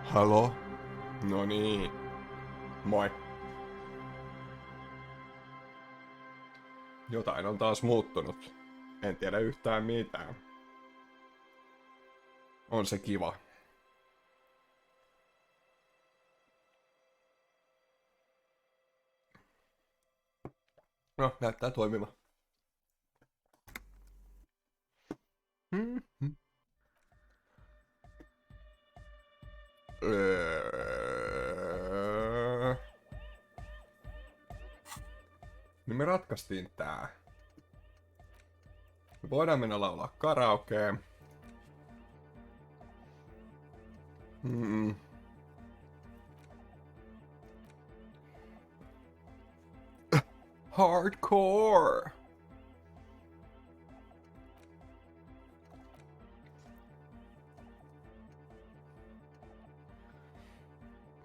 Halo? No niin. Moi. Jotain on taas muuttunut. En tiedä yhtään mitään. On se kiva. No, näyttää toimiva. Mm-hmm. Niin me ratkaistiin tää. Me voidaan mennä laulaa karaokeen. Hardcore!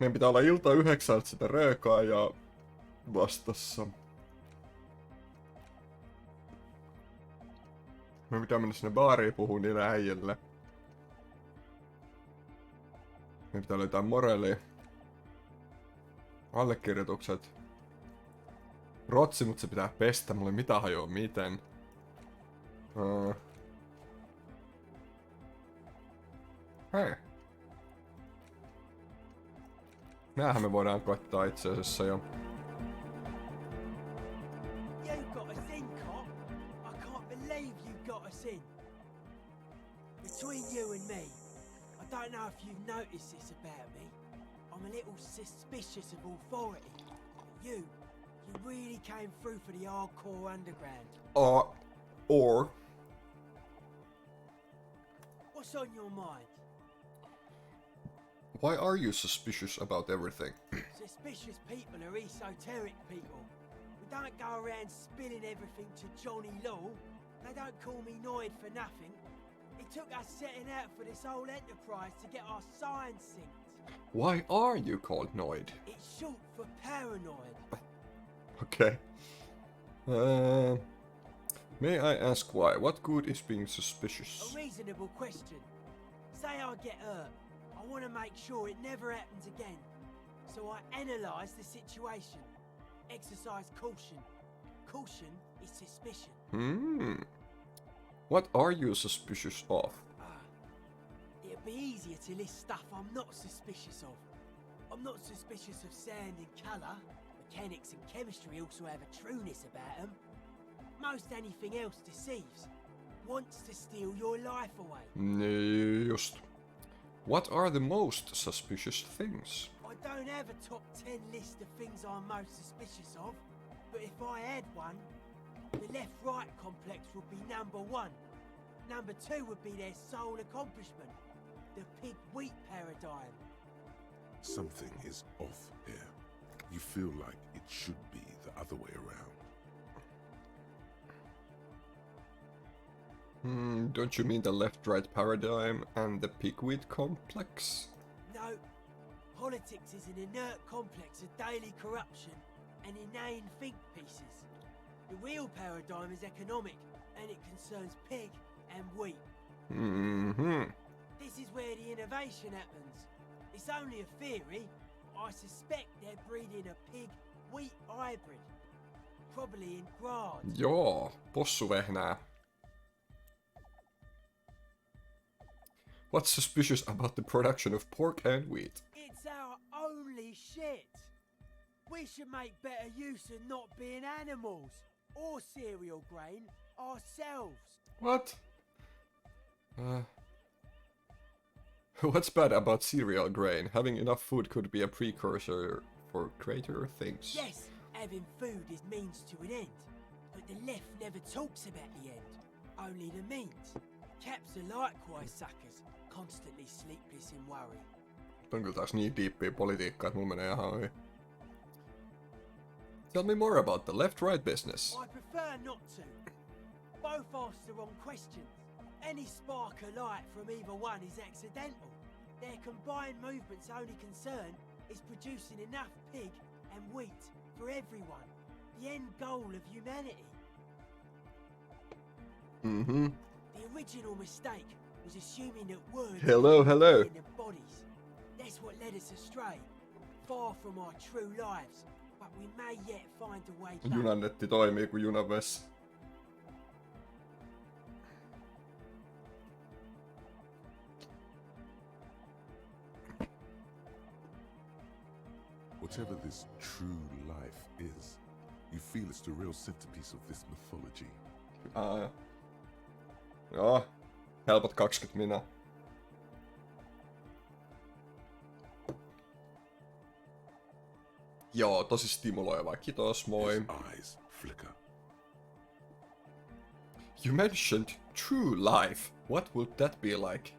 Meidän pitää olla ilta 9 sitä röökaa ja vastassa. Me pitää mennä sinne baariin puhua niille äijille. Me pitää löytää moreli. Allekirjoitukset. Rotsi, mut se pitää pestä. Mulla ei mitään hajoa miten. Hei. Näähän me voidaan koittaa itse asiassa jo. Between you and me, I don't know if you've noticed this about me. I'm a little suspicious of authority. You really came through for the hardcore underground. Or... What's on your mind? Why are you suspicious about everything? Suspicious people are esoteric people. We don't go around spilling everything to Johnny Law. They don't call me Noid for nothing. It took us setting out for this whole enterprise to get our signs synced. Why are you called Noid? It's short for paranoid. Okay. May I ask why? What good is being suspicious? A reasonable question. Say I get hurt. I want to make sure it never happens again. So I analyse the situation. Exercise caution. Caution is suspicion. What are you suspicious of? It'd be easier to list stuff I'm not suspicious of. I'm not suspicious of sound and colour. Mechanics and chemistry also have a trueness about them. Most anything else deceives. Wants to steal your life away. Just. What are the most suspicious things? I don't have a top 10 list of things I'm most suspicious of, but if I had one, the left-right complex would be number 1. Number 2 would be their sole accomplishment, the pig-wheat paradigm. Something is off here. You feel like it should be the other way around. Don't you mean the left-right paradigm and the pigweed complex? No. Politics is an inert complex of daily corruption and inane think pieces. The real paradigm is economic, and it concerns pig and wheat. This is where the innovation happens. It's only a theory. I suspect they're breeding a pig-wheat hybrid. Probably in Grad. Joo, possuvehnää. What's suspicious about the production of pork and wheat? It's our only shit. We should make better use of not being animals or cereal grain ourselves. What? What's bad about cereal grain? Having enough food could be a precursor for greater things. Yes, having food is means to an end. But the left never talks about the end, only the means. Caps are likewise suckers, constantly sleepless in worry. On kyllä taas niin diippiä politiikkaa, että mulla menee ihan ohi. Tell me more about the left-right business. I prefer not to. Both ask the wrong questions. Any spark of light from either one is accidental. Their combined movement's only concern is producing enough pig and wheat for everyone. The end goal of humanity. The original mistake was assuming that words Hello. in the bodies. That's what led us astray, far from our true lives, but we may yet find a way back. Junanetti toimii kuin junavessa. Whatever this true life is, you feel it's the real centerpiece of this mythology. Joo. Helpot 20 minaa. Joo, tosi stimuloivaa. Kiitos, moi. His eyes flicker. You mentioned true life. What would that be like?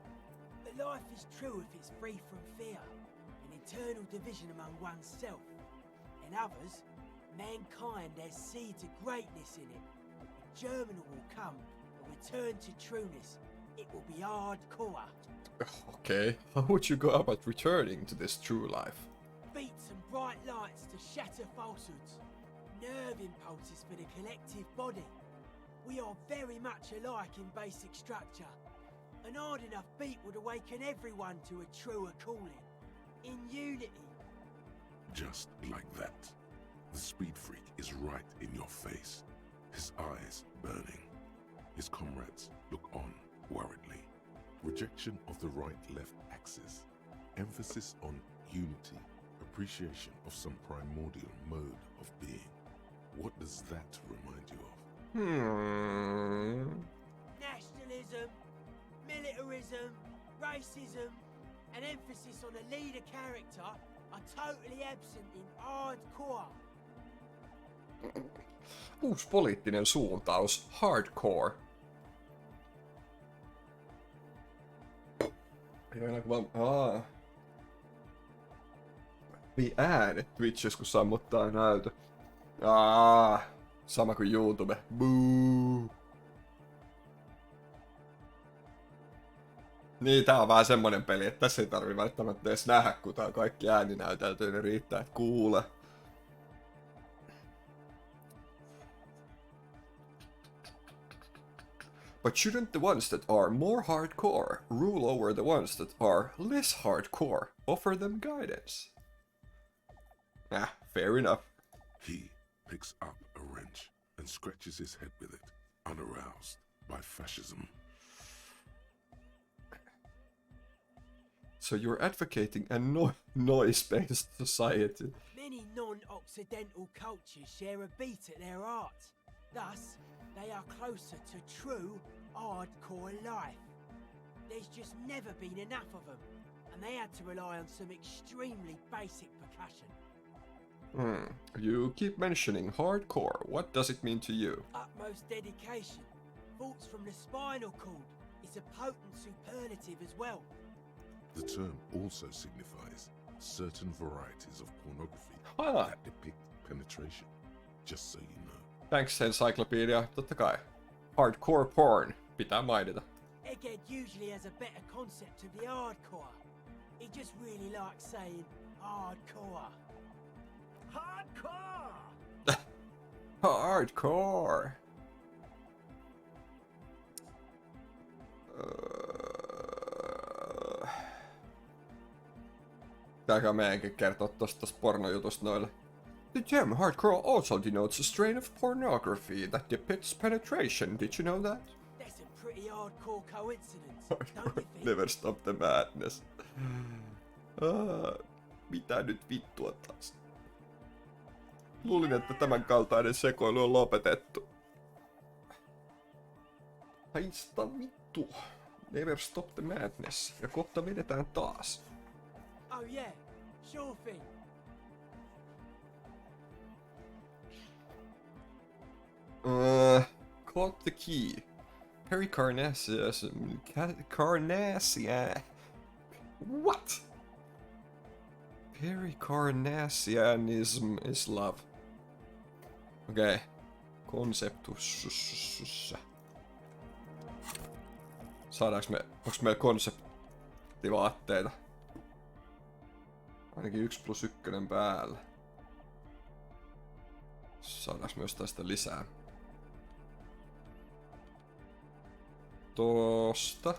But life is true if it's free from fear, an eternal division among oneself. In others, mankind has seeds of greatness in it. A German will come, a return to trueness. It will be hardcore. Okay, how would you go about returning to this true life? Beats and bright lights to shatter falsehoods. Nerve impulses for the collective body. We are very much alike in basic structure. An hard enough beat would awaken everyone to a truer calling. In unity. Just like that. The speed freak is right in your face. His eyes burning. His comrades look on worriedly. Rejection of the right-left axis. Emphasis on unity. Appreciation of some primordial mode of being. What does that remind you of? Nationalism, militarism, racism, an emphasis on a leader character are totally absent in hardcore. Uusi poliittinen suuntaus. Hardcore. Äänet Twitchissä, kun sammuttaa näytö. Sama kuin YouTube. Buu. Niin, tää on vähän semmonen peli, että tässä ei tarvi välttämättä edes nähdä, kun tää on kaikki ääninäytelty, niin riittää, että kuulee. But shouldn't the ones that are more hardcore rule over the ones that are less hardcore? Offer them guidance. Fair enough. He picks up a wrench and scratches his head with it, unaroused by fascism. So you're advocating a noise-based society. Many non-Occidental cultures share a beat at their art. Thus, they are closer to true, hardcore life. There's just never been enough of them, and they had to rely on some extremely basic percussion. You keep mentioning hardcore. What does it mean to you? Utmost dedication. Thoughts from the spinal cord is a potent superlative as well. The term also signifies certain varieties of pornography Ah. that depict penetration, just so you know. Thanks, Encyclopedia. Totta kai. Hardcore porn. Pitää mainita. Egghead usually has a better concept of the hardcore. He just really likes saying hardcore. Hardcore! Hardcore. Pitääkö meidänkin kertoa tosta pornojutusta noille? The term hardcore also denotes a strain of pornography that depicts penetration. Did you know that? That's a pretty hardcore coincidence, don't you think? Never stop the madness. Mitä nyt vittua taas? Luulin, että tämän kaltainen sekoilu on lopetettu. Haista vittu. Never stop the madness. Ja kohta vedetään taas. Oh yeah, sure thing. Caught the key. Pericarnasia. What? Pericarnasianism is love. Okei. Konseptus. Saadaanko me... Onks meillä konseptivaatteita? Ainakin 1+1 päällä. Saadaanko me jostain sitä lisää? Tosta.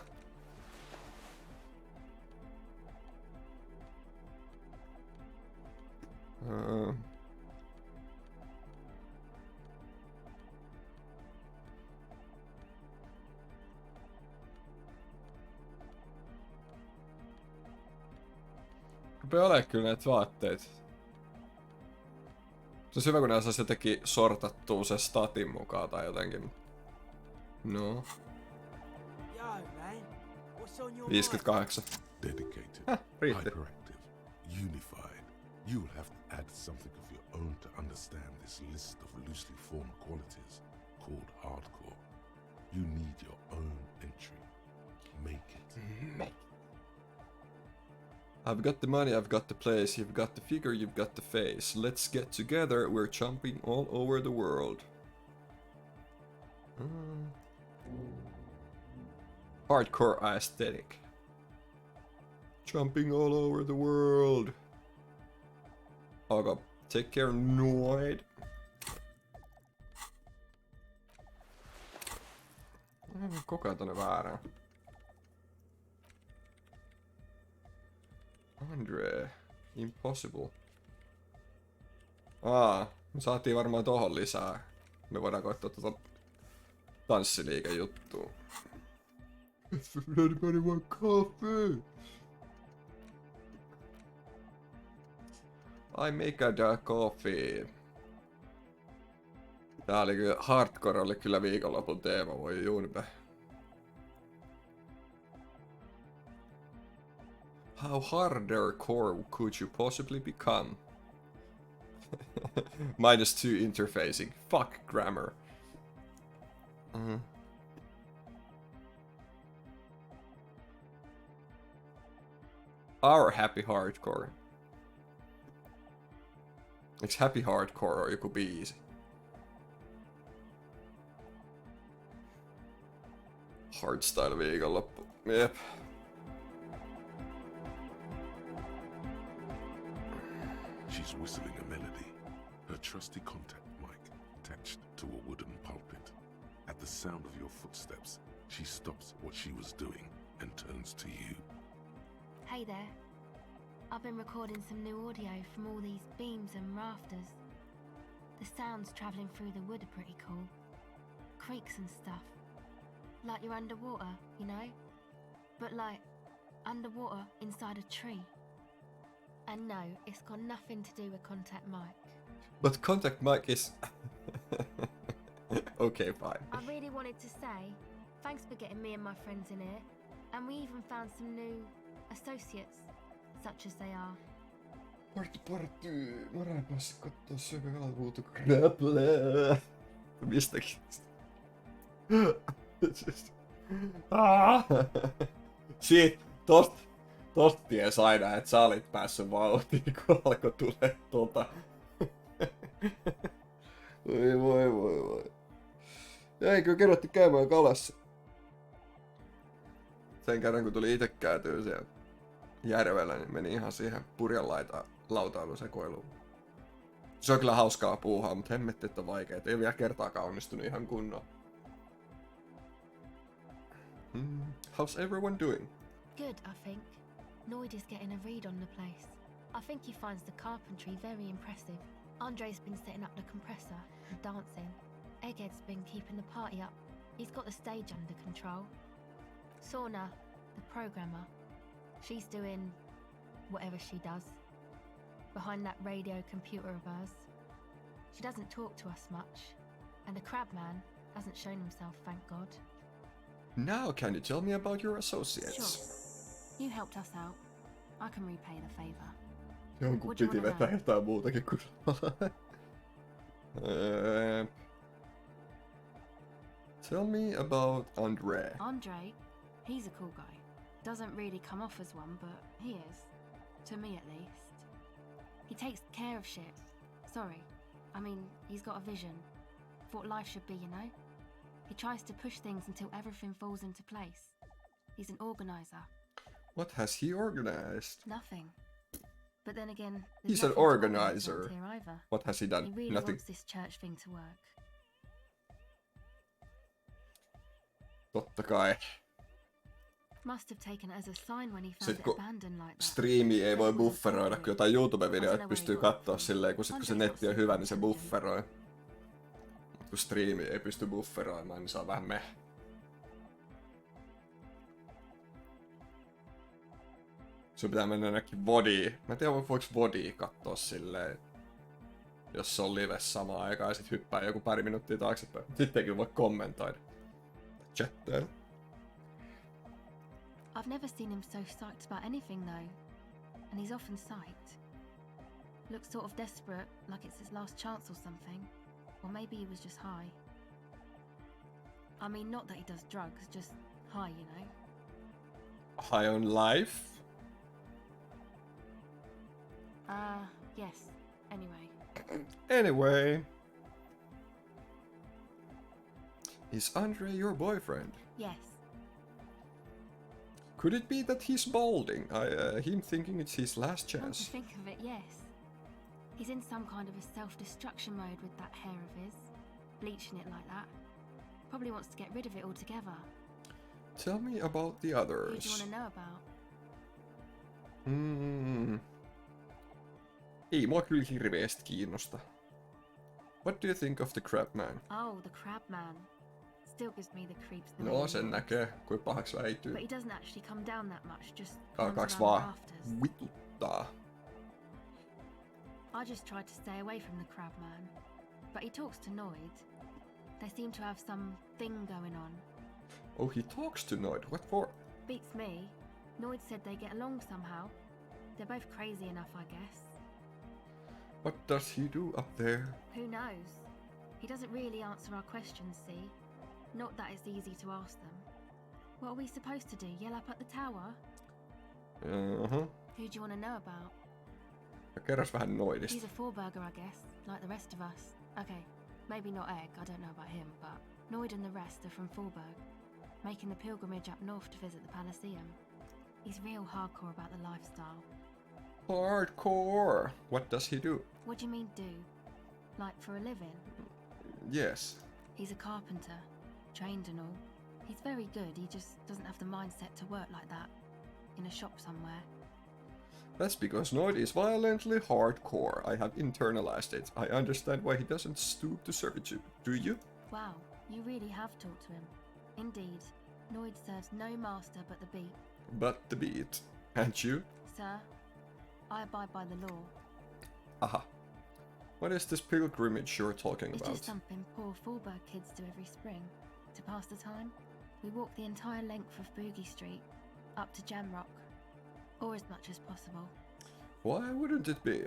Rupee ole kyllä näitä vaatteita. Se olisi hyvä, kun nää saisi jotenkin sortattua se statin mukaan tai jotenkin. No. Yo, man. What's on your mind? 58. Dedicated, riitti. hyperactive, unified. You will have to add something of your own to understand this list of loosely formed qualities called hardcore. You need your own entry. Make it. I've got the money, I've got the place, you've got the figure, you've got the face. Let's get together, we're jumping all over the world. Hardcore aesthetic. Jumping all over the world. Aga, take care, Noid. Koko ajan tonne väärään. Andre, impossible. Me saatiin varmaan tohon lisää. Me voidaan koittaa tota tanssiliikejuttua. If anybody want coffee? I make a coffee. Tää oli kyllä, hardcore oli kyllä viikonlopun teema, voi juunipe. How harder core could you possibly become? -2 interfacing. Fuck grammar. Our happy hardcore. It's happy hardcore or joku biisi? Hardstyle viikonloppu. Jep. She's whistling a melody, her trusty contact mic attached to a wooden pulpit. At the sound of your footsteps, she stops what she was doing and turns to you. Hey there. I've been recording some new audio from all these beams and rafters. The sounds travelling through the wood are pretty cool. Creaks and stuff. Like you're underwater, you know? But like, underwater inside a tree. And no, it's got nothing to do with Contact Mike. But Contact Mike is... Okay, fine. I really wanted to say, thanks for getting me and my friends in here. And we even found some new associates, such as they are. Party. Mä päässä kattoo syökö alkuutu krapple. Mistäkin? Tosta ties aina, että sä olit päässyt vauhtiin, kun alkoi tulee tota. Voi. Eikö kerätty käymään kalassa? Sen kerran kun tuli ite käytyä siellä järvellä, niin meni ihan siihen purjanlautailusekoiluun. Se on kyllä hauskaa puuhaa, mutta hemmetti, että on vaikea. Ei vielä kertaakaan onnistunut ihan kunnolla. How's everyone doing? Good, I think. Noid is getting a read on the place. I think he finds the carpentry very impressive. Andre's been setting up the compressor and dancing. Egghead's been keeping the party up. He's got the stage under control. Sauna, the programmer, she's doing whatever she does behind that radio computer of hers. She doesn't talk to us much, and the crab man hasn't shown himself, thank God. Now can you tell me about your associates? Sure. You helped us out. I can repay the favor. Jonkun What do you piti wanna vetää know? jotain muutakin kuin... Tell me about Andre. Andre, he's a cool guy. Doesn't really come off as one, but he is. To me, at least. He takes care of shit. Sorry. I mean, he's got a vision. For what life should be, you know? He tries to push things until everything falls into place. He's an organizer. What has he organized? Nothing. But then again, He's there's an nothing to organise organizer. around here either. What has he done? He really Nothing. wants this church thing to work. Totta kai. Must have taken it as a sign when he found Sit it kun abandoned like that. striimi ei voi bufferoida, kun jotain YouTube-videoita pystyy katsoa silleen, kun se netti on hyvä, niin se bufferoi. Mut kun striimi ei pysty bufferoimaan, niin se on vähän meh. Sun pitää mennä jonnekin vodiin. Mä en tiedä, voiko vodiin katsoa silleen, jos se on live samaan aikaan ja sit hyppää joku pari minuuttia taaksepäin. Sittenkin voi kommentoida. Chatteilla. I've never seen him so psyched about anything though. And he's often psyched. Looks sort of desperate, like it's his last chance or something. Or maybe he was just high. I mean, not that he does drugs, just high, you know. High on life? Yes. Anyway. Anyway. Is Andre your boyfriend? Yes. Could it be that he's balding? Him thinking it's his last Come to chance. think of it, yes. He's in some kind of a self-destruction mode with that hair of his. Bleaching it like that. Probably wants to get rid of it altogether. Tell me about the Who do you want others. to know about? Ei mua kyllä hirveästi kiinnosta. What do you think of the crab man? Oh, the crab man. Still gives me the creeps. The No, name sen looks. näkee, kuin pahaksi väityy. But he doesn't actually come down that much, just comes Alkaaks around the vaan rafters. vituttaa. I just tried to stay away from the crab man. But he talks to Noid. They seem to have some thing going on. Oh, he talks to Noid. What for? Beats me. Noid said they get along somehow. They're both crazy enough, I guess. What does he do up there? Who knows? He doesn't really answer our questions, see? Not that it's easy to ask them. What are we supposed to do? Yell up at the tower? Uh-huh. Who do you want to know about? Kerros vähän He's Noidista. a four-burger, I guess, like the rest of us. Okay, maybe not Egg, I don't know about him, but Noid and the rest are from Forberg, making the pilgrimage up north to visit the Palaceum. He's real hardcore about the lifestyle. Hardcore! What does he do? What do you mean do? Like for a living? Yes. He's a carpenter, trained and all. He's very good, he just doesn't have the mindset to work like that. In a shop somewhere. That's because Noid is violently hardcore. I have internalized it. I understand why he doesn't stoop to servitude. Do you? Wow, you really have talked to him. Indeed, Noid serves no master but the beat. But the beat. And you? Sir, I abide by the law. Aha. What is this pilgrimage you're talking It's about? just something poor Forberg kids do every spring. To pass the time, we walk the entire length of Boogie Street, up to Jamrock, or as much as possible. Why wouldn't it be?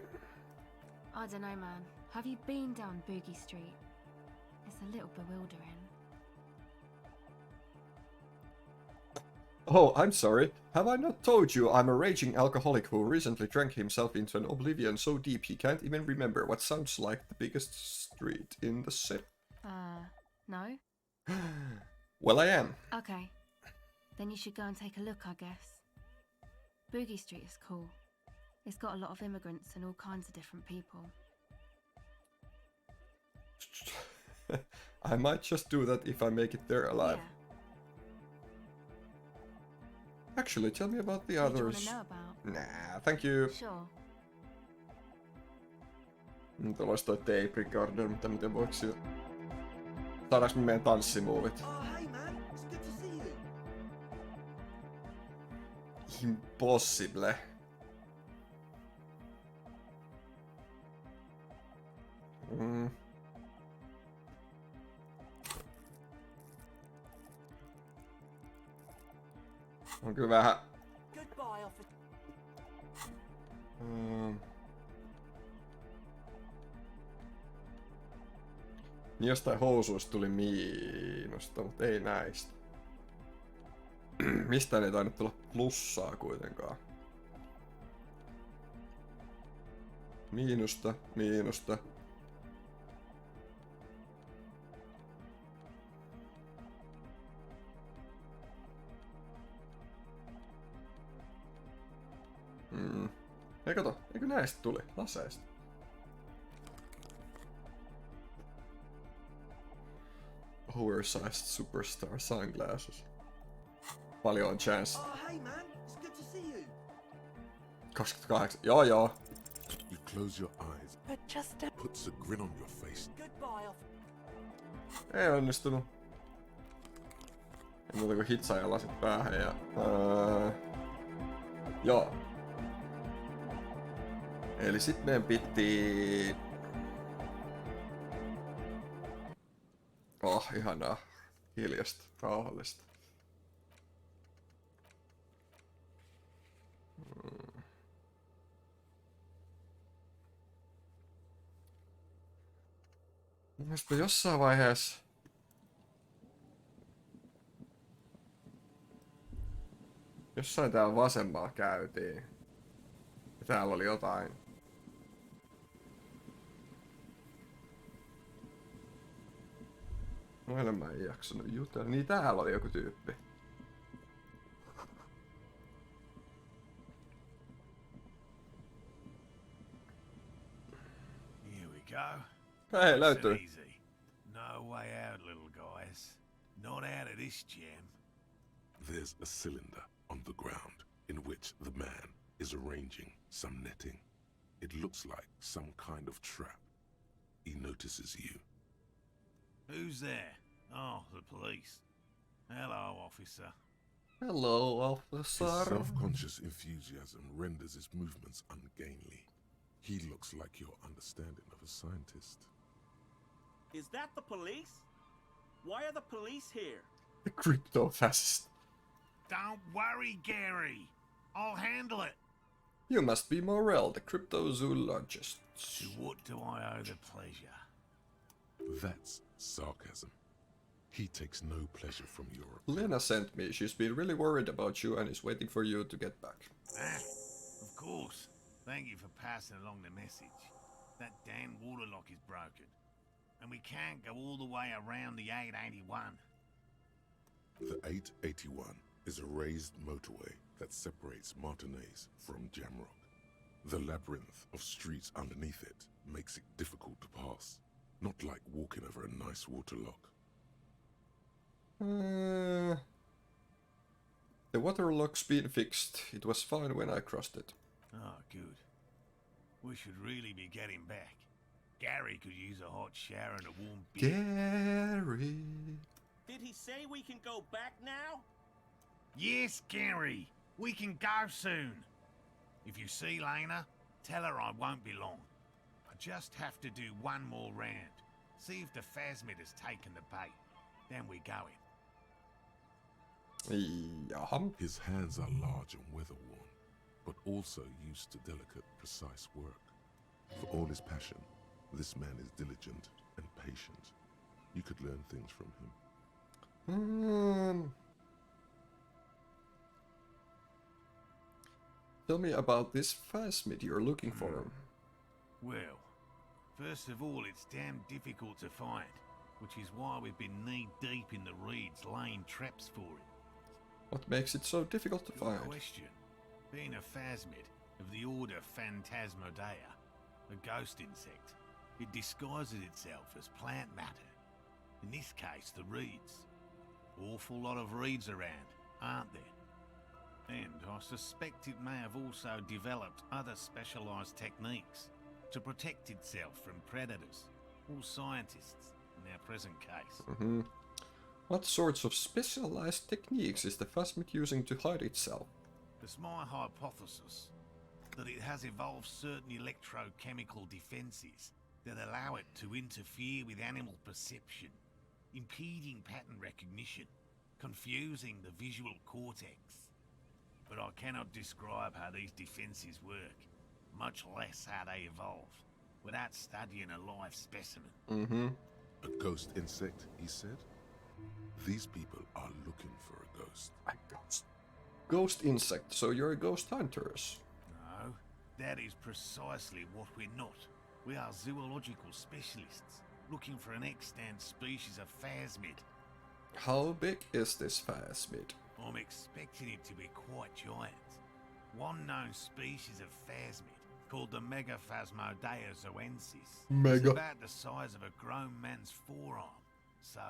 I don't know, man. Have you been down Boogie Street? It's a little bewildering. Oh, I'm sorry. Have I not told you I'm a raging alcoholic who recently drank himself into an oblivion so deep he can't even remember what sounds like the biggest street in the city? No? Well, I am. Okay. Then you should go and take a look, I guess. Boogie Street is cool. It's got a lot of immigrants and all kinds of different people. I might just do that if I make it there alive. Yeah. Actually, tell me about the Who do you want others. to know about? Nah, thank you. Sure. Nyt olisi toi tape recorder, mutta miten voiko sillä... Saadaanko me meidän tanssimuovit? Oh, hey man, it's good to see you. Impossible. On kyllä vähän... Goodbye, officer. Niin jostain housuista tuli miinusta, mutta ei näistä. Mistään ei tainnut tulla plussaa kuitenkaan. Miinusta, miinusta. Ei kato, eikö näistä tuli? Laseista. Oversized superstar sunglasses. Paljon on chance. Oh, hey man, it's good to see you. 28. Joo joo. You close your eyes, But just a... puts a grin on your face. Goodbye, officer. Ei onnistunut. Ei muuta kuin hitsaa ja lasit päähän ja... Joo. Eli sit meidän piti... Oh, ihanaa. Hiljasta, rauhallista. Mielestäni jossain vaiheessa... Jossain täällä vasemmalla käytiin. Ja täällä oli jotain. Noille mä en jaksanut jutella. Niin täällä oli joku tyyppi. Here we go. Hei, Nice and löytyy. easy. No way out, little guys. Not out of this jam. There's a cylinder on the ground in which the man is arranging some netting. It looks like some kind of trap. He notices you. Who's there? Oh, the police. Hello, officer. Hello, His officer. self-conscious enthusiasm renders his movements ungainly. He looks like your understanding of a scientist. Is that the police? Why are the police here? The crypto fascist. Don't worry, Gary. I'll handle it. You must be Morel, the cryptozoologist. To what do I owe the pleasure? That's sarcasm. He takes no pleasure from your Lena sent me. She's been really worried about you and is waiting for you to get back. Ah, of course. Thank you for passing along the message. That damn water lock is broken. And we can't go all the way around the 881. The 881 is a raised motorway that separates Martinez from Jamrock. The labyrinth of streets underneath it makes it difficult to pass, not like walking over a nice water lock. The water lock's been fixed. It was fine when I crossed it. Oh, good. We should really be getting back. Gary could use a hot shower and a warm beer. Gary. Did he say we can go back now? Yes, Gary. We can go soon. If you see Lena, tell her I won't be long. I just have to do one more round. See if the phasmid has taken the bait. Then we go in. Jaha. His hands are large and weather-worn, but also used to delicate, precise work. For all his passion, this man is diligent and patient. You could learn things from him. Tell me about this phasmid you're looking for. Well, first of all, it's damn difficult to find, which is why we've been knee-deep in the reeds laying traps for it. What makes it so difficult to Good find? question. Being a phasmid of the order Phantasmodea, a ghost insect, it disguises itself as plant matter. In this case, the reeds. Awful lot of reeds around, aren't there? And I suspect it may have also developed other specialised techniques to protect itself from predators or scientists in our present case. What sorts of specialized techniques is the phasmid using to hide itself? It's my hypothesis that it has evolved certain electrochemical defences that allow it to interfere with animal perception, impeding pattern recognition, confusing the visual cortex. But I cannot describe how these defences work, much less how they evolve, without studying a live specimen. A ghost insect, he said? These people are looking for a ghost. A ghost. Ghost insect, so you're ghost hunters. No, that is precisely what we're not. We are zoological specialists, looking for an extant species of phasmid. How big is this phasmid? I'm expecting it to be quite giant. One known species of phasmid, called the Megaphasmodea zoensis, is Mega. about the size of a grown man's forearm. So,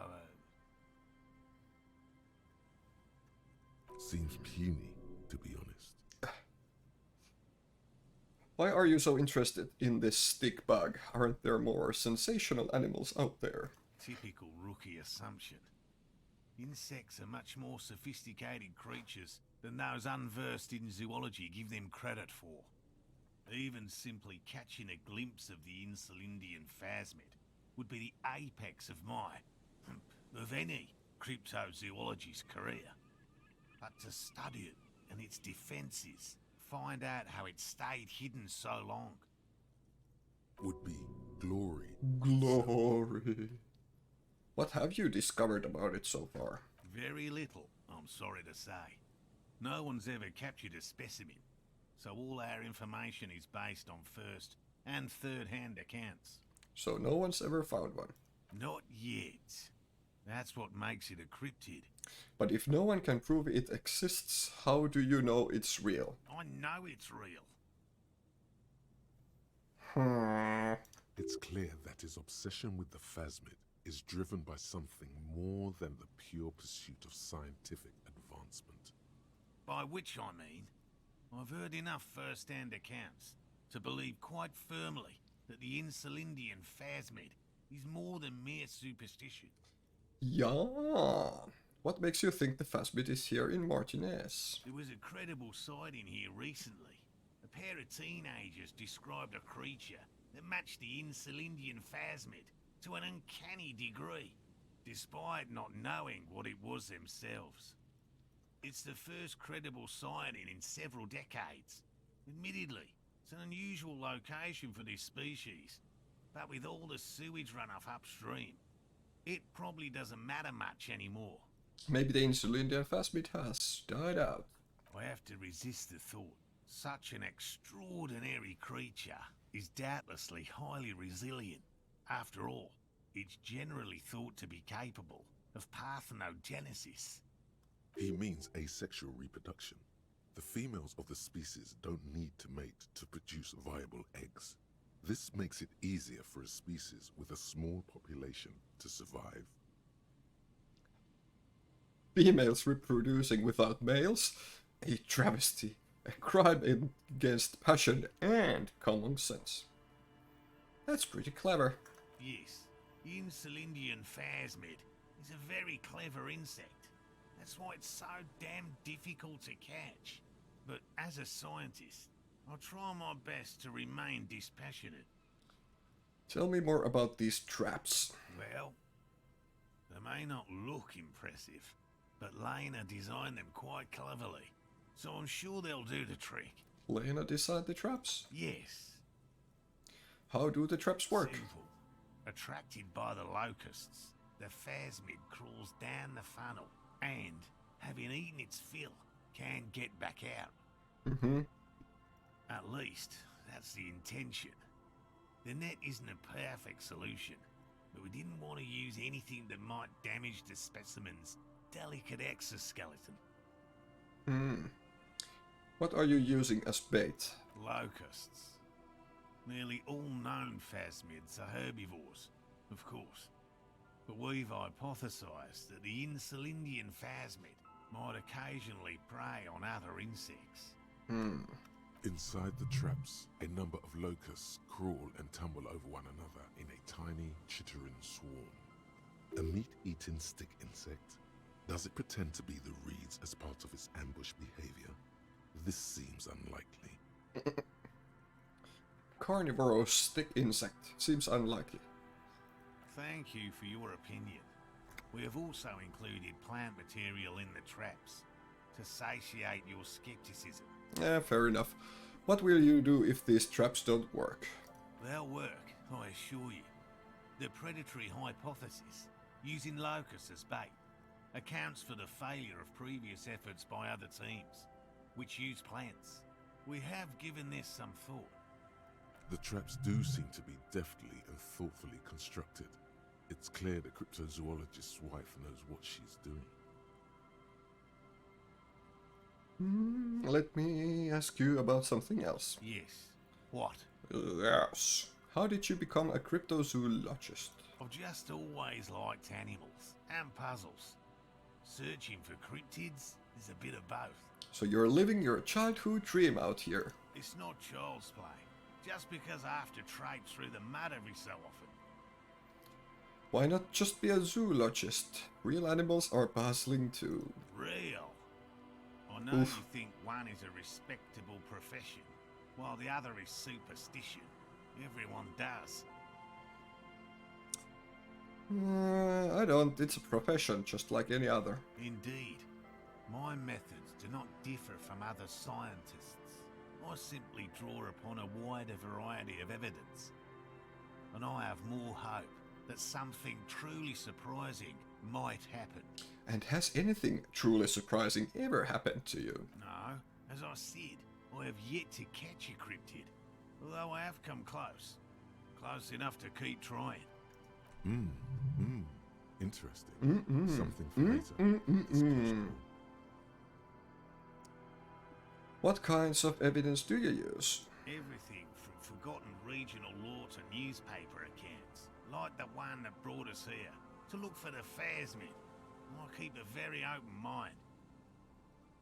Seems puny, to be honest. Why are you so interested in this stick bug? Aren't there more sensational animals out there? typical rookie assumption. Insects are much more sophisticated creatures than those unversed in zoology give them credit for. Even simply catching a glimpse of the Insulindian phasmid would be the apex of of any cryptozoologist's career. But to study it and its defenses, find out how it stayed hidden so long. Would be glory. Glory. What have you discovered about it so far? Very little, I'm sorry to say. No one's ever captured a specimen, so all our information is based on first and third-hand accounts. So no one's ever found one. Not yet. That's what makes it a cryptid. But if no one can prove it exists, how do you know it's real? I know it's real. It's clear that his obsession with the phasmid is driven by something more than the pure pursuit of scientific advancement. By which I mean, I've heard enough first-hand accounts to believe quite firmly that the Insulindian phasmid is more than mere superstition. Yeah. What makes you think the phasmid is here in Martinez? There was a credible sighting here recently. A pair of teenagers described a creature that matched the Insulindian phasmid to an uncanny degree, despite not knowing what it was themselves. It's the first credible sighting in several decades. Admittedly, it's an unusual location for this species, but with all the sewage runoff upstream, it probably doesn't matter much anymore. Maybe the Insulindian phasmid has died out. I have to resist the thought. Such an extraordinary creature is doubtlessly highly resilient. After all, it's generally thought to be capable of parthenogenesis. He means asexual reproduction. The females of the species don't need to mate to produce viable eggs. This makes it easier for a species with a small population to survive. Females reproducing without males? A travesty. A crime against passion and common sense. That's pretty clever. Yes, the Insulindian phasmid is a very clever insect. That's why it's so damn difficult to catch. But as a scientist, I'll try my best to remain dispassionate. Tell me more about these traps. Well, they may not look impressive, but Lena designed them quite cleverly, so I'm sure they'll do the trick. Lena designed the traps? Yes. How do the traps work? Simple. Attracted by the locusts, the phasmid crawls down the funnel and, having eaten its fill, can get back out. Mm-hmm. At least, that's the intention. The net isn't a perfect solution, but we didn't want to use anything that might damage the specimen's delicate exoskeleton. What are you using as bait? Locusts. Nearly all known phasmids are herbivores, of course. But we've hypothesized that the Insulindian phasmid might occasionally prey on other insects. Inside the traps, a number of locusts crawl and tumble over one another in a tiny, chittering swarm. A meat-eating stick insect? Does it pretend to be the reeds as part of its ambush behavior? This seems unlikely. Carnivorous stick insect. Seems unlikely. Thank you for your opinion. We have also included plant material in the traps to satiate your skepticism. Fair enough. What will you do if these traps don't work? They'll work, I assure you. The predatory hypothesis, using locusts as bait, accounts for the failure of previous efforts by other teams, which use plants. We have given this some thought. The traps do seem to be deftly and thoughtfully constructed. It's clear the cryptozoologist's wife knows what she's doing. Let me ask you about something else. Yes. What? Yes. How did you become a cryptozoologist? I've just always liked animals and puzzles. Searching for cryptids is a bit of both. So you're living your childhood dream out here. It's not child's play, just because I have to traipse through the mud every so often. Why not just be a zoologist? Real animals are puzzling too. Real? I know Oof. you think one is a respectable profession, while the other is superstition. Everyone does. I don't. It's a profession, just like any other. Indeed. My methods do not differ from other scientists. I simply draw upon a wider variety of evidence. And I have more hope that something truly surprising might happen. And has anything truly surprising ever happened to you? No, as I said, I have yet to catch a cryptid, although I have come close. Close enough to keep trying. Interesting. Something for later. Discussion. What kinds of evidence do you use? Everything from forgotten regional lore to newspaper accounts, like the one that brought us here, to look for the Phasmid. I keep a very open mind.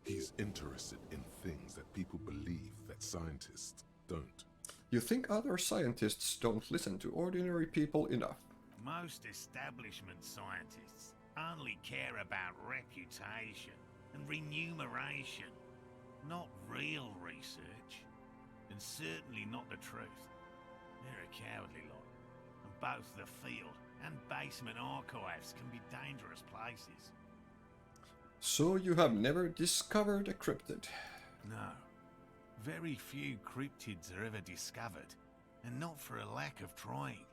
He's interested in things that people believe that scientists don't. You think other scientists don't listen to ordinary people enough? Most establishment scientists only care about reputation and remuneration, not real research, and certainly not the truth. They're a cowardly lot, and both the field and basement archives can be dangerous places. So you have never discovered a cryptid? No. Very few cryptids are ever discovered, and not for a lack of trying.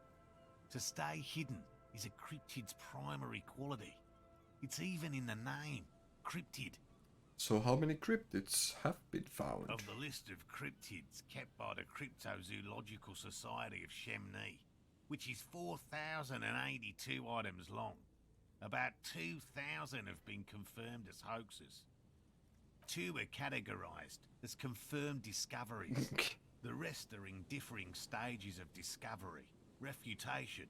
To stay hidden is a cryptid's primary quality. It's even in the name, cryptid. So how many cryptids have been found? Of the list of cryptids kept by the Cryptozoological Society of Chemnee, which is 4,082 items long, about 2,000 have been confirmed as hoaxes. 2 are categorized as confirmed discoveries. The rest are in differing stages of discovery, refutation,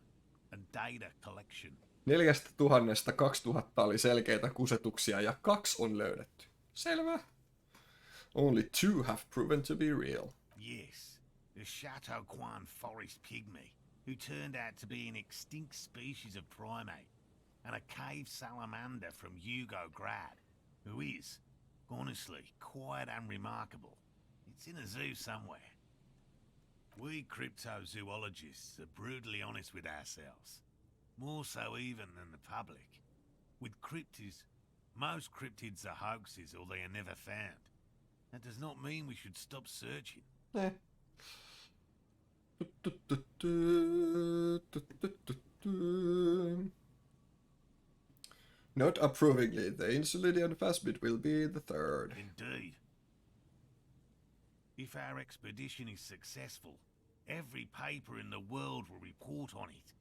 and data collection. 4,000 2000 oli selkeitä kusetuksia ja 2 on löydetty. Selvä. Only 2 have proven to be real. Yes, the Ratkomaan forest pygmy, who turned out to be an extinct species of primate, and a cave salamander from Grad, who is, honestly, quite unremarkable. It's in a zoo somewhere. We cryptozoologists are brutally honest with ourselves, more so even than the public. With cryptids, most cryptids are hoaxes or they are never found. That does not mean we should stop searching. Eh. Not approvingly, the Insulidian Phasmid will be the 3rd. Indeed. If our expedition is successful, every paper in the world will report on it.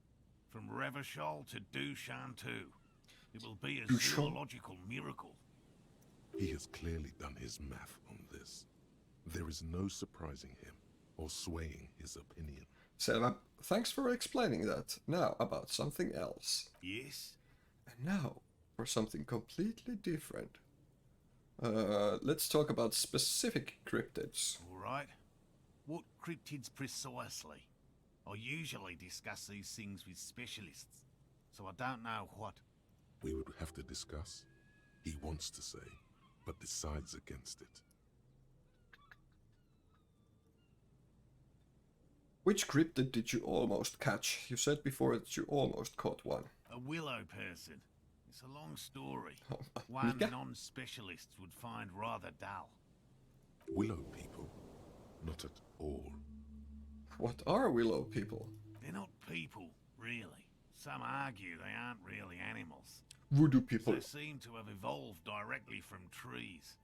From Revachol to Dushantu. It will be a zoological miracle. He has clearly done his math on this. There is no surprising him or swaying his opinion. Selvä. Thanks for explaining that. Now about something else. Yes? And now for something completely different. Let's talk about specific cryptids. All right. What cryptids precisely? I usually discuss these things with specialists, so I don't know what. We would have to discuss. He wants to say, but decides against it. Which cryptid did you almost catch? You said before that you almost caught one. A willow person. It's a long story. Oh, One mikä? non-specialists would find rather dull. Willow people? Not at all. What are willow people? They're not people, really. Some argue they aren't really animals. Voodoo people. They seem to have evolved directly from trees.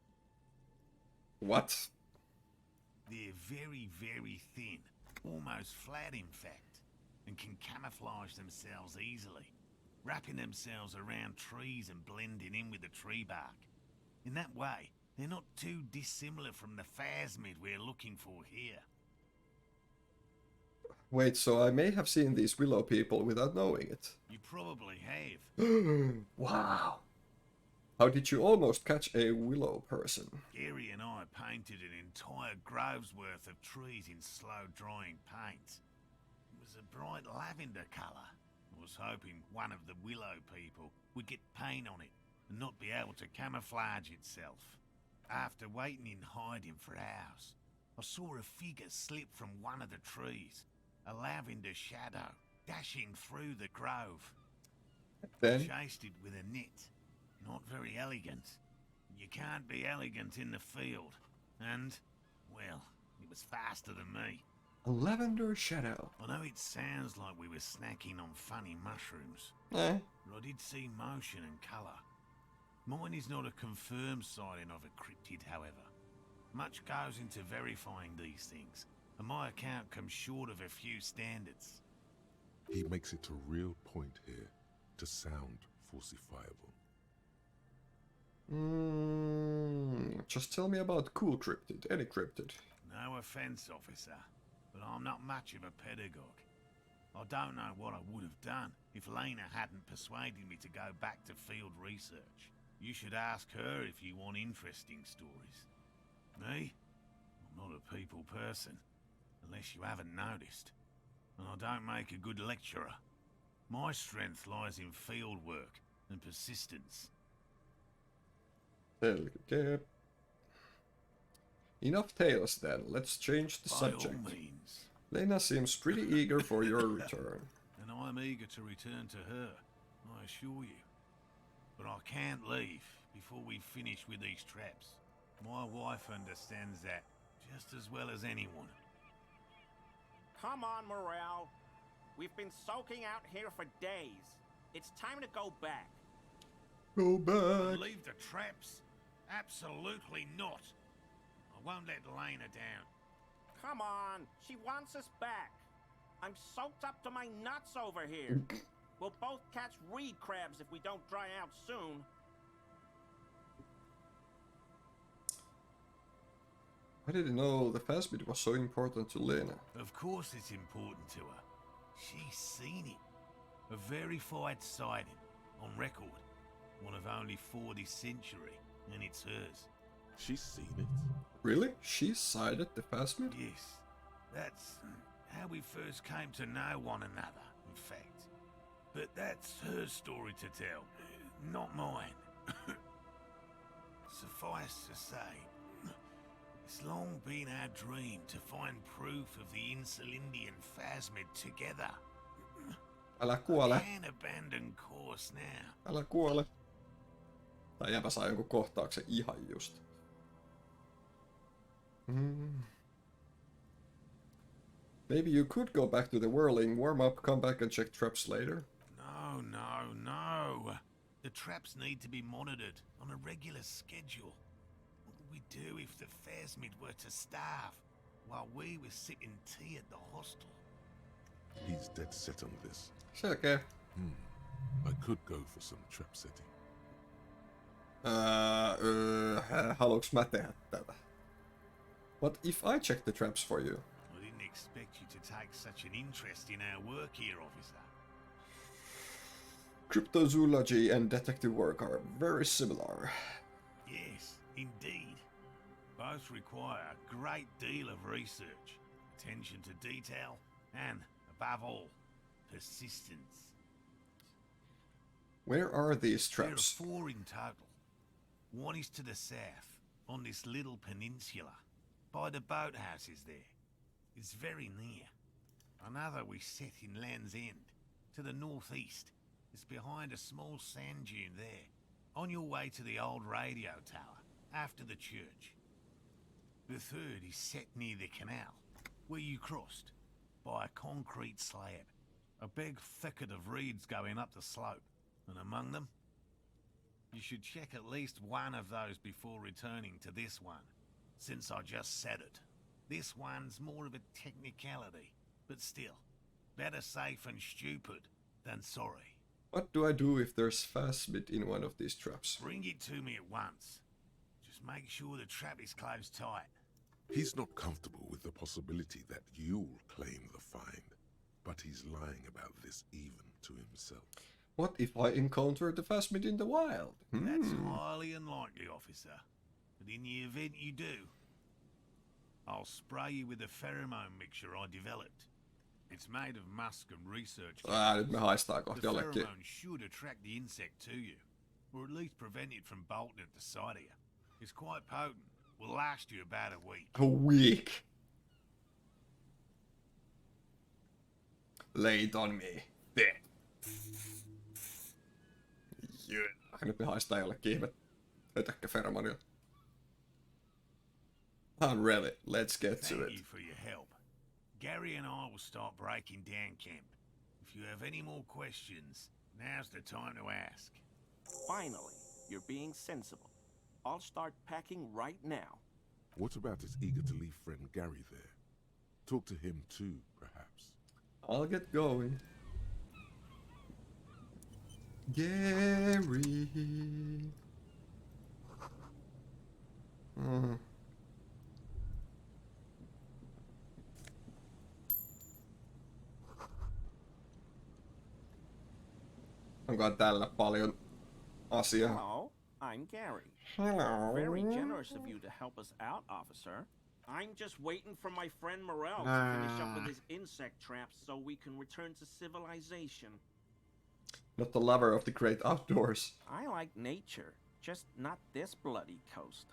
What? They're very, very thin, almost flat in fact, and can camouflage themselves easily, wrapping themselves around trees and blending in with the tree bark. In that way, they're not too dissimilar from the Phasmid we're looking for here. Wait, so I may have seen these willow people without knowing it. You probably have. Wow. How did you almost catch a willow person? Gary and I painted an entire grove's worth of trees in slow-drying paint. It was a bright lavender colour. I was hoping one of the willow people would get paint on it and not be able to camouflage itself. After waiting in hiding for hours, I saw a figure slip from one of the trees, a lavender shadow, dashing through the grove. Then, Chased it with a net. Not very elegant. You can't be elegant in the field. And, well, it was faster than me. a lavender shadow. I know it sounds like we were snacking on funny mushrooms, Eh, but I did see motion and colour. Mine is not a confirmed sighting of a cryptid, however. Much goes into verifying these things, and my account comes short of a few standards. He makes it a real point here to sound falsifiable. Just tell me about cool cryptid, any cryptid. No offence, officer, but I'm not much of a pedagogue. I don't know what I would have done if Lena hadn't persuaded me to go back to field research. You should ask her if you want interesting stories. Me? I'm not a people person, unless you haven't noticed. And I don't make a good lecturer. My strength lies in field work and persistence. Selkeä. Enough tales then, let's change the By subject. all means. Lena seems pretty eager for your return. And I'm eager to return to her, I assure you. But I can't leave before we finish with these traps. My wife understands that just as well as anyone. Come on, Morale. We've been soaking out here for days. It's time to go back. Go back. Leave the traps? Absolutely not. I won't let Lena down. Come on, she wants us back. I'm soaked up to my nuts over here. We'll both catch reed crabs if we don't dry out soon. I didn't know the phasmid was so important to Lena. Of course it's important to her. She's seen it. A verified sighting, on record. One of only 4 this century, and it's hers. She's seen it. Really? She sighted the phasmid? Yes, that's how we first came to know one another, in fact. But that's her story to tell, not mine. Suffice to say, it's long been our dream to find proof of the Insulindian phasmid together. Älä kuole. Can't abandon course now. Älä kuole. Tai jäpä saa jonkun kohtauksen ihan just. Maybe you could go back to the whirling, warm up, come back and check traps later. No, no, no. The traps need to be monitored on a regular schedule. What would we do if the phasmid were to starve while we were sipping tea at the hostel? He's dead set on this. Selkeä. I could go for some trap setting. Haluuks mä tehdä tätä? What if I check the traps for you? I didn't expect you to take such an interest in our work here, officer. Cryptozoology and detective work are very similar. Yes, indeed. Both require a great deal of research, attention to detail, and, above all, persistence. Where are these There are traps? 4 in total. One is to the south, on this little peninsula, by the boathouses there. It's very near. Another we set in Land's End, to the northeast. It's behind a small sand dune there, on your way to the old radio tower, after the church. The third is set near the canal, where you crossed, by a concrete slab. A big thicket of reeds going up the slope, and among them, you should check at least one of those before returning to this one, since I just said it. This one's more of a technicality, but still, better safe and stupid than sorry. What do I do if there's phasmid in one of these traps? Bring it to me at once. Just make sure the trap is closed tight. He's not comfortable with the possibility that you'll claim the find, but he's lying about this even to himself. What if I encounter the phasmid in the wild? That's highly unlikely, officer. But in the event you do, I'll spray you with a pheromone mixture I developed. It's made of musk and research. Nyt me haistaa The kohta jollekin. pheromone should attract the insect to you, or at least prevent it from bolting at the sight of you. It's quite potent. Will last you about a week. A week. Lay it on me. There. Yeah. Nyt me haistaa jollekin ihme ötökkäferomonilla. I'm ready. Let's get to Thank it. you for your help. Gary and I will start breaking down camp. If you have any more questions, now's the time to ask. Finally, you're being sensible. I'll start packing right now. What about his eager to leave friend Gary there? Talk to him too, perhaps. I'll get going. Gary. Onkohan tällä paljon asiaa? Hello, I'm Gary. Hello. Very generous of you to help us out, officer. I'm just waiting for my friend Morel to finish up with his insect traps so we can return to civilization. Not the lover of the great outdoors. I like nature, just not this bloody coast.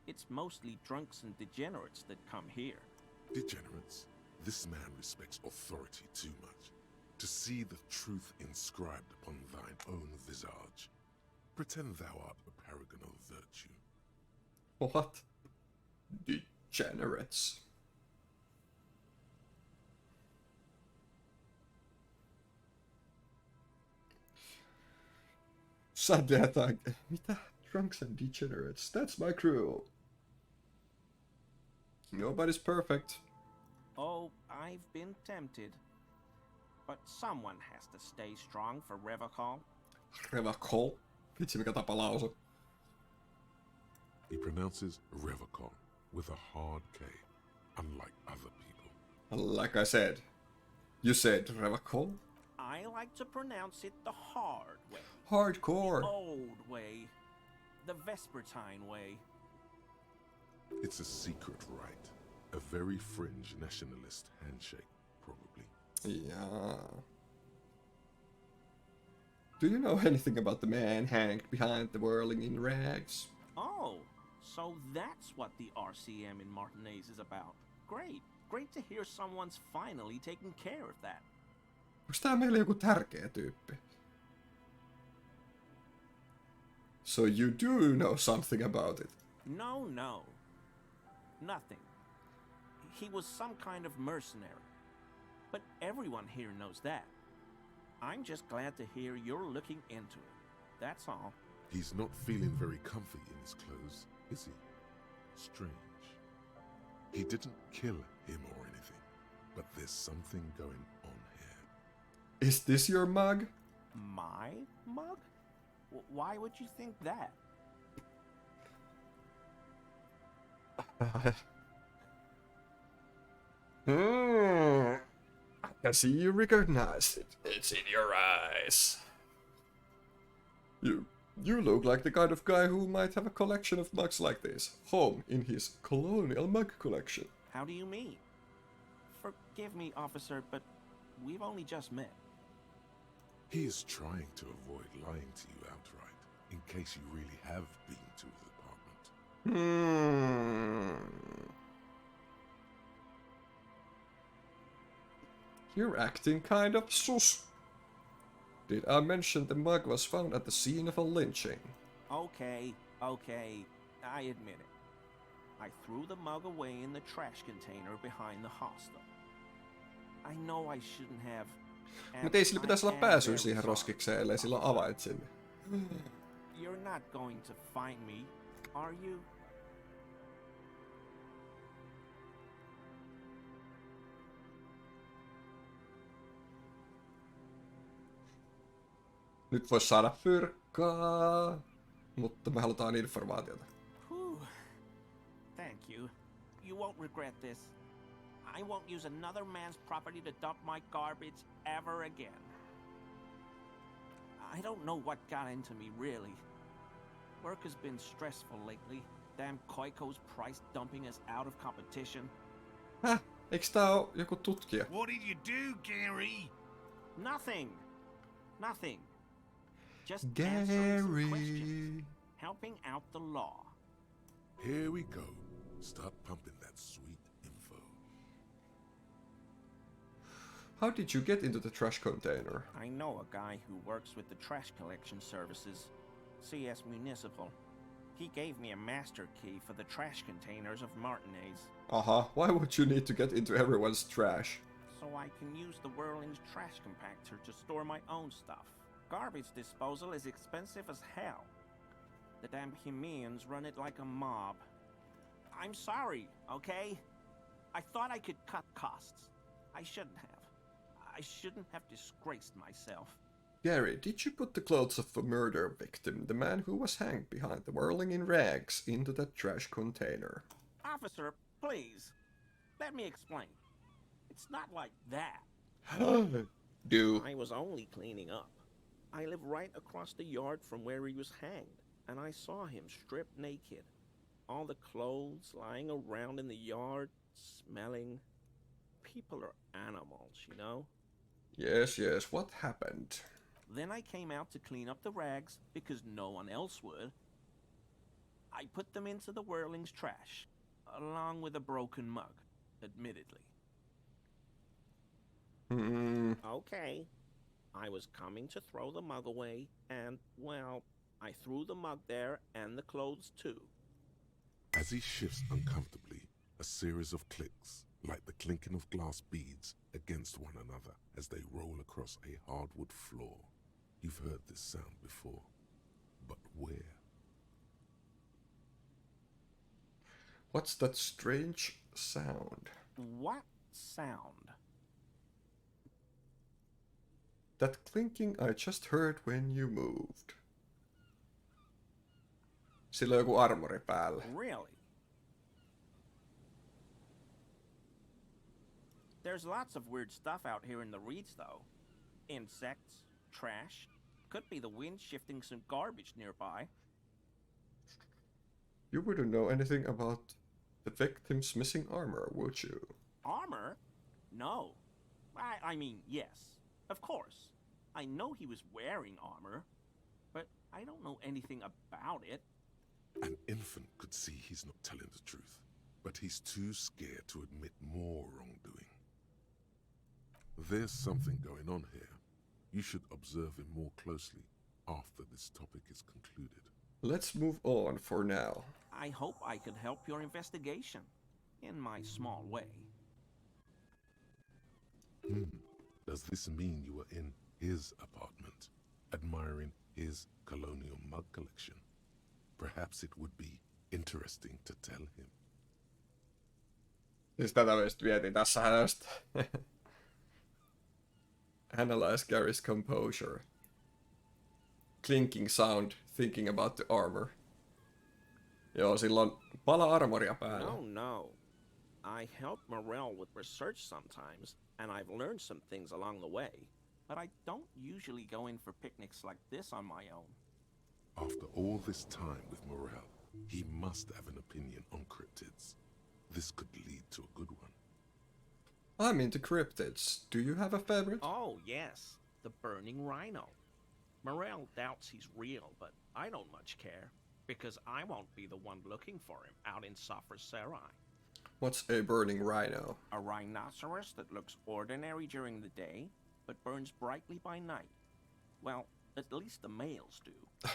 It's mostly drunks and degenerates that come here. Degenerates. This man respects authority too much. To see the truth inscribed upon thine own visage. Pretend thou art a paragon of virtue. What? Degenerates. Sadly I thought, mitä? Drunks and degenerates. That's my crew. Nobody's perfect. Oh, I've been tempted. But someone has to stay strong for Revacol. Revacol. Vitsi mikä tapa lausua. He pronounces Revacol with a hard K, unlike other people. Like I said. You said Revacol? I like to pronounce it the hard way. Hardcore. Old way. The Vespertine way. It's a secret rite. A very fringe nationalist handshake, probably. Yeah. Do you know anything about the man hanged behind the whirling in rags? Oh, so that's what the RCM in Martinez is about. Great. Great to hear someone's finally taking care of that. Onks tää meille joku tärkeä tyyppi? So you do know something about it? No, no. Nothing. He was some kind of mercenary. But everyone here knows that. I'm just glad to hear you're looking into it. That's all. He's not feeling very comfy in his clothes, is he? Strange. He didn't kill him or anything, but there's something going on here. Is this your mug? My mug? Why would you think that? I see you recognize it. It's in your eyes. You look like the kind of guy who might have a collection of mugs like this, home in his colonial mug collection. How do you mean? Forgive me, officer, but we've only just met. He is trying to avoid lying to you outright, in case you really have been to his apartment. You're acting kind of sus. Did I mention the mug was found at the scene of a lynching? Okay, I admit it. I threw the mug away in the trash container behind the hostel. I know I shouldn't have. Mutta ei sillä pitäisi olla pääsyä siihen roskikseen, ellei sillä ole avain sinne. You're not going to find me, are you? Nyt vois saada fyrkkaa, mutta me halutaan informaatiota. Whew. Thank you. You won't regret this. I won't use another man's property to dump my garbage ever again. I don't know what got into me, really. Work has been stressful lately. Damn Koiko's price dumping us out of competition. Häh? Eiks tää oo joku tutkija? What did you do, Gary? Nothing. Just answering some questions. Gary. Helping out the law. Here we go. Start pumping that sweet info. How did you get into the trash container? I know a guy who works with the trash collection services, CS Municipal. He gave me a master key for the trash containers of Martinez, Why would you need to get into everyone's trash? so I can use the Whirling's trash compactor to store my own stuff. Garbage disposal is expensive as hell. The damn Bohemians run it like a mob. I'm sorry, okay? I thought I could cut costs. I shouldn't have. I shouldn't have disgraced myself. Gary, did you put the clothes of a murder victim, the man who was hanged behind the whirling in rags, into that trash container? Officer, please. Let me explain. It's not like that. Do. I was only cleaning up. I live right across the yard from where he was hanged, and I saw him stripped naked. All the clothes lying around in the yard, smelling. People are animals, you know? Yes, what happened? Then I came out to clean up the rags because no one else would. I put them into the Whirling's trash, along with a broken mug, admittedly. Okay. I was coming to throw the mug away, and, well, I threw the mug there and the clothes too. As he shifts uncomfortably, a series of clicks, like the clinking of glass beads against one another as they roll across a hardwood floor. You've heard this sound before, but where? What's that strange sound? What sound? That clinking I just heard when you moved. Sillä on joku armori päällä. Really? There's lots of weird stuff out here in the reeds, though. Insects, trash. Could be the wind shifting some garbage nearby. You wouldn't know anything about the victim's missing armor, would you? Armor? No. I mean, yes. Of course. I know he was wearing armor, but I don't know anything about it. An infant could see he's not telling the truth, but he's too scared to admit more wrongdoing. There's something going on here. You should observe him more closely after this topic is concluded. Let's move on for now. I hope I could help your investigation, in my small way. Does this mean you were in his apartment, admiring his colonial mug collection? Perhaps it would be interesting to tell him. Siis tätä just vietin tässä just. Analyze Gary's composure. Clinking sound, thinking about the armor. Joo, sillä on pala armoria päällä. No. I help Morel with research sometimes, and I've learned some things along the way. But I don't usually go in for picnics like this on my own. After all this time with Morel, he must have an opinion on cryptids. This could lead to a good one. I'm into cryptids. Do you have a favorite? Oh, yes. The burning rhino. Morel doubts he's real, but I don't much care, because I won't be the one looking for him out in Safra Serai. What's a burning rhino? A rhinoceros that looks ordinary during the day, but burns brightly by night. Well, at least the males do.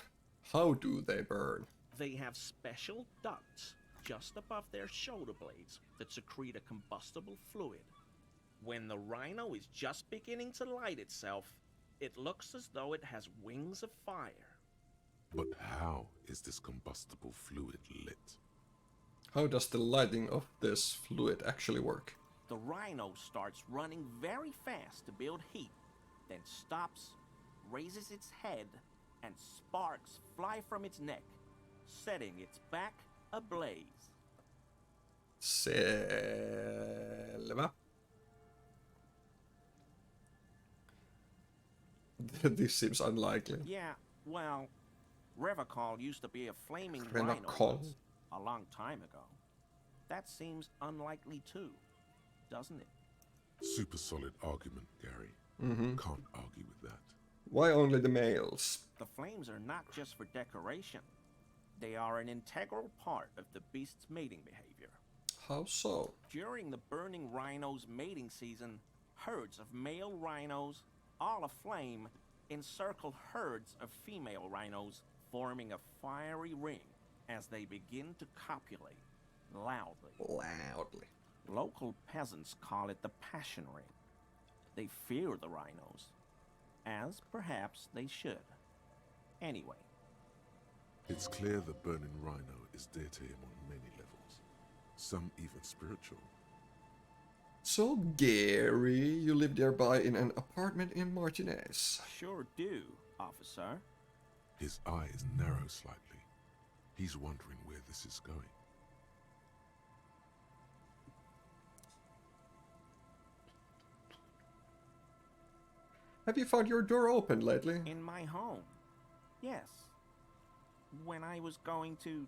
How do they burn? They have special ducts just above their shoulder blades that secrete a combustible fluid. When the rhino is just beginning to light itself, it looks as though it has wings of fire. But how is this combustible fluid lit? How does the lighting of this fluid actually work? The rhino starts running very fast to build heat, then stops, raises its head, and sparks fly from its neck, setting its back ablaze. Selvä. This seems unlikely. Yeah, well, Revacol used to be a flaming rhino Revacol? once, a long time ago. That seems unlikely too, doesn't it? Super solid argument, Gary. Can't argue with that. Why only the males? The flames are not just for decoration. They are an integral part of the beast's mating behavior. How so? During the burning rhino's mating season, herds of male rhinos, all aflame, encircle herds of female rhinos, forming a fiery ring as they begin to copulate loudly. Loudly. Local peasants call it the passion ring. They fear the rhinos, as perhaps they should. Anyway, It's clear the burning rhino is dear to him on many levels, some even spiritual. So, Gary, you live nearby in an apartment in Martinez. sure do, officer. His eyes narrow slightly. He's wondering where this is going. Have you found your door open lately? In my home. Yes. When I was going to...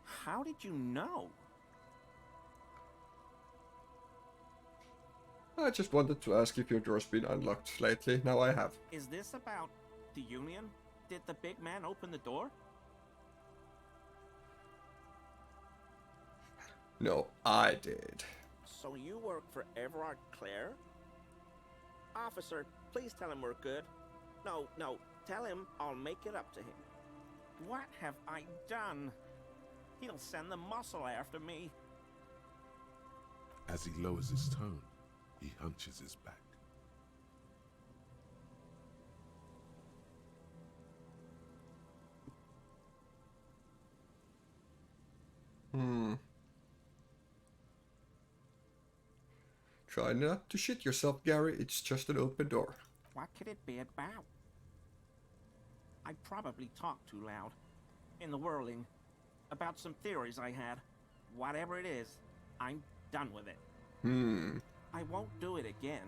How did you know? I just wanted to ask if your door's been unlocked lately. Now I have. Is this about the Union? Did the big man open the door? No, I did. So you work for Everard Clare? Officer, please tell him we're good. No, tell him I'll make it up to him. What have I done? He'll send the muscle after me. As he lowers his tone, he hunches his back. Try not to shit yourself, Gary. It's just an open door. What could it be about? I probably talked too loud. In the whirling. About some theories I had. Whatever it is, I'm done with it. I won't do it again.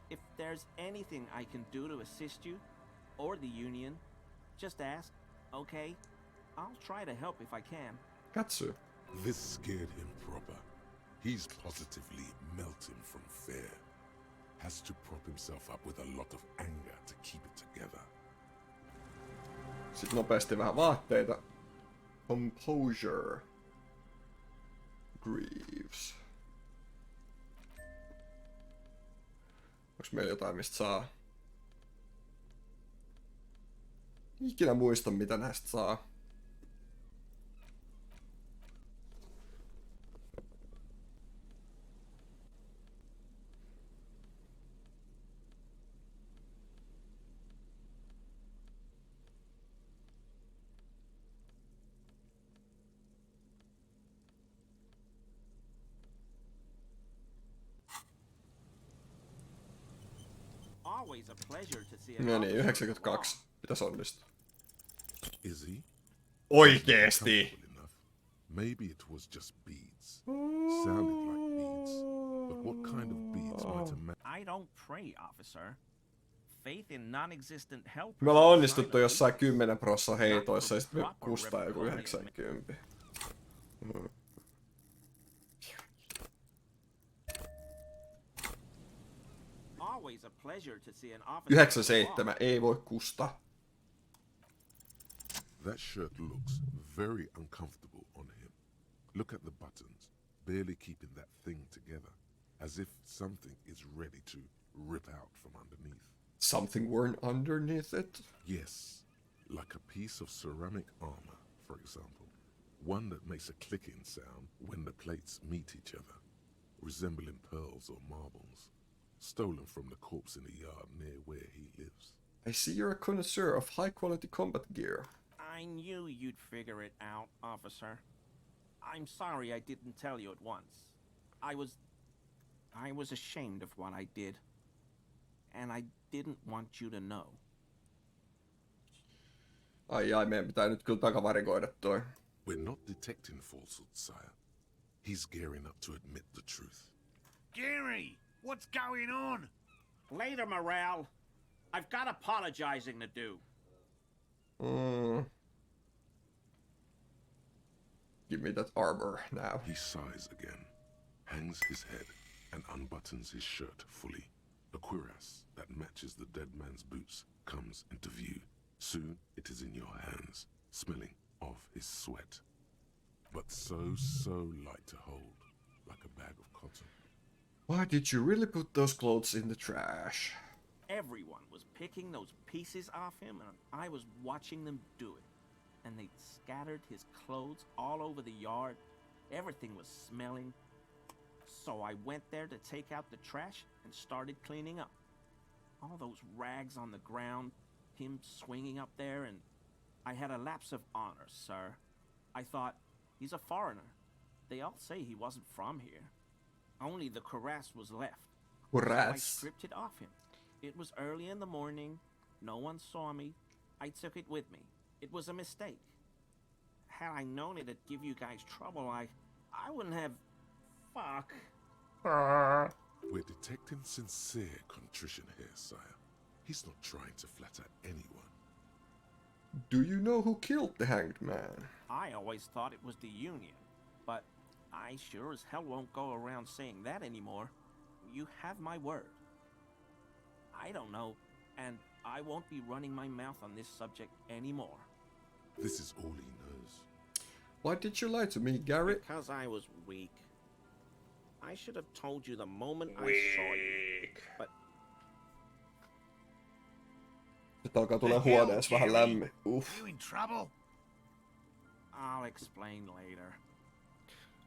If there's anything I can do to assist you, or the Union, just ask, okay? I'll try to help if I can. Katsu. This scared him proper. He's positively melting from fear. Has to prop himself up with a lot of anger to keep it together. Sitten nopeasti vähän vaatteita. Composure. Greaves. Onks meillä jotain mistä saa? Ikinä muista mitä näistä saa. Always a pleasure to see an No niin, officer 92. Pitäis onnistua. Is he? Oikeesti! Comfortable enough. Maybe it was just beads. Sounded like beads. But what kind of beads might a man... I don't pray, officer. Faith in non-existent help. Me ollaan onnistuttu jossain 10% heitoissa ja sitten me kustaa joku 90. Always a pleasure to see an officer. 97, ei voi kustaa. That shirt looks very uncomfortable on him. Look at the buttons, barely keeping that thing together, as if something is ready to rip out from underneath. Something weren't underneath it. Yes, like a piece of ceramic armor, for example. One that makes a clicking sound when the plates meet each other, resembling pearls or marbles, stolen from the corpse in the yard near where he lives. I see you're a connoisseur of high-quality combat gear. I knew you'd figure it out, officer. I'm sorry I didn't tell you at once. I was ashamed of what I did. And I didn't want you to know. Ai, meidän pitää nyt kyllä takavarikoida toi. We're not detecting falsehoods, sire. He's gearing up to admit the truth. Gary, what's going on? Later, Morale. I've got apologizing to do. Give me that armor now. He sighs again, hangs his head, and unbuttons his shirt fully. A cuirass that matches the dead man's boots comes into view. Soon it is in your hands, smelling of his sweat. But so light to hold, like a bag of cotton. Why did you really put those clothes in the trash? Everyone was picking those pieces off him, and I was watching them do it. And they'd scattered his clothes all over the yard. Everything was smelling. So I went there to take out the trash and started cleaning up. All those rags on the ground, him swinging up there, and I had a lapse of honor, sir. I thought, he's a foreigner. They all say he wasn't from here. Only the cuirass was left. So I Cuirass. stripped it off him. It was early in the morning. No one saw me. I took it with me. It was a mistake. Had I known it'd give you guys trouble, I wouldn't have... Fuck. We're detecting sincere contrition here, sire. He's not trying to flatter anyone. Do you know who killed the hanged man? I always thought it was the Union, but I sure as hell won't go around saying that anymore. You have my word. I don't know, and I won't be running my mouth on this subject anymore. This is all he knows. Why did you lie to me, Gary? Because I was weak. I should have told you the moment I saw you. But Nyt alkaa tulee The hell, huoneessa vähän Gary? lämmin. Uff. You in trouble? I'll explain later.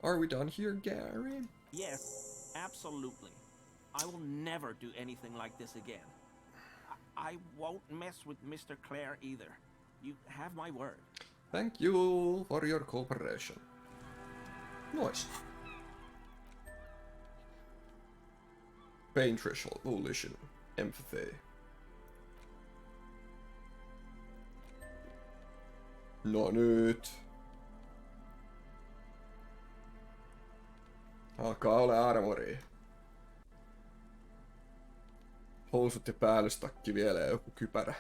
Are we done here, Gary? Yes, absolutely. I will never do anything like this again. I won't mess with Mr. Clare either. You have my word. Thank you for your cooperation. Nice. Pain threshold, volition, empathy. No nyt. Alkaa olla armoria. Housut ja päällystakki vielä ja joku kypärä.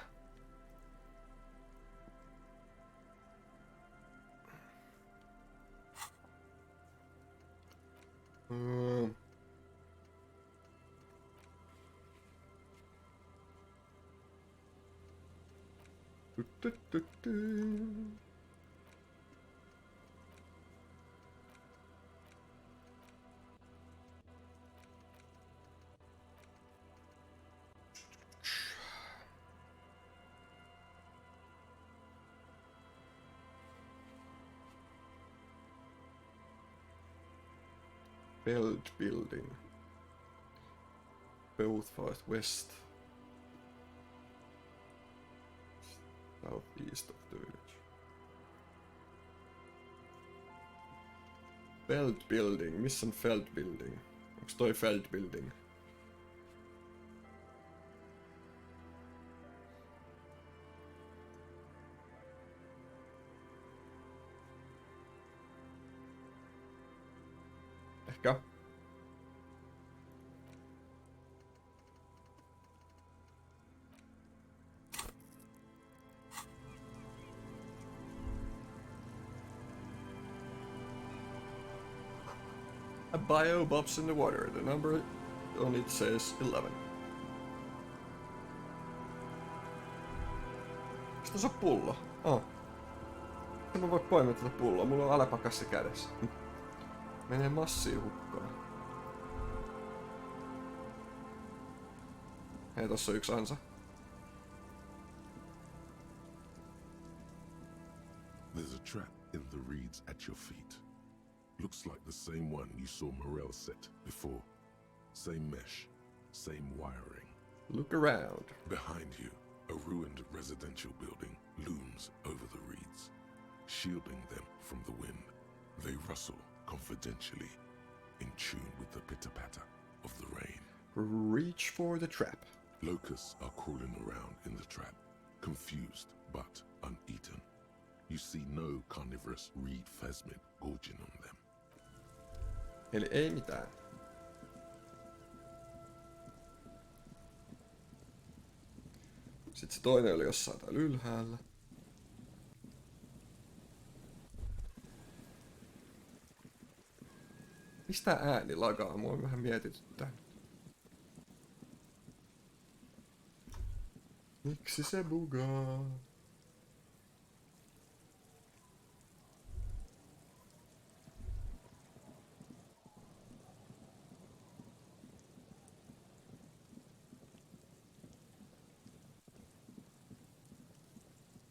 Belt building. Both fast west. Southeast of the village. Belt building. Missä on Feld building? Onks toi Feld building? Ehkä. A bio bumps in the water. The number on it says 11. Onks tässä on pullo? Miten mä voin poimia tätä pulloa? Mulla on alapakassa kädessä. Menee massiin hukkaan. Hei, tossa on yksi ansa. There's a trap in the reeds at your feet. Looks like the same one you saw Morel set before. Same mesh, same wiring. Look around. Behind you, a ruined residential building looms over the reeds, shielding them from the wind. They rustle confidentially, in tune with the pitter-patter of the rain. Reach for the trap. Locusts are crawling around in the trap, confused but uneaten. You see no carnivorous reed phasmid gorging on them. Eli ei mitään. Sitten se toinen oli jossain täällä ylhäällä. Mistä ääni lagaa? Mua on vähän mietityttää. Miksi se bugaa?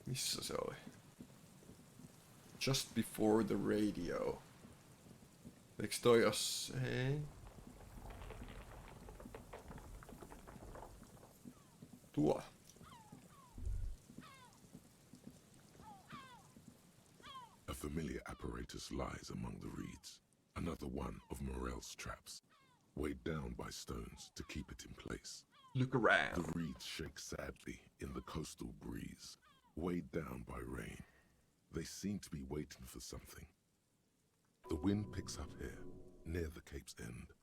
Missä se oli? Just before the radio. Eiks toi jos... Ei. Tuo. A familiar apparatus lies among the reeds, another one of Morel's traps, weighed down by stones to keep it in place. Look around. The reeds shake sadly in the coastal breeze, weighed down by rain. They seem to be waiting for something. The wind picks up here, near the cape's end,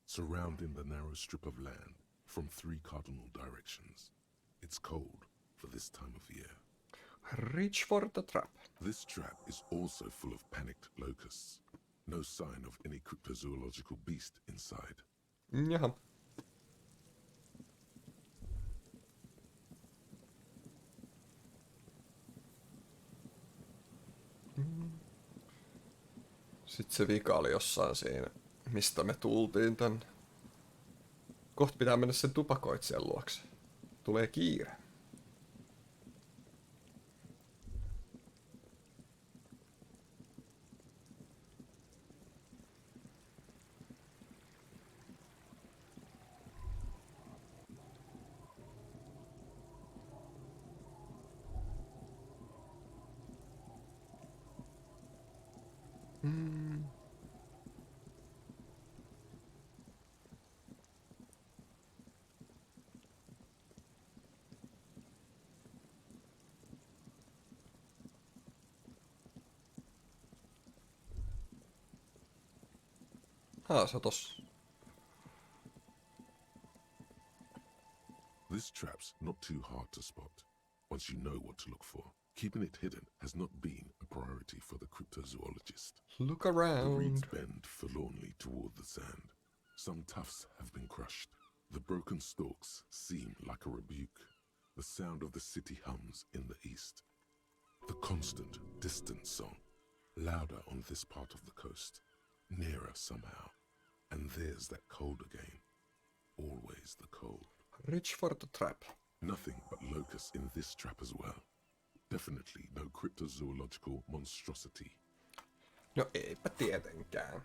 surrounding the narrow strip of land from 3 cardinal directions. It's cold for this time of year. Reach for the trap. This trap is also full of panicked locusts. No sign of any cryptozoological beast inside. Jaha. Sitten se vika oli jossain siinä, mistä me tultiin tän. Kohta pitää mennä sen tupakoitsijan luokse. Tulee kiire. Se tossa. This trap's not too hard to spot, once you know what to look for. Keeping it hidden has not been a priority for the cryptozoologist. Look The around. reeds bend forlornly toward the sand. Some tufts have been crushed. The broken stalks seem like a rebuke. The sound of the city hums in the east. The constant, distant song, louder on this part of the coast, nearer somehow. And there's that cold again. Always the cold. Reach for the trap. Nothing but locusts in this trap as well. Definitely no cryptozoological monstrosity. No eipä tietenkään.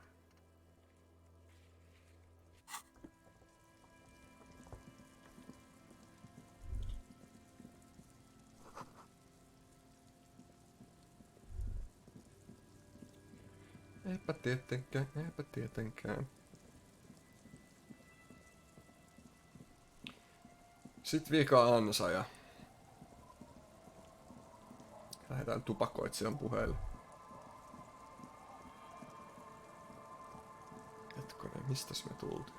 Eipä tietenkään, eipä tietenkään. Sitten vika ansa ja lähdetään tupakoitsijan puheelle. Hetkonen, mistäs me tultiin?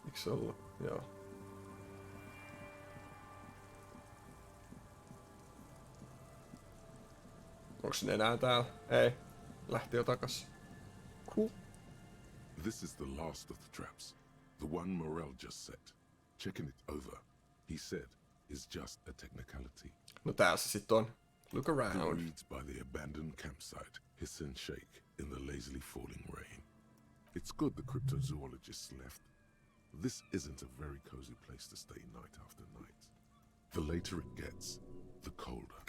Eikö se ollut? Joo. Onks ne enää täällä? Ei. Lähti jo takas. Cool. This is the last of the traps. The one Morel just set. Checking it over, he said, is just a technicality. No tää se sit on. Look The around. reeds by the abandoned campsite hiss and shake in the lazily falling rain. It's good the cryptozoologists left. This isn't a very cozy place to stay night after night. The later it gets, the colder.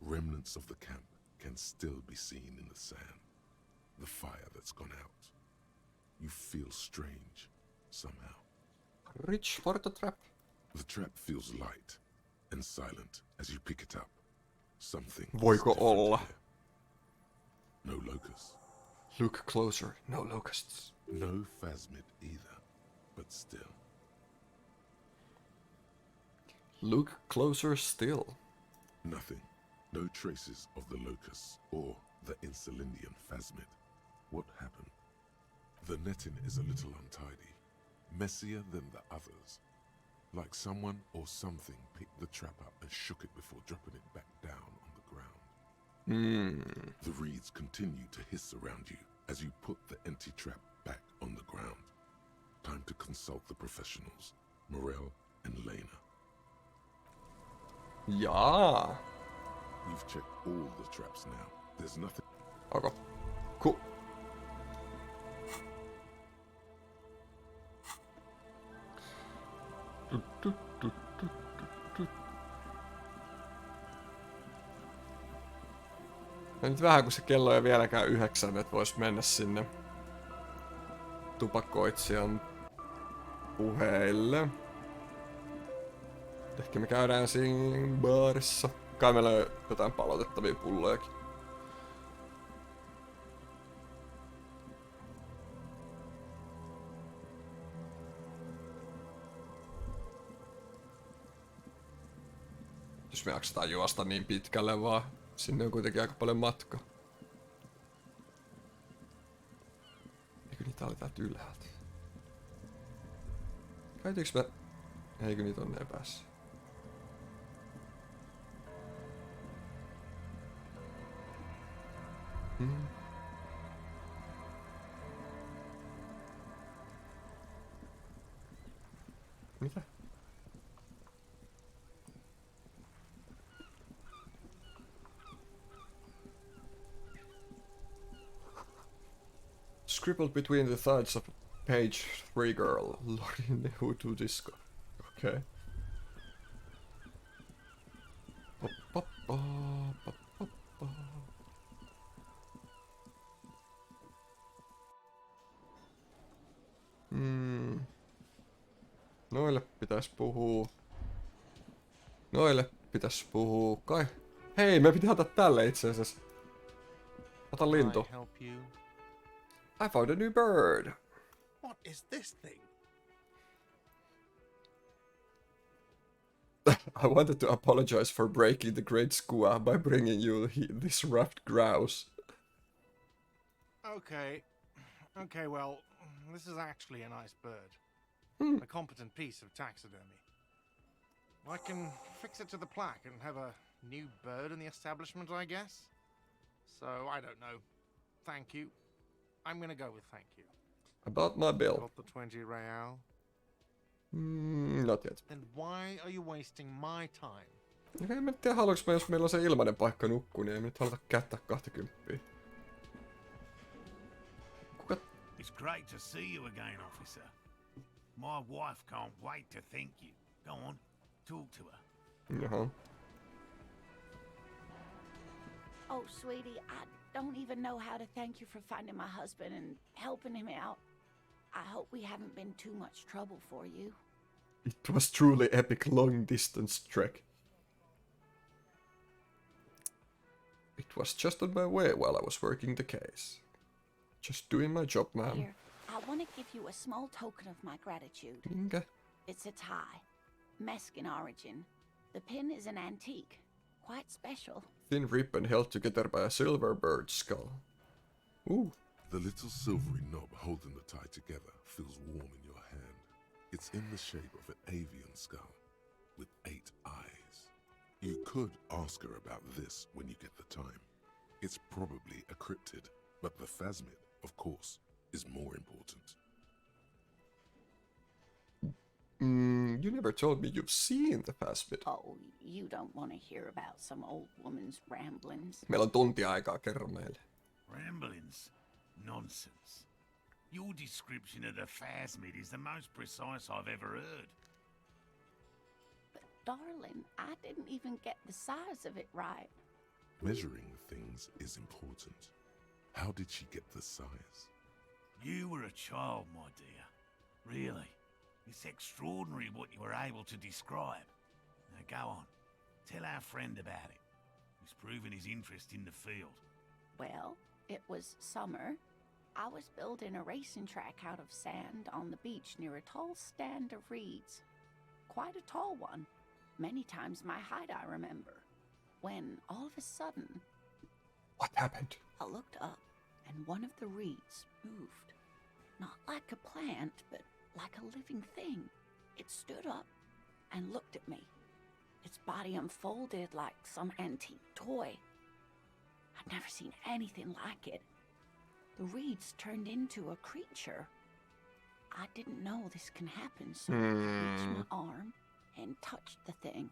Remnants of the camp can still be seen in the sand. The fire that's gone out. You feel strange, somehow. Reach for the trap. The trap feels light and silent as you pick it up. Something is Voiko different olla? here. No locusts. Look closer. No locusts. No phasmid either, but still. Look closer still. Nothing. No traces of the locusts or the Insulindian phasmid. What happened? The netting is a little untidy, messier than the others. Like someone or something picked the trap up and shook it before dropping it back down on the ground. The reeds continue to hiss around you as you put the empty trap back on the ground. Time to consult the professionals, Morel and Lena. Jaa. You've checked all the traps now. There's nothing. Okay. Cool. Ja nyt vähän kun se kello ei vieläkään 9, että vois mennä sinne tupakoitsijan puheille. Ehkä me käydään siinä baarissa. Kai meillä on jotain palautettavia pullojakin. Jos me jaksetaan juosta niin pitkälle vaan. Sinne on kuitenkin aika paljon matkaa. Eikö niitä oli täältä ylhäältä? Käytiinkö me... Eikö niitä onneen päässä? Mitä? Scribbled between the thighs of page 3 girl, Lorraine who to disco. Okay. Noille pitäis puhua. Kai. Hei, me pitää ottaa tälle itse asiassa. Ota lintu. I found a new bird. What is this thing? I wanted to apologize for breaking the great squaw by bringing you this ruffed grouse. Okay, well, this is actually a nice bird. A competent piece of taxidermy. I can fix it to the plaque and have a new bird in the establishment, I guess. So, I don't know. Thank you. I'm gonna go with thank you. About my bill. Got the 20 real? Not yet. Then why are you wasting my time? En mä tiedä, haluanko mä, jos meillä on se ilmainen paikka nukkuu, niin ei me nyt haluta käyttää 20. Kuka? It's great to see you again, officer. My wife can't wait to thank you. Go on, talk to her. Jaha. Oh, sweetie, I don't even know how to thank you for finding my husband and helping him out. I hope we haven't been too much trouble for you. It was truly epic long-distance trek. It was just on my way while I was working the case. Just doing my job, ma'am. Here, I want to give you a small token of my gratitude. Minkä? It's a tie, Mexican origin. The pin is an antique, quite special. Thin ribbon held together by a silver bird skull. Ooh. The little silvery knob holding the tie together feels warm in your hand. It's in the shape of an avian skull with 8 eyes. You could ask her about this when you get the time. It's probably a cryptid, but the phasmid, of course, is more important. You never told me you've seen the phasmid. Oh, you don't want to hear about some old woman's ramblings. Meillä on tunti aikaa, kerro meille. Ramblings? Nonsense. Your description of the phasmid is the most precise I've ever heard. But darling, I didn't even get the size of it right. Measuring things is important. How did she get the size? You were a child, my dear. Really. It's extraordinary what you were able to describe. Now go on. Tell our friend about it. He's proven his interest in the field. Well, it was summer. I was building a racing track out of sand on the beach near a tall stand of reeds. Quite a tall one. Many times my height, I remember. When, all of a sudden... What happened? I looked up, and one of the reeds moved. Not like a plant, but like a living thing. It stood up and looked at me. Its body unfolded like some antique toy. I'd never seen anything like it. The reeds turned into a creature. I didn't know this can happen, so I reached my arm and touched the thing.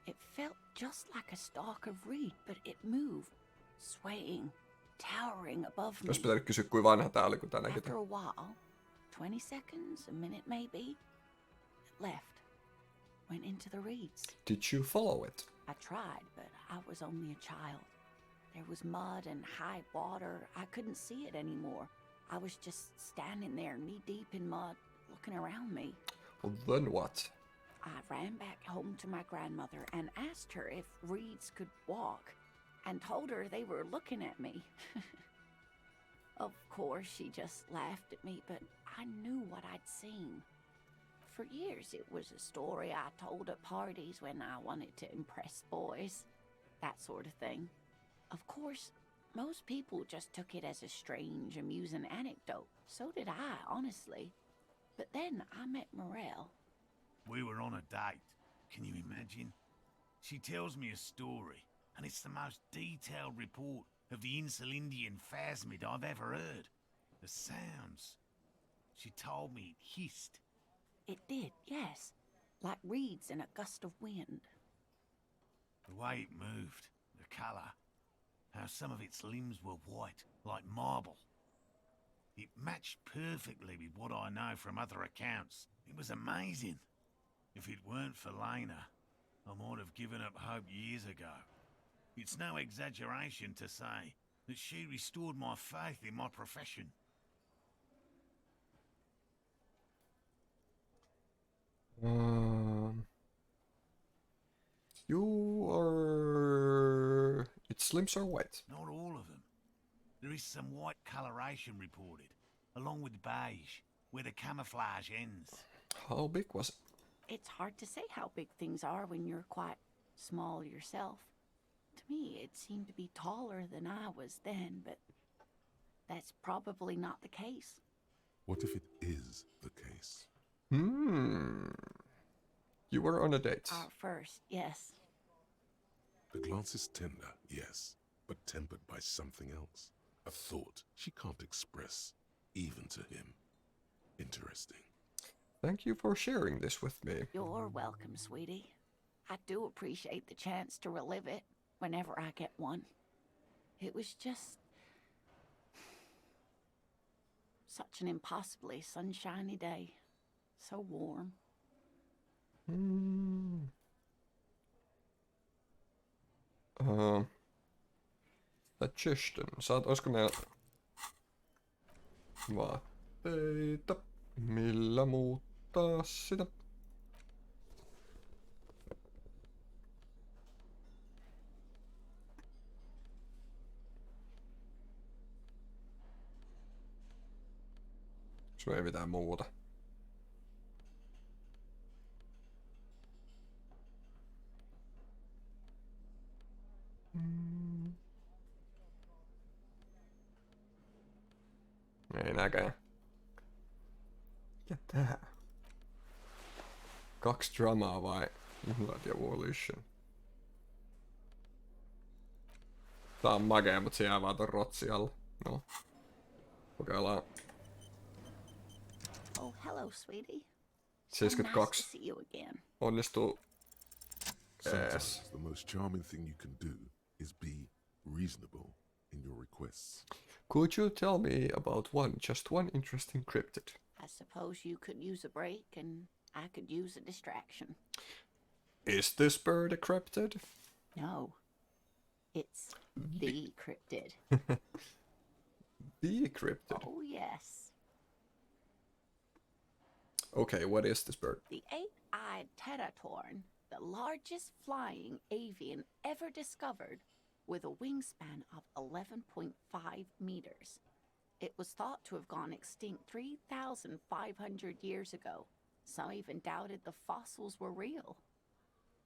It felt just like a stalk of reed, but it moved, swaying, towering above me. Jos pitänyt kysyä, kuinka vanha tää oli, kun tää näki. After a while, 20 seconds, a minute maybe, it left, went into the reeds. Did you follow it? I tried, but I was only a child. There was mud and high water. I couldn't see it anymore. I was just standing there knee-deep in mud, looking around me. Well, then what? I ran back home to my grandmother and asked her if reeds could walk, and told her they were looking at me. Of course, she just laughed at me, but I knew what I'd seen. For years, it was a story I told at parties when I wanted to impress boys. That sort of thing. Of course, most people just took it as a strange, amusing anecdote. So did I, honestly. But then I met Morel. We were on a date. Can you imagine? She tells me a story, and it's the most detailed report of the Insulindian phasmid I've ever heard. The sounds. She told me it hissed. It did, yes. Like reeds in a gust of wind. The way it moved, the colour, how some of its limbs were white, like marble. It matched perfectly with what I know from other accounts. It was amazing. If it weren't for Lena, I might have given up hope years ago. It's no exaggeration to say that she restored my faith in my profession. You are... Its limbs are white. Not all of them. There is some white coloration reported, along with beige, where the camouflage ends. How big was it? It's hard to say how big things are when you're quite small yourself. To me, it seemed to be taller than I was then, but that's probably not the case. What if it is the case? You were on a date. Our first, yes. The glance is tender, yes, but tempered by something else. A thought she can't express, even to him. Interesting. Thank you for sharing this with me. You're welcome, sweetie. I do appreciate the chance to relive it whenever I get one. It was just such an impossibly sunshiny day. So warm. Suggestion. Olisiko meillä vaatteita? Millä muuttaa sitä? Sulla ei mitään muuta. Ei näkään. Mikä tää? 2 dramaa vai Moonlight ja Evolution? Tää on makea, mut se jää vaan ton rotsi alle. No. Kokeillaan. Oh, hello, sweetie. So 72. nice to see you again. Onnistuu. Sometimes the most charming thing you can do is be reasonable in your requests. Could you tell me about just one interesting cryptid? I suppose you could use a break and I could use a distraction. Is this bird a cryptid? No. It's the cryptid. The cryptid? Oh, yes. Okay, what is this bird? The 8-eyed teratorn, the largest flying avian ever discovered, with a wingspan of 11.5 meters. It was thought to have gone extinct 3,500 years ago. Some even doubted the fossils were real.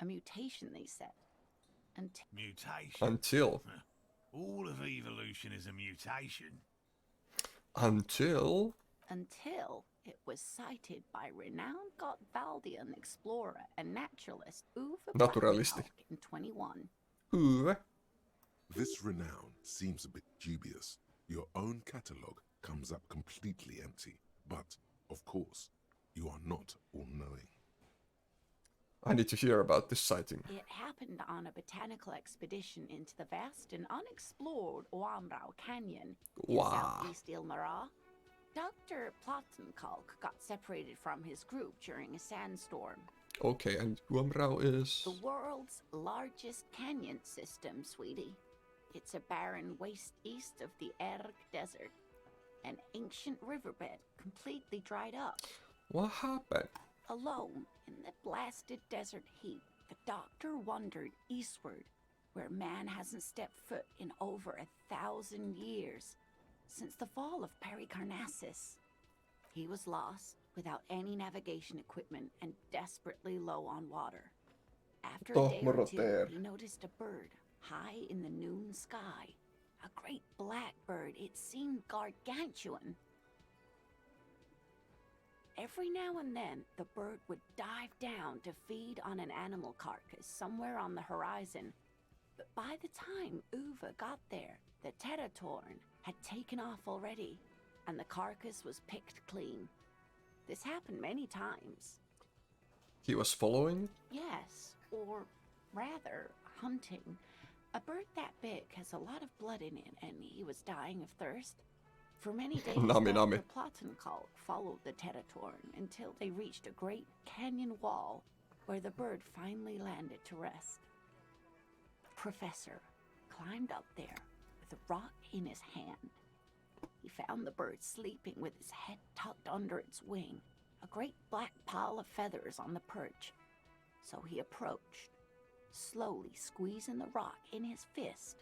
A mutation, they said. Mutation? Until. All of evolution is a mutation. Until It was cited by renowned Gotvaldian explorer and naturalist Uwe Naturalisti. Breidenbach in 21. Uwe. This renown seems a bit dubious. Your own catalogue comes up completely empty. But, of course, you are not all-knowing. I need to hear about this sighting. It happened on a botanical expedition into the vast and unexplored Oamrau Canyon in Wow. southeast Ilmara. Dr. Plattenkalk got separated from his group during a sandstorm. Okay, and Uamrau is... The world's largest canyon system, sweetie. It's a barren waste east of the Erg Desert. An ancient riverbed, completely dried up. What happened? Alone in the blasted desert heat, the doctor wandered eastward, where man hasn't stepped foot in over 1,000 years, since the fall of Pericarnassus. He was lost, without any navigation equipment, and desperately low on water. After a day or two, he noticed a bird high in the noon sky. A great black bird. It seemed gargantuan. Every now and then, the bird would dive down to feed on an animal carcass somewhere on the horizon. But by the time Uva got there, the Teratorn had taken off already, and the carcass was picked clean. This happened many times. He was following? Yes, or rather, hunting. A bird that big has a lot of blood in it, and he was dying of thirst. For many days, the Platon cult followed the Teratorn until they reached a great canyon wall where the bird finally landed to rest. Professor climbed up there with a rock in his hand. He found the bird sleeping with his head tucked under its wing, a great black pile of feathers on the perch. So he approached, slowly squeezing the rock in his fist.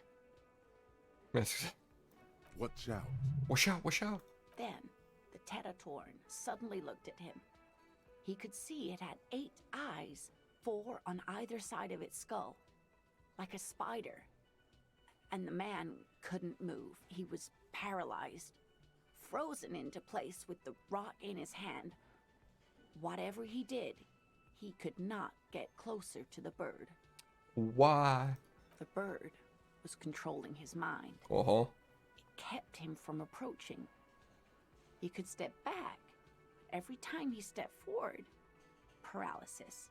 Watch out. Watch out, watch out. Then, the Teratorn suddenly looked at him. He could see it had 8 eyes, 4 on either side of its skull, like a spider. And the man couldn't move. He was paralyzed, frozen into place with the rock in his hand. Whatever he did, he could not get closer to the bird. Why? The bird was controlling his mind. Uh-huh. It kept him from approaching. He could step back. Every time he stepped forward, paralysis.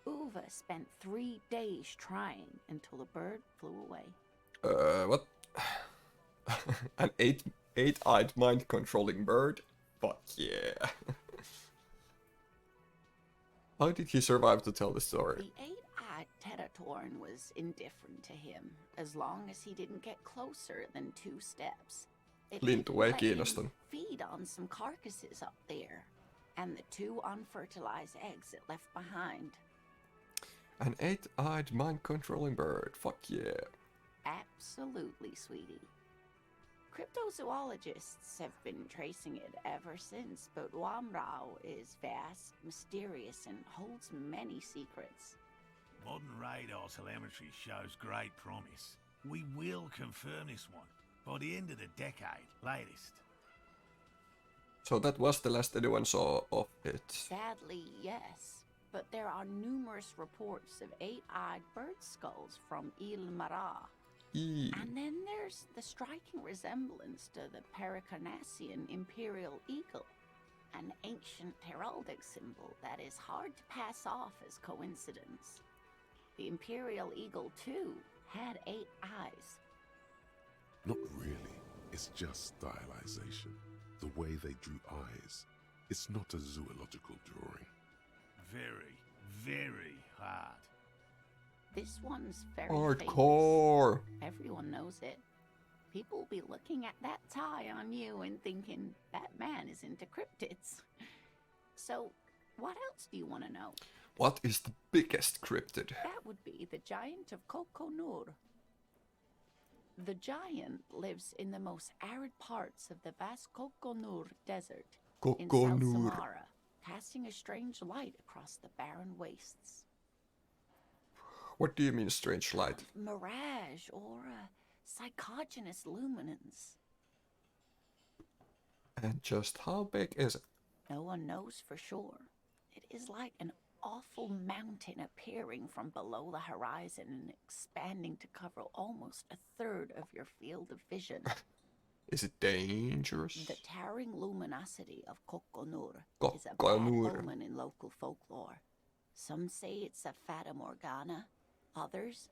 Uva spent 3 days trying until the bird flew away. What? An eight-eyed mind-controlling bird? Fuck yeah. How did he survive to tell the story? The 8-eyed Teratorn was indifferent to him, as long as he didn't get closer than 2 steps. It Lintu ei kiinnostanut. feed on some carcasses up there, and the 2 unfertilized eggs it left behind. An 8-eyed mind-controlling bird. Fuck yeah. Absolutely, sweetie. Cryptozoologists have been tracing it ever since, but Wamrao is vast, mysterious, and holds many secrets. Modern radar telemetry shows great promise. We will confirm this one by the end of the decade, latest. So that was the last anyone saw of it. Sadly, yes. But there are numerous reports of 8-eyed bird skulls from Il Mara. And then there's the striking resemblance to the Pericarnassian imperial eagle, an ancient heraldic symbol that is hard to pass off as coincidence. The imperial eagle, too, had 8 eyes. Not really. It's just stylization. The way they drew eyes. It's not a zoological drawing. Very, very hard. This one's very hardcore. famous. Everyone knows it. People will be looking at that tie on you and thinking, that man is into cryptids. So, what else do you want to know? What is the biggest cryptid? That would be the giant of Kokonur. The giant lives in the most arid parts of the vast Kokonur Desert in South Sahara, casting a strange light across the barren wastes. What do you mean strange light? Mirage or psychogenous luminance. And just how big is it? No one knows for sure. It is like an awful mountain appearing from below the horizon and expanding to cover almost 1/3 of your field of vision. Is it dangerous? The towering luminosity of Kokonur is a bad omen in local folklore. Some say it's a fata morgana, others,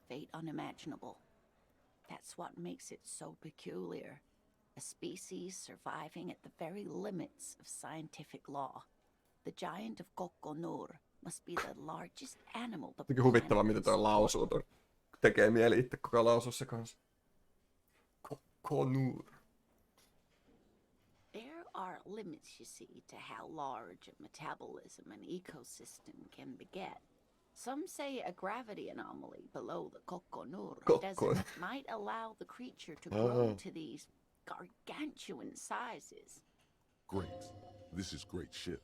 fate unimaginable. That's what makes it so peculiar. A species surviving at the very limits of scientific law. The giant of Kokonur must be the largest animal the planet Huvittavaa, miten toi lausuu ton. Tekee mieli itse koko lausua se kanssa. Kokkonur. There are limits, you see, to how large a metabolism an ecosystem can beget. Some say a gravity anomaly below the Kokkonur desert might allow the creature to grow to these gargantuan sizes. Great. This is great shit.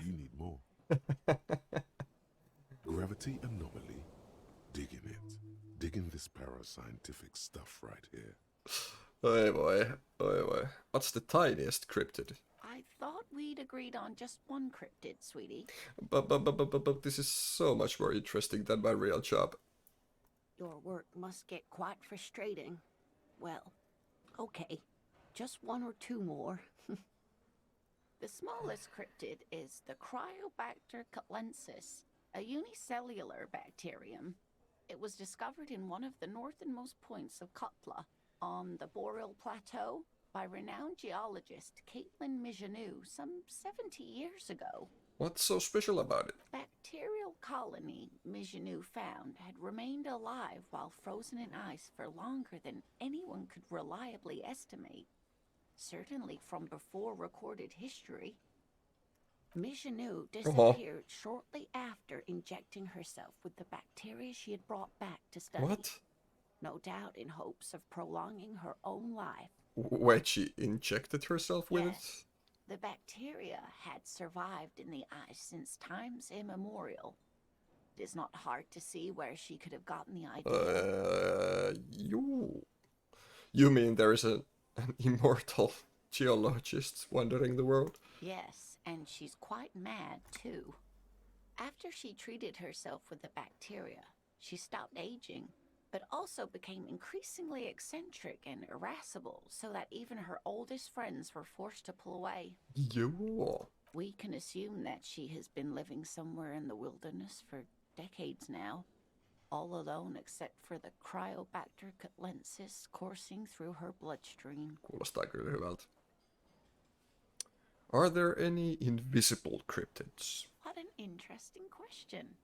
You need more. Gravity anomaly. Digging it. Digging this parascientific stuff right here. Oi voi. What's the tiniest cryptid? I thought we'd agreed on just one cryptid, sweetie. But this is so much more interesting than my real job. Your work must get quite frustrating. Well, okay. Just one or two more. The smallest cryptid is the Cryobacter catlensis, a unicellular bacterium. It was discovered in one of the northernmost points of Kotla, on the Boreal Plateau, by renowned geologist Caitlin Mijanou some 70 years ago. What's so special about it? The bacterial colony Mijanou found had remained alive while frozen in ice for longer than anyone could reliably estimate. Certainly from before recorded history. Mijanou disappeared shortly after injecting herself with the bacteria she had brought back to study. What? No doubt in hopes of prolonging her own life. Wait, she injected herself with it? The bacteria had survived in the ice since times immemorial. It is not hard to see where she could have gotten the idea. You mean there is an immortal geologist wandering the world? Yes, and she's quite mad too. After she treated herself with the bacteria, she stopped aging, but also became increasingly eccentric and irascible, so that even her oldest friends were forced to pull away. We can assume that she has been living somewhere in the wilderness for decades now, all alone except for the Cryobacter catlensis coursing through her bloodstream. Kuulostaa kyllä hyvältä. Are there any invisible cryptids? What an interesting question.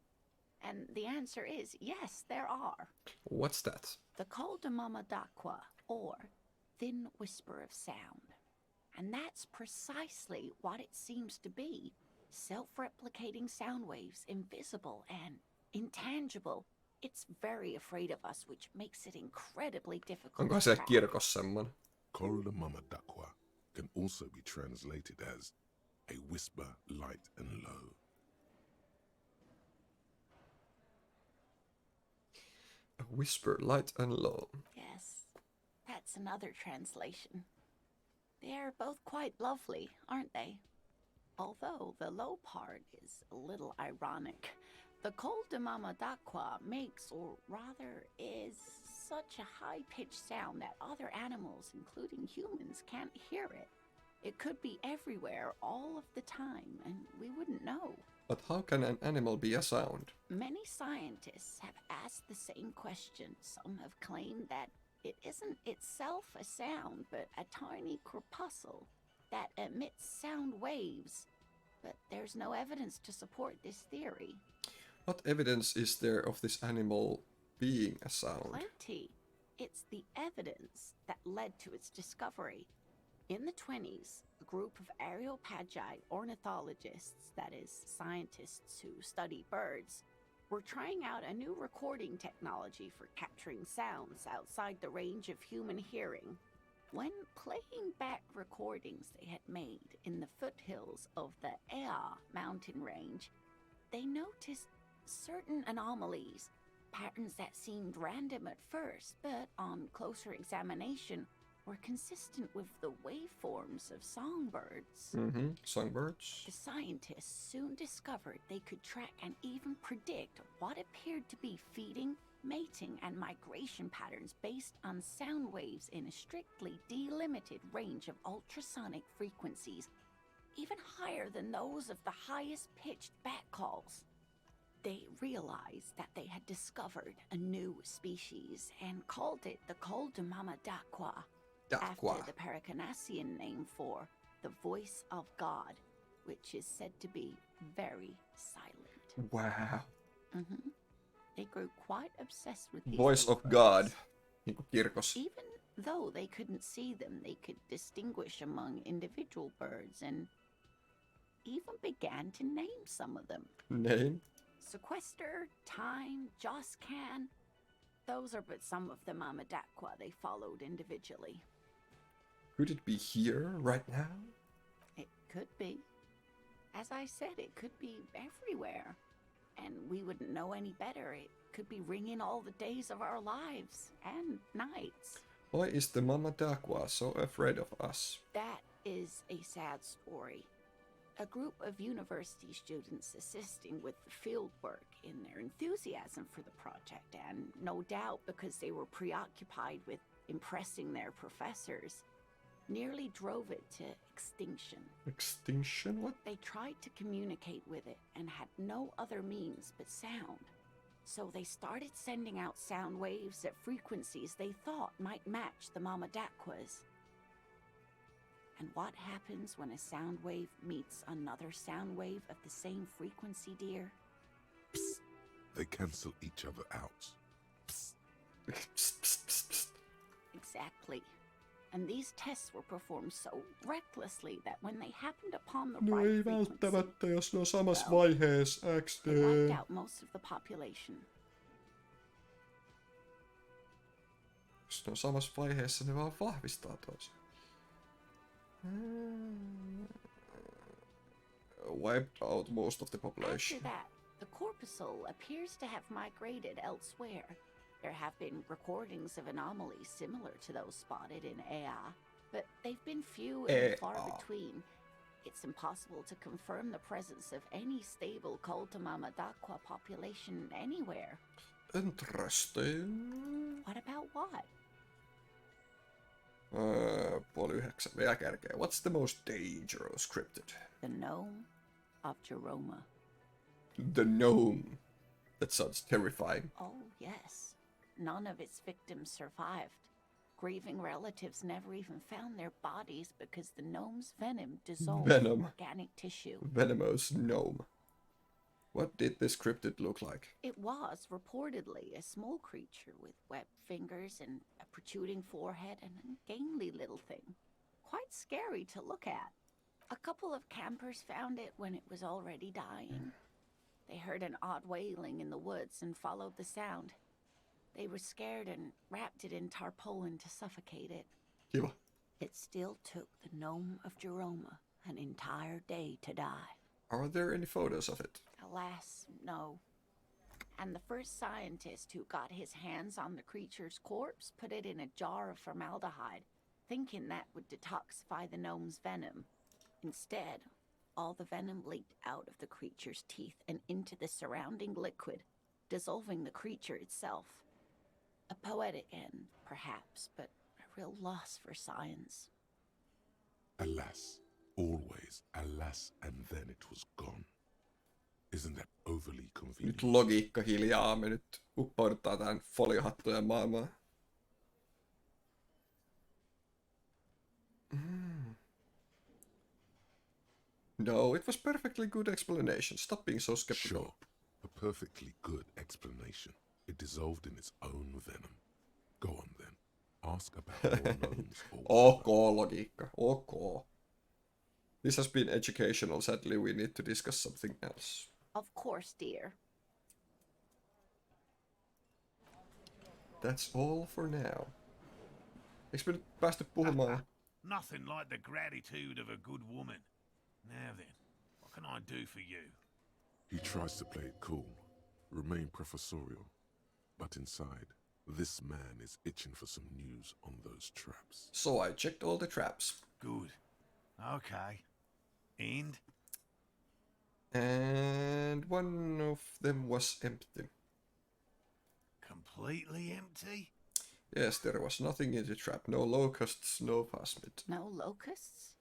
And the answer is yes, there are. What's that? The Koldamama Dakwa, or thin whisper of sound. And that's precisely what it seems to be. Self-replicating sound waves, invisible and intangible. It's very afraid of us, which makes it incredibly difficult Onko to se track. kirkossa semmonen? Koldamama Dakwa can also be translated as a whisper light and low. A whisper light and low. Yes, that's another translation. They're both quite lovely, aren't they? Although the low part is a little ironic. The Koldamama Dakwa makes, or rather is, such a high-pitched sound that other animals, including humans, can't hear it. It could be everywhere all of the time, and we wouldn't know. But how can an animal be a sound? Many scientists have asked the same question. Some have claimed that it isn't itself a sound, but a tiny corpuscle that emits sound waves. But there's no evidence to support this theory. What evidence is there of this animal being a sound? Plenty. It's the evidence that led to its discovery. In the 20s, a group of Areopagi ornithologists, that is, scientists who study birds, were trying out a new recording technology for capturing sounds outside the range of human hearing. When playing back recordings they had made in the foothills of the Ea mountain range, they noticed certain anomalies, patterns that seemed random at first, but on closer examination were consistent with the waveforms of songbirds. Songbirds? The scientists soon discovered they could track and even predict what appeared to be feeding, mating, and migration patterns based on sound waves in a strictly delimited range of ultrasonic frequencies, even higher than those of the highest pitched bat calls. They realized that they had discovered a new species and called it the Koldamama Dakwa, after the Paracanassian name for the voice of God, which is said to be very silent. Wow. they grew quite obsessed with these Voice little of God. birds. Niinku kirkossa. Even though they couldn't see them, they could distinguish among individual birds and even began to name some of them. Name? Sequester, Time, Joscan. Those are but some of the Mamadakwa they followed individually. Could it be here right now? It could be. As I said, it could be everywhere. And we wouldn't know any better. It could be ringing all the days of our lives and nights. Why is the Mama Dakwa so afraid of us? That is a sad story. A group of university students assisting with the field work in their enthusiasm for the project, and no doubt because they were preoccupied with impressing their professors, nearly drove it to extinction. Extinction? What? They tried to communicate with it and had no other means but sound. So they started sending out sound waves at frequencies they thought might match the Mamadakwas. And what happens when a sound wave meets another sound wave of the same frequency, dear? Psst. They cancel each other out. Psst, psst, psst, psst. Exactly. And these tests were performed so recklessly that when they happened upon the No right ei frequency, välttämättä, jos ne on samassa well, vaiheessa. XD. they wiped out most of the population. Jos ne on samassa vaiheessa, ne vaan vahvistaa toisen. Wiped out most of the population. After that, the corpuscle appears to have migrated elsewhere. There have been recordings of anomalies similar to those spotted in Ea, but they've been few and far between. It's impossible to confirm the presence of any stable Mamadakwa population anywhere. Interesting. What about what? 8:30 vielä kärkeä. What's the most dangerous cryptid? The gnome of Jeroma. The gnome. That sounds terrifying. Oh, yes. None of its victims survived. Grieving relatives never even found their bodies because the gnome's venom dissolved organic tissue. Venomous gnome. What did this cryptid look like? It was reportedly a small creature with webbed fingers and a protruding forehead and a gangly little thing. Quite scary to look at. A couple of campers found it when it was already dying. They heard an odd wailing in the woods and followed the sound. They were scared and wrapped it in tarpaulin to suffocate it. Kiva. It still took the gnome of Jeroma an entire day to die. Are there any photos of it? Alas, no. And the first scientist who got his hands on the creature's corpse put it in a jar of formaldehyde, thinking that would detoxify the gnome's venom. Instead, all the venom leaked out of the creature's teeth and into the surrounding liquid, dissolving the creature itself. A poetic end, perhaps, but a real loss for science. Alas, always alas, and then it was gone. Isn't that overly convenient? Nyt logiikka hiljaa, me nyt uppoudutaan tähän foliohattujen maailmaan. No, it was perfectly good explanation. Stop being so skeptical. Sure, a perfectly good explanation. It dissolved in its own venom. Go on then. Ask about more gnomes or Ok, logiikka. Ok. This has been educational. Sadly, we need to discuss something else. Of course, dear. That's all for now. Eikö me nyt päästy puhumaan? Nothing like the gratitude of a good woman. Now then, what can I do for you? He tries to play it cool, remain professorial, but inside, this man is itching for some news on those traps. So I checked all the traps. Good. Okay. And? And one of them was empty. Completely empty? Yes, there was nothing in the trap. No locusts, no phasmid. No locusts?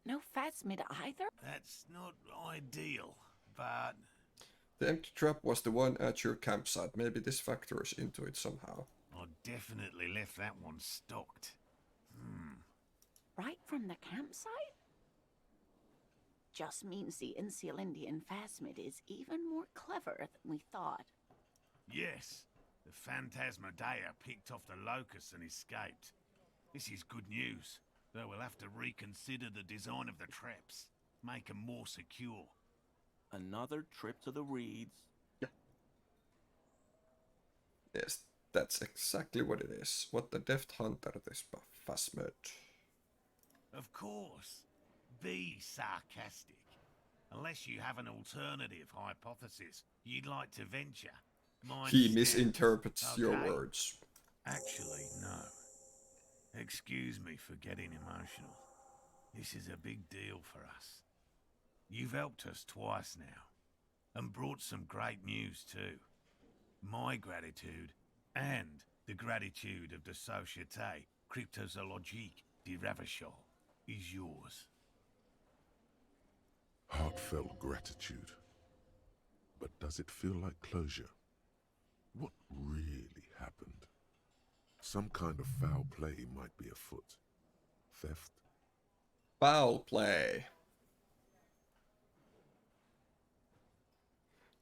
No phasmid either? That's not ideal, but... The empty trap was the one at your campsite. Maybe this factors into it somehow. I definitely left that one stocked. Right from the campsite? just means the Insulindian phasmid is even more clever than we thought. Yes, the Phantasmodea picked off the locusts and escaped. This is good news, though we'll have to reconsider the design of the traps, make them more secure. Another trip to the reeds. Yes, that's exactly what it is. What the Deft Hunter this phasmid. Of course. Be sarcastic. Unless you have an alternative hypothesis you'd like to venture. Mine He stands, misinterprets your okay? words. Actually, no. Excuse me for getting emotional. This is a big deal for us. You've helped us twice now, and brought some great news too. My gratitude, and the gratitude of the Société Cryptozoologique de Ravachol, is yours. Heartfelt gratitude. But does it feel like closure? What really happened? Some kind of foul play might be afoot. Theft? Foul play.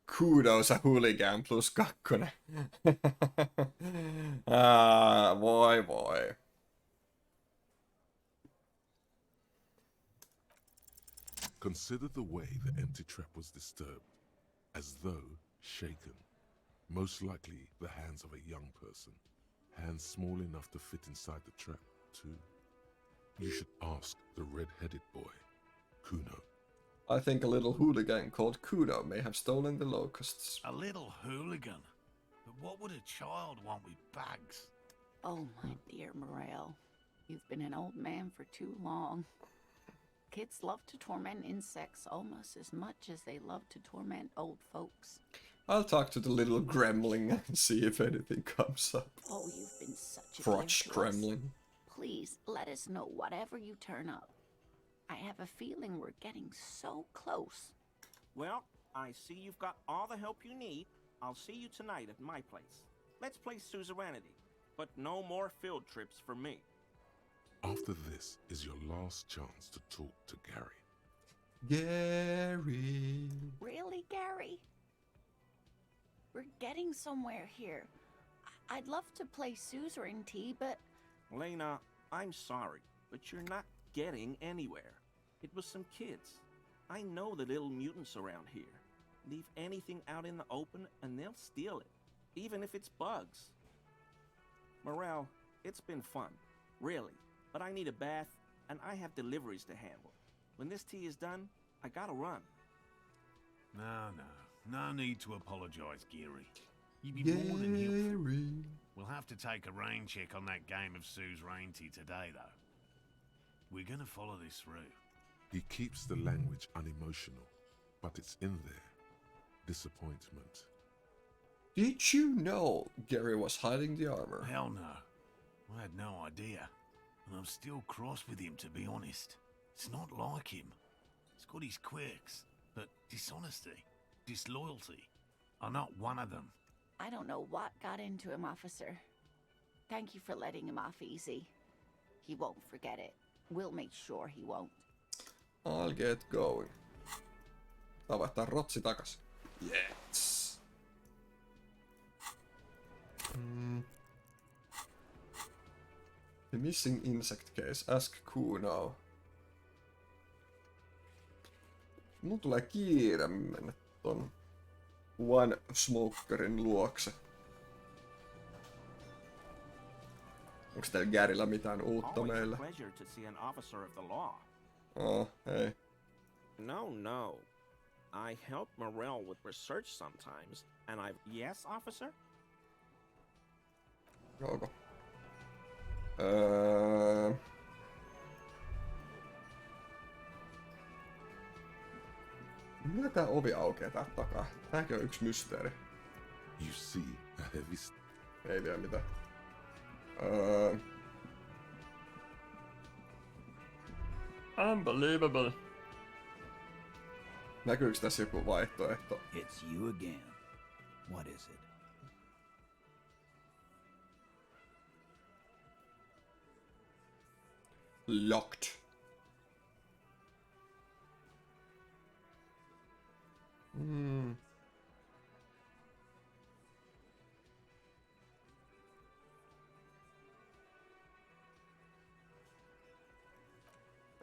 Kudos hooligan plus 2. Voi. Consider the way the empty trap was disturbed, as though shaken. Most likely the hands of a young person. Hands small enough to fit inside the trap, too. You should ask the red-headed boy, Kuno. I think a little hooligan called Kudo may have stolen the locusts. A little hooligan? But what would a child want with bags? Oh, my dear Morel. You've been an old man for too long. Kids love to torment insects almost as much as they love to torment old folks. I'll talk to the little gremlin and see if anything comes up. Oh, you've been such a Crotch gift to us. gremlin. Please, let us know whatever you turn up. I have a feeling we're getting so close. Well, I see you've got all the help you need. I'll see you tonight at my place. Let's play suzerainty, but no more field trips for me. After this is your last chance to talk to Gary. Gary. Really, Gary? We're getting somewhere here. I'd love to play suzerainty, but... Lena, I'm sorry, but you're not getting anywhere. It was some kids. I know the little mutants around here. Leave anything out in the open and they'll steal it, even if it's bugs. Morel, it's been fun, really, but I need a bath and I have deliveries to handle. When this tea is done, I gotta run. No need to apologize, Geary. You'd be more than helpful. We'll have to take a rain check on that game of suzerainty today, though. We're gonna follow this through. He keeps the language unemotional, but it's in there. Disappointment. Did you know Gary was hiding the armor? Hell no. I had no idea. And I'm still cross with him, to be honest. It's not like him. He's got his quirks, but dishonesty, disloyalty are not one of them. I don't know what got into him, officer. Thank you for letting him off easy. He won't forget it. We'll make sure he won't. I'll get going. Tää vaihtaa rotsi takas. Yes. The missing insect case. Ask Kuno. Mulla tulee kiire mennä ton One Smokerin luokse. Onks teillä Garyllä mitään uutta Always meillä? a pleasure to see an officer of the law. Oh, hei. No. I help Morel with research sometimes, and I've... Yes, officer? Joko? Mitä tää ovi aukeaa täältä takaa? Tääkin on yksi mysteeri. You see a heavy... Ei vielä mitään. Unbelievable. Näkyykö tässä joku vaihtoehto? It's you again. What is it? Locked.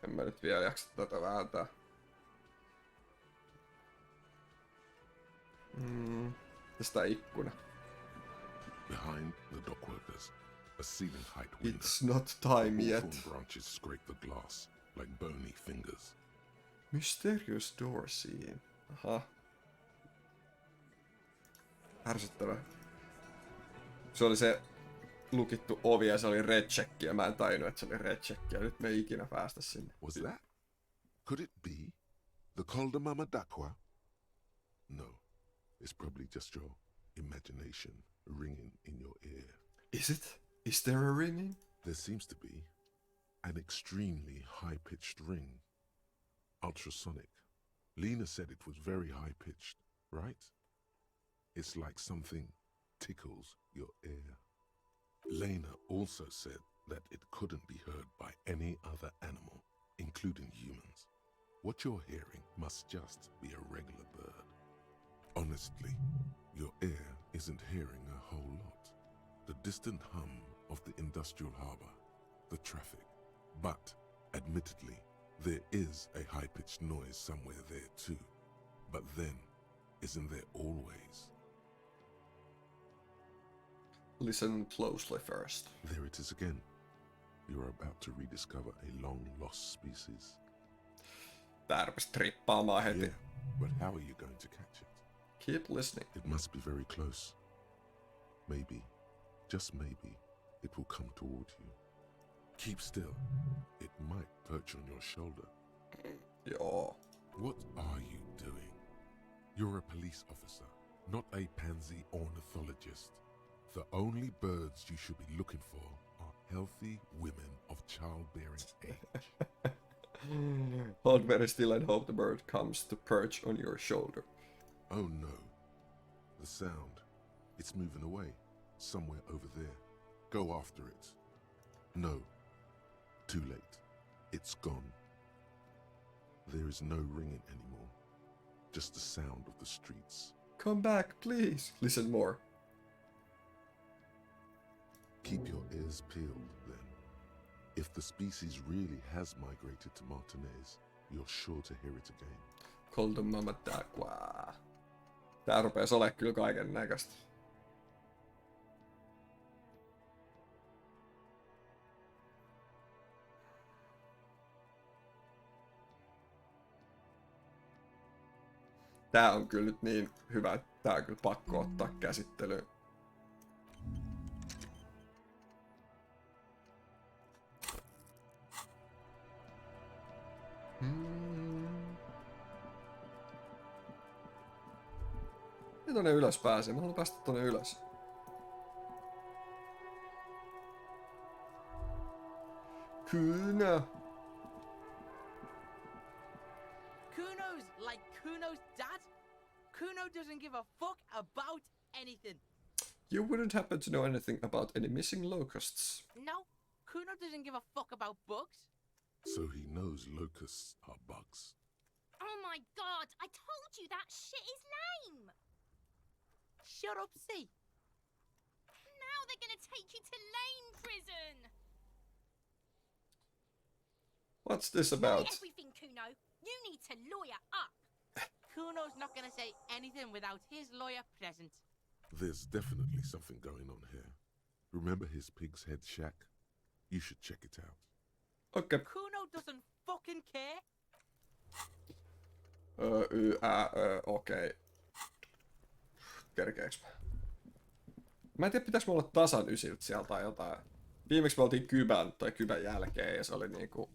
En mä nyt vielä jaksa tätä vääntää. Tästä ikkuna. Behind the dockworkers, a ceiling height window. It's not time yet. Hawthorn branches scrape the glass like bony fingers. Mysterious door scene. Aha. Ärsyttävä. Se oli se lukittu ovi ja se oli red check ja mä en tajunnut, että se oli red check ja nyt me ei ikinä päästä sinne. Was that? Could it be the Koldamama Dakwa? No, it's probably just your imagination ringing in your ear. Is it? Is there a ringing? There seems to be an extremely high-pitched ring. Ultrasonic. Lena said it was very high-pitched, right? It's like something tickles your ear. Lena also said that it couldn't be heard by any other animal, including humans. What you're hearing must just be a regular bird. Honestly, your ear isn't hearing a whole lot. The distant hum of the industrial harbor, the traffic. But, admittedly, there is a high-pitched noise somewhere there too. But then, isn't there always? Listen closely first. There it is again. You're about to rediscover a long-lost species. Tää rupesi trippaamaan heti. Yeah, but how are you going to catch it? Keep listening. It must be very close. Maybe, just maybe, it will come toward you. Keep still. It might perch on your shoulder. Joo. What are you doing? You're a police officer, not a pansy ornithologist. The only birds you should be looking for are healthy women of childbearing age. Hold very still and hope the bird comes to perch on your shoulder. Oh no. The sound. It's moving away. Somewhere over there. Go after it. No. Too late. It's gone. There is no ringing anymore. Just the sound of the streets. Come back, please. Listen more. Keep your ears peeled, then. If the species really has migrated to Martinez, you're sure to hear it again. Koldamama Dakwa. Tää rupees olemaan kyllä kaiken näköistä. Tää on kyllä nyt niin hyvä, että tää on kyllä pakko ottaa käsittelyyn. Ja tonne ylös pääsee. Mä haluan päästä tonne ylös. Kyllä. Kuno's like Kuno's dad? Kuno doesn't give a fuck about anything. You wouldn't happen to know anything about any missing locusts. No, Kuno doesn't give a fuck about bugs. So he knows locusts are bugs. Oh my god, I told you that shit is lame! Shut up, see. Now they're gonna take you to lame prison! What's this Say about? everything, Kuno. You need to lawyer up. Kuno's not gonna say anything without his lawyer present. There's definitely something going on here. Remember his pig's head shack? You should check it out. Okei. Kuno doesn't fucking care. Okei. Kerkeeks mä? Mä en tiedä, pitäis mä olla tasan ysiltä sieltä tai jotain. Viimeksi me oltiin kybän jälkeen ja se oli niinku...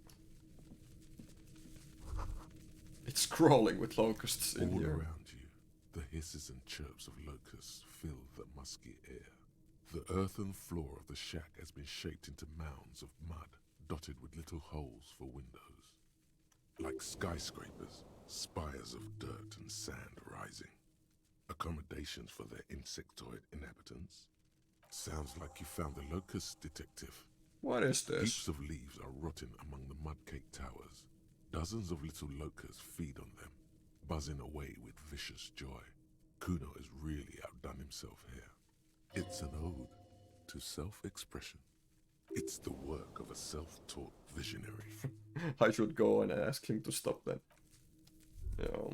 It's crawling with locusts in All here. around you, the hisses and chirps of locusts fill the musky air. The earthen floor of the shack has been shaped into mounds of mud, dotted with little holes for windows. Like skyscrapers, spires of dirt and sand rising. Accommodations for their insectoid inhabitants. Sounds like you found the locust, detective. What is this? Heaps of leaves are rotting among the mud-caked towers. Dozens of little locusts feed on them. buzzing away with vicious joy. Kuno has really outdone himself here. It's an ode to self-expression. It's the work of a self-taught visionary. I should go and ask him to stop then. Joo.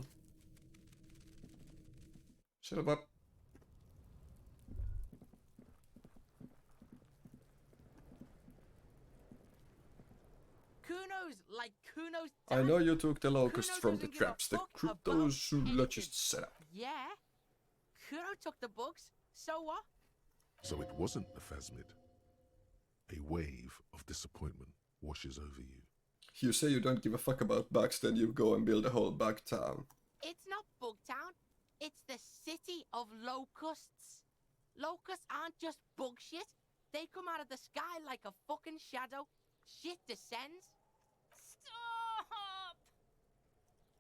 Selvä. Kuno's like Kuno's I dad. know you took the locusts Kuno from the doesn't give a traps, the fuck about cryptozoologist setup. Yeah. Kuno took the books. So what? So it wasn't a phasmid. A wave of disappointment washes over you. You say you don't give a fuck about bugs, then you go and build a whole bug town. It's not Bugtown. It's the city of locusts. Locusts aren't just bug shit. They come out of the sky like a fucking shadow. Shit descends. Stop!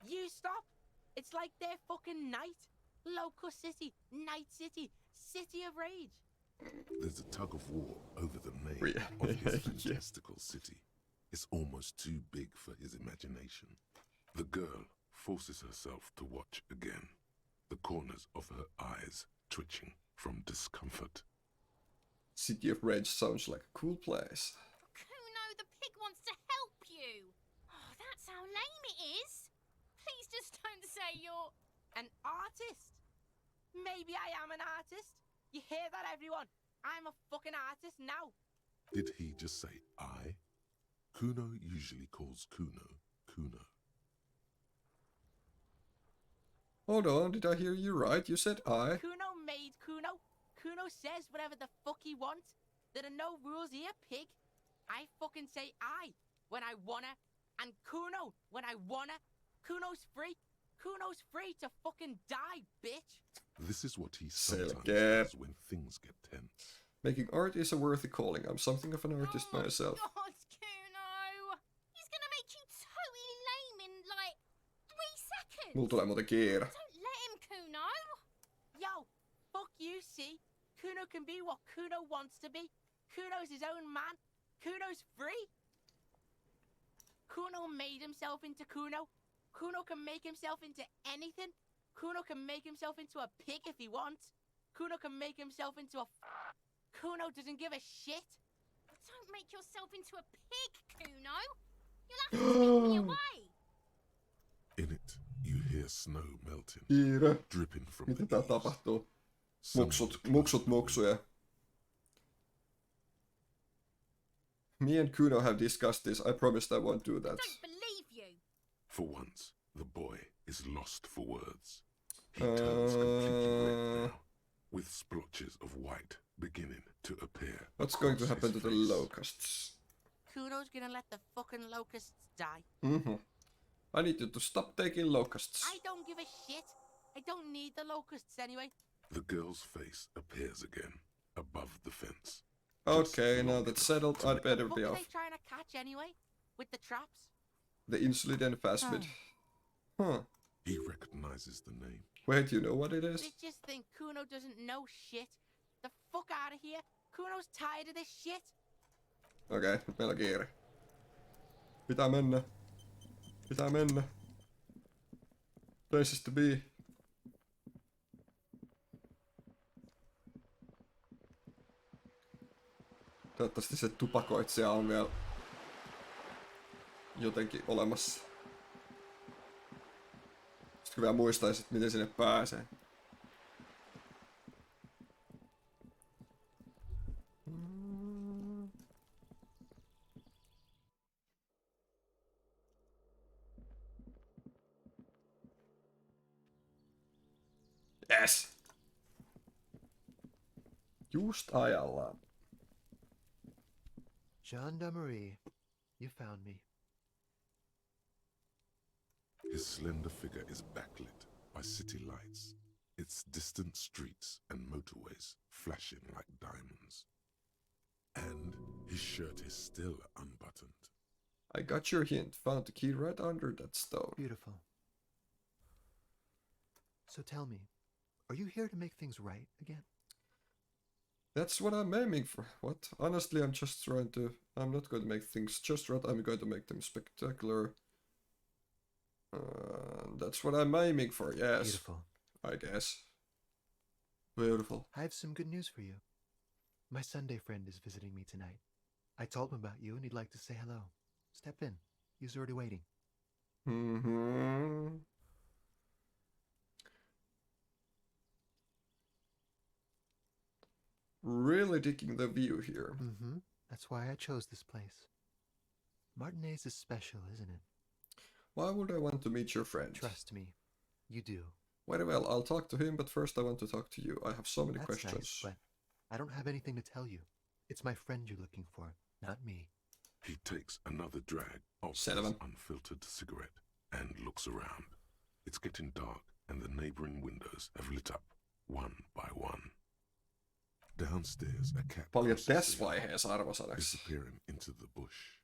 You stop. It's like their fucking night. Locust City, Night City, City of Rage. There's a tug of war over the name Yeah. of his fantastical city. It's almost too big for his imagination. The girl forces herself to watch again, the corners of her eyes twitching from discomfort. City of Rage sounds like a cool place. Kuno, the pig wants to help you. Oh, that's how lame it is. Please just don't say you're... An artist. Maybe I am an artist. You hear that, everyone? I'm a fucking artist now. Did he just say I? Kuno usually calls Kuno, Kuno. Hold on, did I hear you right? You said I? Kuno made Kuno. Kuno says whatever the fuck he wants. There are no rules here, pig. I fucking say I when I wanna, and Kuno when I wanna. Kuno's free. Kuno's free to fucking die, bitch. This is what he sometimes Selkeä. does when things get tense. Making art is a worthy calling. I'm something of an artist oh myself. God, Kuno! He's gonna make you totally lame in like 3 seconds. Mulla tulee muuten kiire. Don't let him, Kuno. Yo, fuck you, see? Kuno can be what Kuno wants to be. Kuno's his own man. Kuno's free. Kuno made himself into Kuno. Kuno can make himself into anything. Kuno can make himself into a pig if he wants. Kuno can make himself into a... Kuno doesn't give a shit. Don't make yourself into a pig, Kuno. You'll have to take me away. In it, you hear snow melting, Kiire. dripping from Mitä the tää eaves. tapahtuu? Someone Muksut muksuja. Me and Kuno have discussed this. I promised I won't do that. Don't believe you. For once, the boy is lost for words. He turns completely red now, with splotches of white beginning to appear. What's going to across happen to his the face. locusts? Kuno's gonna let the fucking locusts die. I need you to stop taking locusts. I don't give a shit. I don't need the locusts anyway. The girl's face appears again, above the fence. Okay, now that's settled, I'd better What be are off. they trying to catch anyway? With the traps? The insulin and phasmid. Huh. He recognizes the name. Wait, you know what it is? They just think Kuno doesn't know shit. The fuck out of here. Kuno's tired of this shit. Okei, nyt meillä on kiire. Pitää mennä. Pitää mennä. Places to be. Toivottavasti se tupakoitsija on vielä jotenkin olemassa. Sitten kun vielä muistaisit, miten sinne pääsee. Yes! Just ajallaan. Gendarmerie, you found me. His slender figure is backlit by city lights, its distant streets and motorways flashing like diamonds. And his shirt is still unbuttoned. I got your hint. Found the key right under that stone. Beautiful. So tell me, are you here to make things right again? That's what I'm aiming for. What? Honestly, I'm just trying to... I'm not going to make things just right. I'm going to make them spectacular. That's what I'm aiming for, yes. Beautiful. I guess. Beautiful. I have some good news for you. My Sunday friend is visiting me tonight. I told him about you and he'd like to say hello. Step in. He's already waiting. Mm-hmm. Really digging the view here. Mm-hmm. That's why I chose this place. Martinez is special, isn't it? Why would I want to meet your friend? Trust me. You do. Very well, I'll talk to him, but first I want to talk to you. I have so many That's questions. nice, but I don't have anything to tell you. It's my friend you're looking for, not me. He takes another drag of his Seven. unfiltered cigarette and looks around. It's getting dark, and the neighboring windows have lit up, one by one. Downstairs, a cat Paljon crosses tässä the yard, vaiheessa arvosanaksi. disappearing into the bush.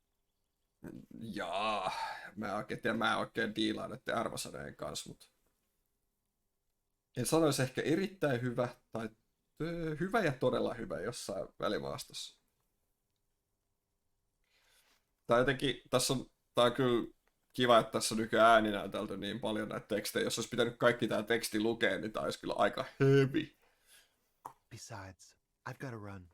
Jaa, mä oikein diilaan näiden arvosaneen kanssa, mutta en sanoisi ehkä erittäin hyvä tai hyvä ja todella hyvä jossain välimaastossa. Tai jotenkin, tää on kyllä kiva, että tässä on nykyään ääninäytelty niin paljon näitä tekstejä. Jos olisi pitänyt kaikki tää teksti lukea, niin tää olisi kyllä aika heavy. Besides, I've got to run.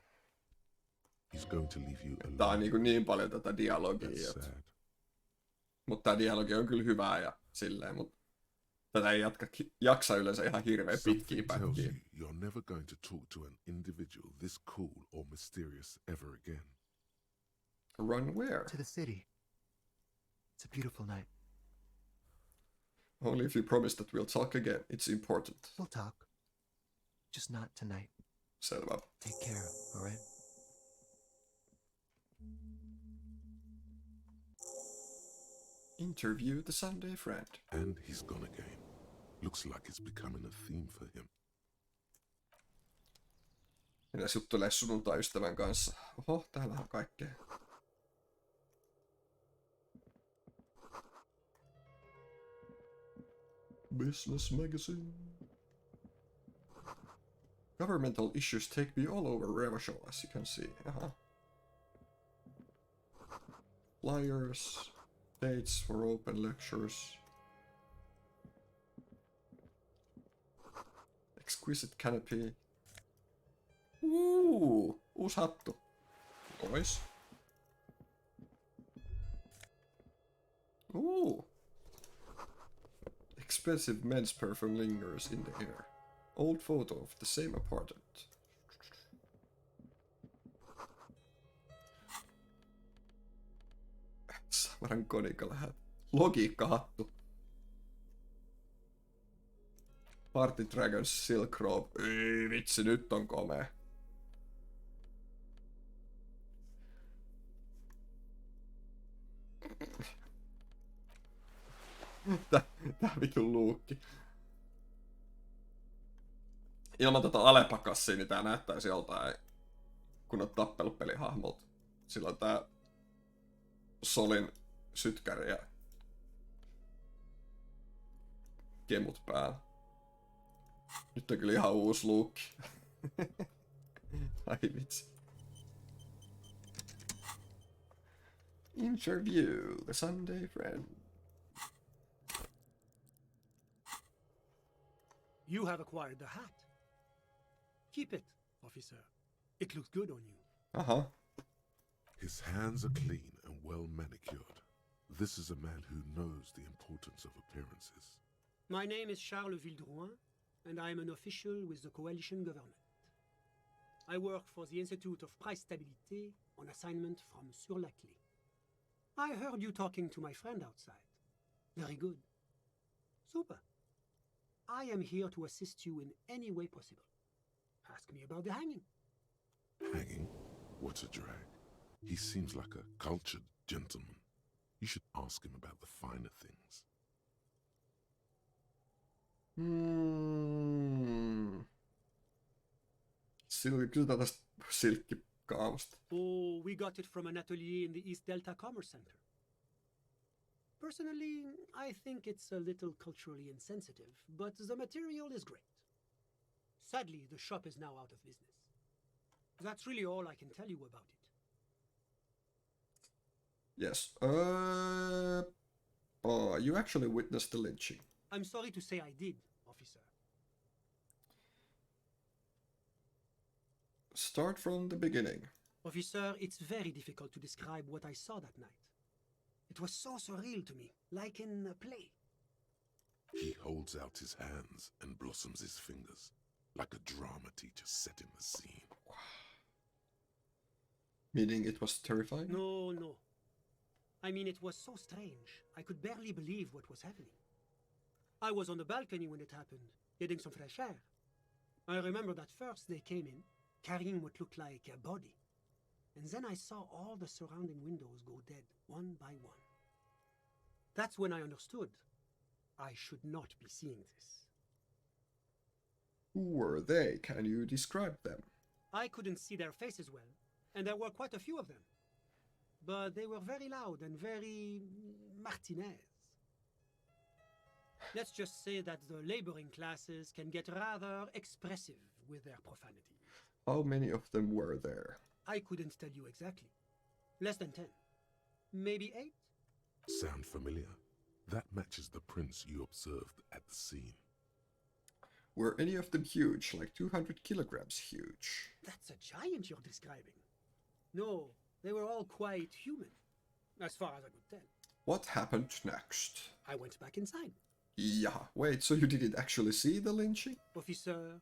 He's going to leave you alone. Tää on niin paljon tätä dialogia. That's sad. Mutta tää dialogi on kyllä hyvää ja silleen, mutta tätä ei jaksa yleensä ihan hirveän pitkiä Something tells pätkiä. you you're never going to talk to an individual this cool or mysterious ever again. Run where? To the city. It's a beautiful night. Only if you promise that we'll talk again. It's important. We'll talk. Just not tonight. Selvä. Take care, all right? Interview the Sunday friend. And he's gone again. Looks like it's becoming a theme for him. Minä juttelee sunnuntai-ystävän kanssa. Oho, täällä on kaikkea. Business magazine. Governmental issues take me all over Revachol, as you can see. Flyers, dates for open lectures. Exquisite canopy. Uusi hattu. Ois. Expensive men's perfume lingers in the air. Old photo of the same apartment. Samaran konikalla hat. Logiikkahattu. Party Dragons Silk Robe. Ei vitsi, nyt on komea. Tää vitun luukki. Ilman tota alepakassia, niin tää näyttäisi joltain kunnon tappelupelihahmolta. Silloin tää Solin sytkäri ja kemut päällä. Nyt on kyllä ihan uusi luukki. Ai vitsi. Interview the Sunday friend. You have acquired the hat. Keep it, officer. It looks good on you. His hands are clean and well manicured. This is a man who knows the importance of appearances. My name is Charles Vildrouin, and I am an official with the coalition government. I work for the Institute of Price Stabilité on assignment from Sur la Clé. I heard you talking to my friend outside. Very good. Super. I am here to assist you in any way possible. Ask me about the hanging. Hanging? What a drag. He seems like a cultured gentleman. You should ask him about the finer things. Kyllä tästä silkkikaamasta. Oh, we got it from an atelier in the East Delta Commerce Center. Personally, I think it's a little culturally insensitive, but the material is great. Sadly, the shop is now out of business. That's really all I can tell you about it. Yes. Oh, you actually witnessed the lynching. I'm sorry to say I did, officer. Start from the beginning. Officer, it's very difficult to describe what I saw that night. It was so surreal to me, like in a play. He holds out his hands and blossoms his fingers, like a drama teacher setting the scene. Meaning it was terrifying? No, no. I mean, it was so strange. I could barely believe what was happening. I was on the balcony when it happened, getting some fresh air. I remember that first they came in, carrying what looked like a body. And then I saw all the surrounding windows go dead, one by one. That's when I understood. I should not be seeing this. Who were they? Can you describe them? I couldn't see their faces well, and there were quite a few of them. But they were very loud and very Martinez. Let's just say that the laboring classes can get rather expressive with their profanity. How many of them were there? I couldn't tell you exactly. Less than 10. Maybe 8? Sound familiar? That matches the prints you observed at the scene. Were any of them huge, like 200 kilograms huge? That's a giant you're describing. No, they were all quite human, as far as I could tell. What happened next? I went back inside. Yeah, wait, so you didn't actually see the lynching? Officer,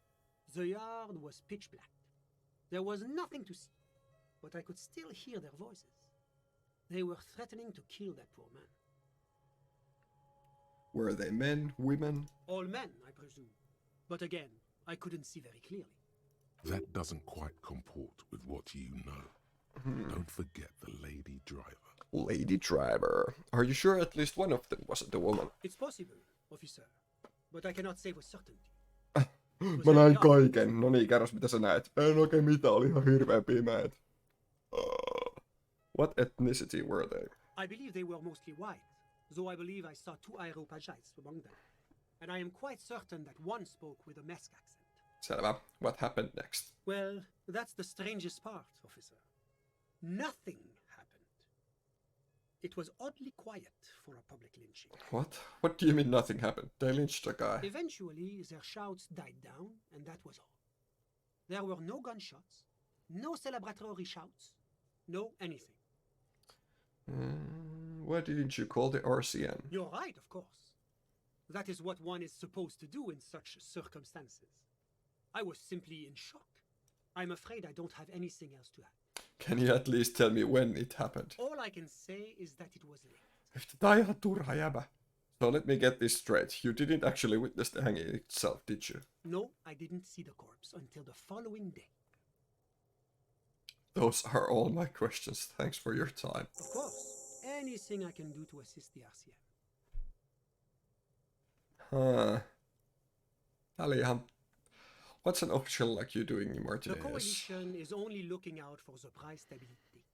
the yard was pitch black. There was nothing to see, but I could still hear their voices. They were threatening to kill that poor man. Were they men, women? All men, I presume. But again, I couldn't see very clearly. That doesn't quite comport with what you know. Don't forget the lady driver. Lady driver. Are you sure at least one of them wasn't a woman? It's possible, officer, but I cannot say with certainty. Mä näin kaiken. No niin, kerros mitä sä näet. En oikein mitään, oli ihan hirveän pimeät. What ethnicity were they? I believe they were mostly white, though I believe I saw 2 Areopagites among them. And I am quite certain that one spoke with a Mesk accent. Selvä. What happened next? Well, that's the strangest part, officer. Nothing happened. It was oddly quiet for a public lynching. What? What do you mean nothing happened? They lynched a guy. Eventually, their shouts died down, and that was all. There were no gunshots, no celebratory shouts, no anything. Why didn't you call the RCN? You're right, of course. That is what one is supposed to do in such circumstances. I was simply in shock. I'm afraid I don't have anything else to add. Can you at least tell me when it happened? All I can say is that it was late. Tää on ihan turha jäbä. So let me get this straight. You didn't actually witness the hanging itself, did you? No, I didn't see the corpse until the following day. Those are all my questions. Thanks for your time. Of course. Anything I can do to assist the RCN. Ali, what's an official like you doing in Martinez? The coalition is only looking out for the price stability.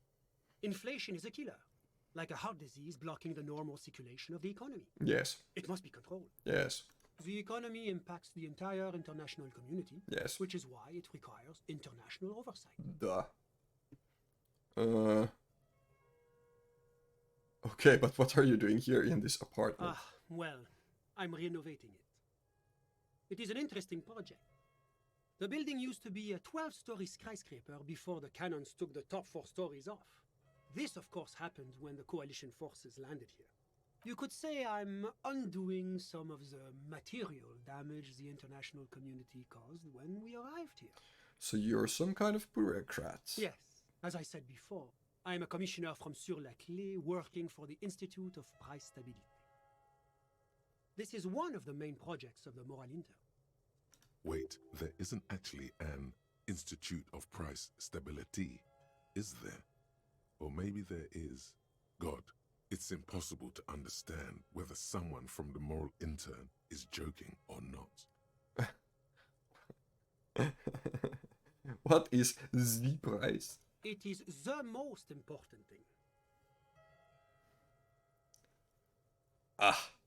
Inflation is a killer, like a heart disease blocking the normal circulation of the economy. Yes. It must be controlled. Yes. The economy impacts the entire international community. Yes. Which is why it requires international oversight. Duh. Okay, but what are you doing here in this apartment? Well, I'm renovating it. It is an interesting project. The building used to be a 12-story skyscraper before the cannons took the top 4 stories off. This, of course, happened when the coalition forces landed here. You could say I'm undoing some of the material damage the international community caused when we arrived here. So you're some kind of bureaucrat? Yes. As I said before, I am a commissioner from Sur-la-Clé working for the Institute of Price Stability. This is one of the main projects of the Moral Inter. Wait, there isn't actually an Institute of Price Stability, is there? Or maybe there is. God, it's impossible to understand whether someone from the Moral Intern is joking or not. What is the price? It is the most important thing.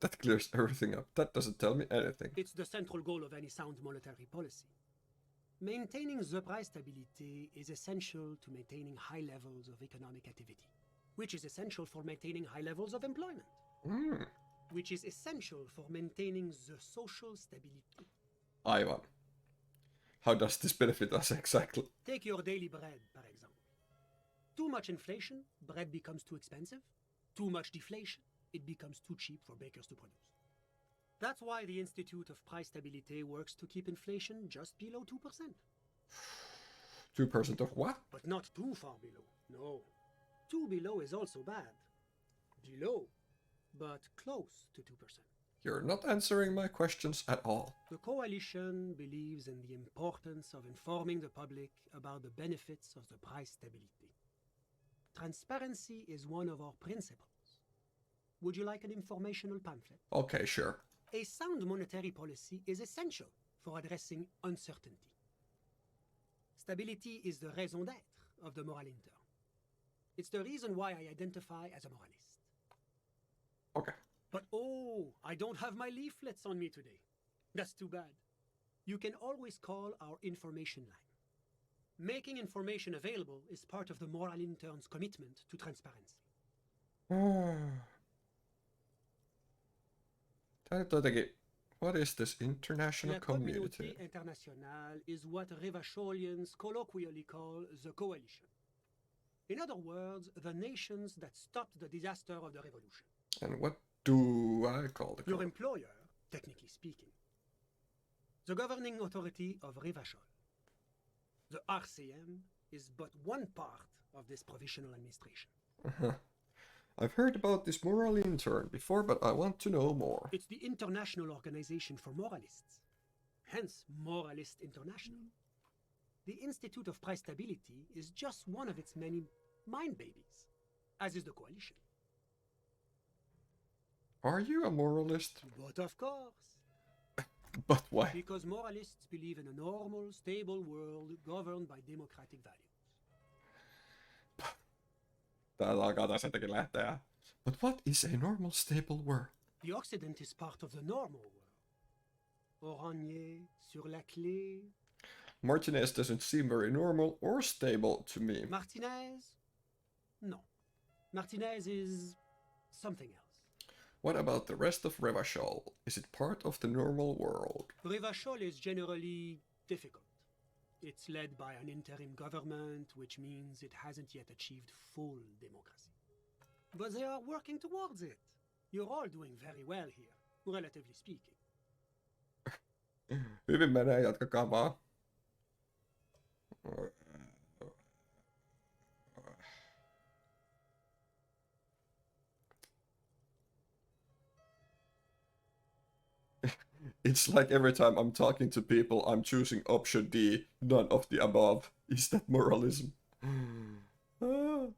That clears everything up. That doesn't tell me anything. It's the central goal of any sound monetary policy. Maintaining the price stability is essential to maintaining high levels of economic activity, which is essential for maintaining high levels of employment. which is essential for maintaining the social stability. Aivan. How does this benefit us exactly? Take your daily bread, par exemple. Too much inflation, bread becomes too expensive. Too much deflation, it becomes too cheap for bakers to produce. That's why the Institute of Price Stability works to keep inflation just below 2%. 2% of what? But not too far below, no. Too below is also bad. Below, but close to 2%. You're not answering my questions at all. The coalition believes in the importance of informing the public about the benefits of the price stability. Transparency is one of our principles. Would you like an informational pamphlet? Okay, sure. A sound monetary policy is essential for addressing uncertainty. Stability is the raison d'être of the moral intern. It's the reason why I identify as a moralist. Okay. But oh, I don't have my leaflets on me today. That's too bad. You can always call our information line. Making information available is part of the moral intern's commitment to transparency. Tää nyt jotenkin... What is this international La community? communauté internationale is what Revacholians colloquially call the coalition. In other words, the nations that stopped the disaster of the revolution. And what do I call the Your employer, technically speaking. The governing authority of Revachol. The RCM is but one part of this provisional administration. I've heard about this moral intern before, but I want to know more. It's the International Organization for Moralists, hence Moralist International. The Institute of Price Stability is just one of its many mind babies, as is the coalition. Are you a moralist? But of course. But why? Because moralists believe in a normal, stable world governed by democratic values. Täällä alkaa taas jotenkin lähteä. But what is a normal, stable world? The Occident is part of the normal world. Oranje sur la clé. Martinez doesn't seem very normal or stable to me. Martinez? No. Martinez is something else. What about the rest of Revachol? Is it part of the normal world? Revachol is generally difficult. It's led by an interim government, which means it hasn't yet achieved full democracy. But they are working towards it. You're all doing very well here, relatively speaking. Hyvin menee, jatkakaa vaan. It's like every time I'm talking to people, I'm choosing option D, none of the above. Is that moralism? Do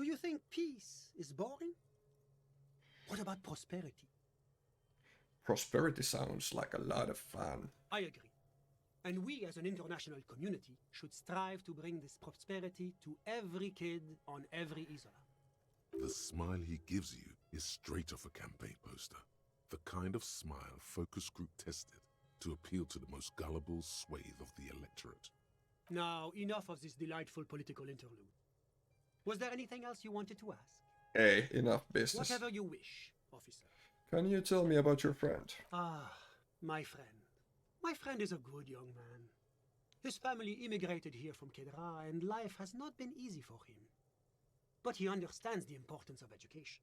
you think peace is boring? What about prosperity? Prosperity sounds like a lot of fun. I agree. And we as an international community should strive to bring this prosperity to every kid on every isla. The smile he gives you is straight off a campaign poster. The kind of smile focus group tested to appeal to the most gullible swathe of the electorate. Now, enough of this delightful political interlude. Was there anything else you wanted to ask? Hey, enough business. Whatever you wish, officer. Can you tell me about your friend? Ah, my friend. My friend is a good young man. His family immigrated here from Kedra, and life has not been easy for him. But he understands the importance of education.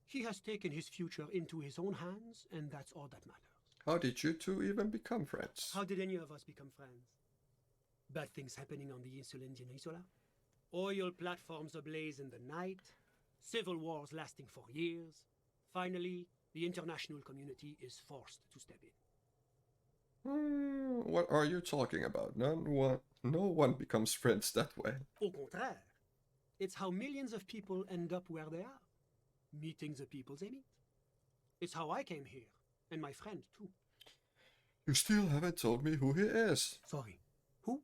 He has taken his future into his own hands, and that's all that matters. How did you two even become friends? How did any of us become friends? Bad things happening on the Insulindian Isola? Oil platforms ablaze in the night? Civil wars lasting for years? Finally, the international community is forced to step in. What are you talking about? No one becomes friends that way. Au contraire. It's how millions of people end up where they are. Meeting the people they meet. It's how I came here, and my friend too. You still haven't told me who he is. Sorry. Who?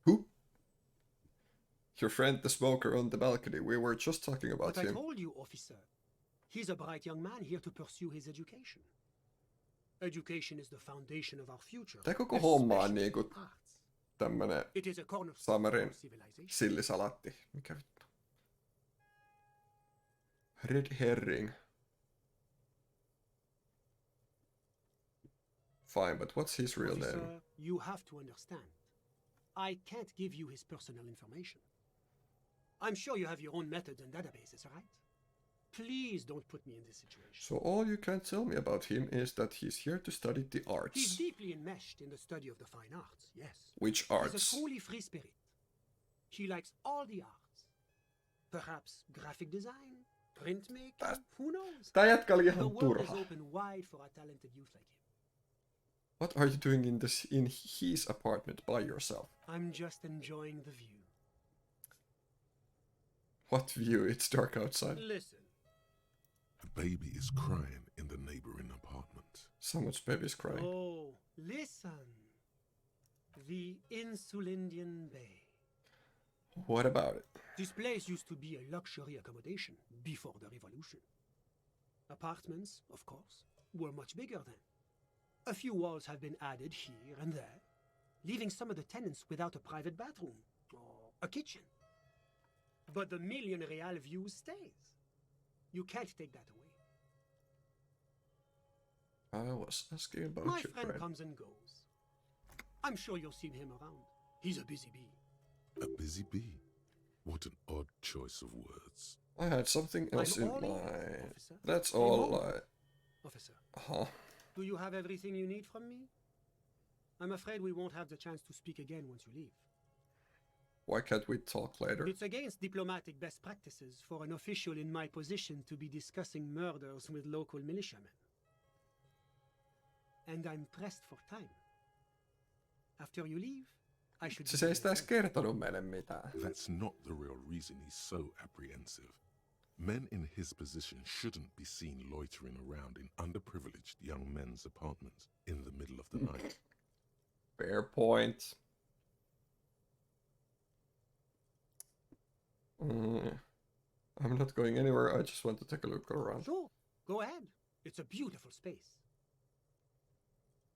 Who? Your friend, the smoker on the balcony. We were just talking about But him. I told you, officer. He's a bright young man here to pursue his education. Education is the foundation of our future. Tää koko homma on especially niinku arts. tämmönen It is a cornerstone of Samarin our civilization. sillisalatti. Mikä vittu? Red herring. Fine, but what's his real Officer, name? you have to understand. I can't give you his personal information. I'm sure you have your own methods and databases, right? Please don't put me in this situation. So all you can tell me about him is that he's here to study the He's arts. deeply enmeshed in the study of the fine arts, yes. Which He's a arts? truly free spirit. He likes all the arts. Perhaps graphic design, printmaking, who knows? Tää jätkä oli The ihan world is turha. open wide for a talented youth like him. What are you doing in his apartment by yourself? I'm just enjoying the view. What view? It's dark outside. Listen, A baby is crying in the neighboring apartment. Someone's baby's crying. oh, listen. The Insulindian Bay. What about it? This place used to be a luxury accommodation before the revolution. Apartments, of course, were much bigger then. A few walls have been added here and there, leaving some of the tenants without a private bathroom or a kitchen. But the million real view stays. You can't take that away. I was asking about My your friend friend. comes and goes. I'm sure you'll see him around. He's a busy bee. A busy bee. What an odd choice of words. I had something else I'm in all ears, mind. officer. That's Any all moment. I... Officer, Huh? do you have everything you need from me? I'm afraid we won't have the chance to speak again once you leave. Why can't we talk later? It's against diplomatic best practices for an official in my position to be discussing murders with local militiamen. And I'm pressed for time. After you leave, I should... Siis ei sitä edes kertonut meille mitään. That's not the real reason he's so apprehensive. Men in his position shouldn't be seen loitering around in underprivileged young men's apartments in the middle of the night. Fair point. I'm not going anywhere, I just want to take a look around. Sure, go ahead. It's a beautiful space.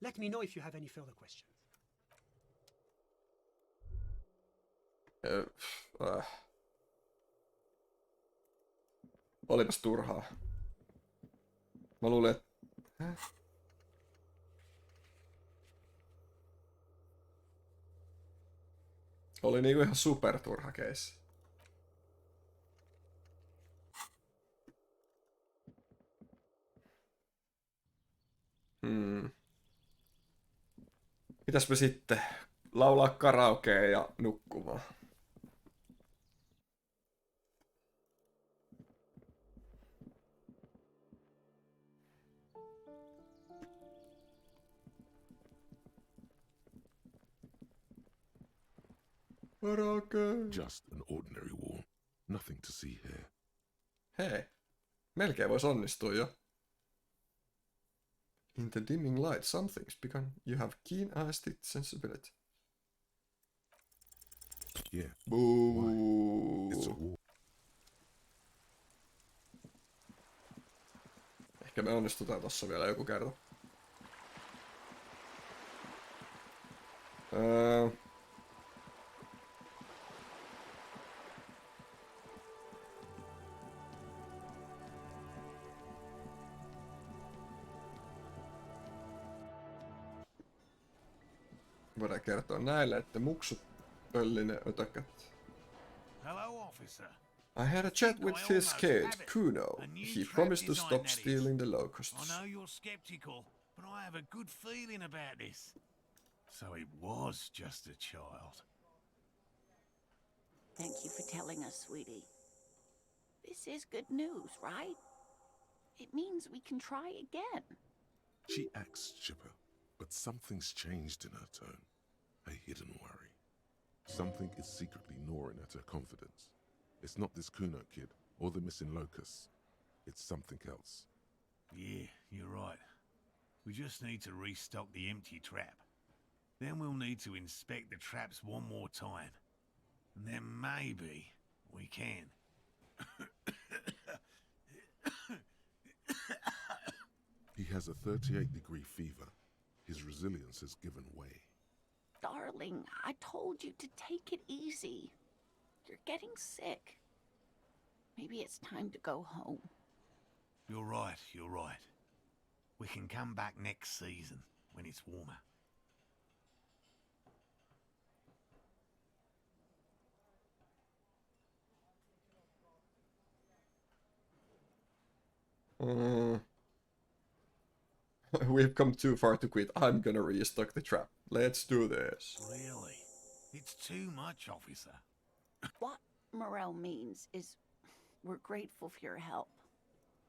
Let me know if you have any further questions. Olipas turhaa. Mä luulen, että... Oli niinku ihan superturha keissi. Mitäs me sitten? Laulaa karaokea ja nukkumaan. Karaoke. Just an ordinary wall. Nothing to see here. Hei, melkein voisi onnistua jo. In the dimming light, something's begun. You have keen-eyed sensibility. Yeah. Boo. It's a wall. Ehkä me onnistutaan tossa vielä joku kerta. Voidaan kertoa näille, että muksut pöllinen ötökät. Hello, officer. I had a chat with his kid, Kuno. He promised to stop stealing the I locusts. know you're skeptical, but I have a good feeling about this. So it was just a child. Thank you for telling us, sweetie. This is good news, right? It means we can try again. She acts chipper, but something's changed in her tone. A hidden worry. Something is secretly gnawing at her confidence. It's not this Kuno kid or the missing locusts. It's something else. Yeah, you're right. We just need to restock the empty trap. Then we'll need to inspect the traps one more time. And then maybe we can. He has a 38-degree fever. His resilience has given way. Darling, I told you to take it easy. You're getting sick. Maybe it's time to go home. You're right, you're right. We can come back next season, when it's warmer. We've come too far to quit. I'm gonna restock the trap. Let's do this. Really? It's too much, officer. What Morel means is we're grateful for your help.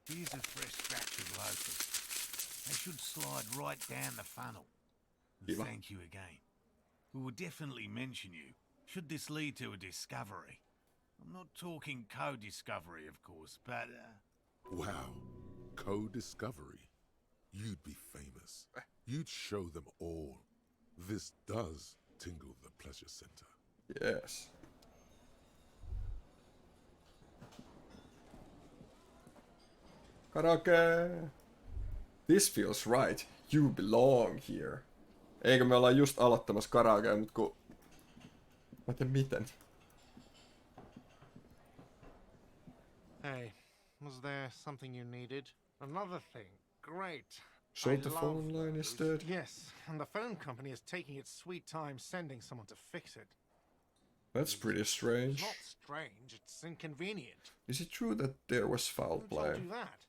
Here's a fresh batch of locusts. They should slide right down the funnel. And thank you again. We will definitely mention you, should this lead to a discovery. I'm not talking co-discovery, of course, but... Wow. Co-discovery. You'd be famous. You'd show them all. This does tingle the pleasure center. Yes. Karaoke! This feels right. You belong here. Eikö me olla just aloittamassa karaokea, mut ku... Mä en tiedä miten. Hey, was there something you needed? Another thing. Great. So I the love phone line is dead? Yes, and the phone company is taking its sweet time sending someone to fix it. That's pretty strange. It's not strange, it's inconvenient. Is it true that there was foul Who play? told you that?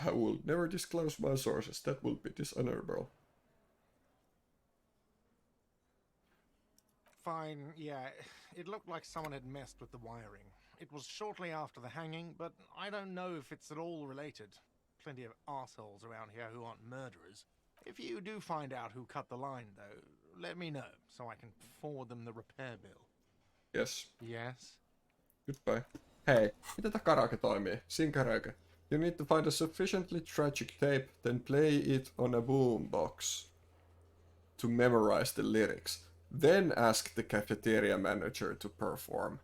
I will never disclose my sources. That would be dishonorable. Fine, yeah. It looked like someone had messed with the wiring. It was shortly after the hanging, but I don't know if it's at all related. Plenty of assholes around here who aren't murderers. If you do find out who cut the line, though, let me know, so I can forward them the repair bill. Yes. Yes? Goodbye. Hei, miten tää karaoke toimii? Sing karaoke. You need to find a sufficiently tragic tape, then play it on a boombox to memorize the lyrics. Then ask the cafeteria manager to perform.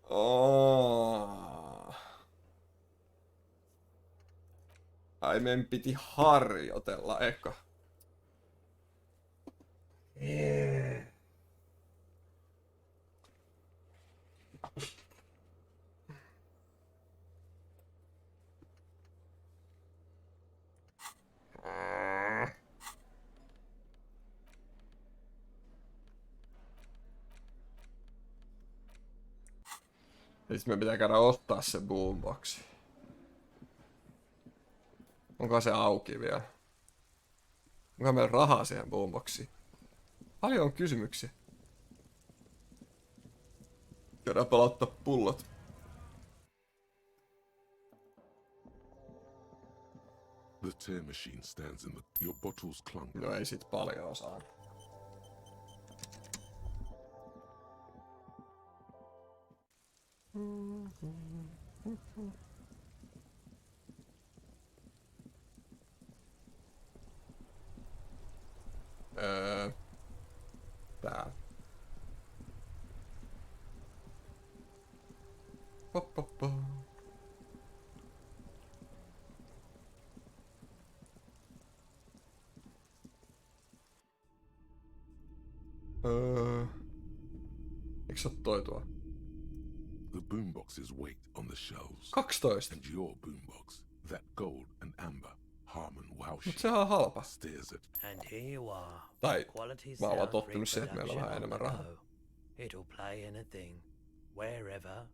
Oh. Ai meidän piti harjoitella eka. Sitten me pitää käydä ottaa se boombox. Onko se auki vielä? Onko meillä rahaa siihen boomboxiin? Paljon on kysymyksiä. Käydään palauttaa pullot. The tear machine stands in your bottles clunk. No ei sit paljon osaa. Tää. Popoppo. Eikö se oo toi tuo? The boomboxes wait on the shelves. 12. And your boombox, that gold and amber Harmon wow Mut sehän on halpa. stares at. And here you are. Tai Quality mä oon vaan sound tottunut siihen, että meillä on vähän reproduction enemmän on rahaa. the go. It'll play anything, wherever.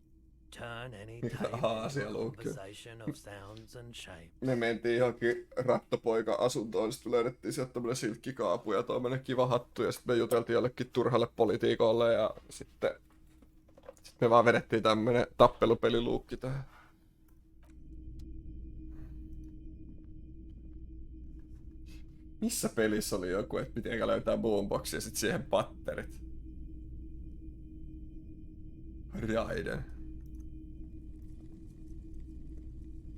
Turn any Mitä tape haasia into a luukki? conversation of sounds and shapes. Me mentiin johonkin rattopoika-asuntoon, sit löydettiin sieltä tämmönen silkkikaapu ja tommonen kiva hattu, ja sit me juteltiin jollekin turhalle politiikolle, ja sitten me vaan vedettiin tämmönen tappelupeliluukki tähän. Missä pelissä oli joku, että mitenkä löytää boomboxia ja sit siihen patterit? Raiden.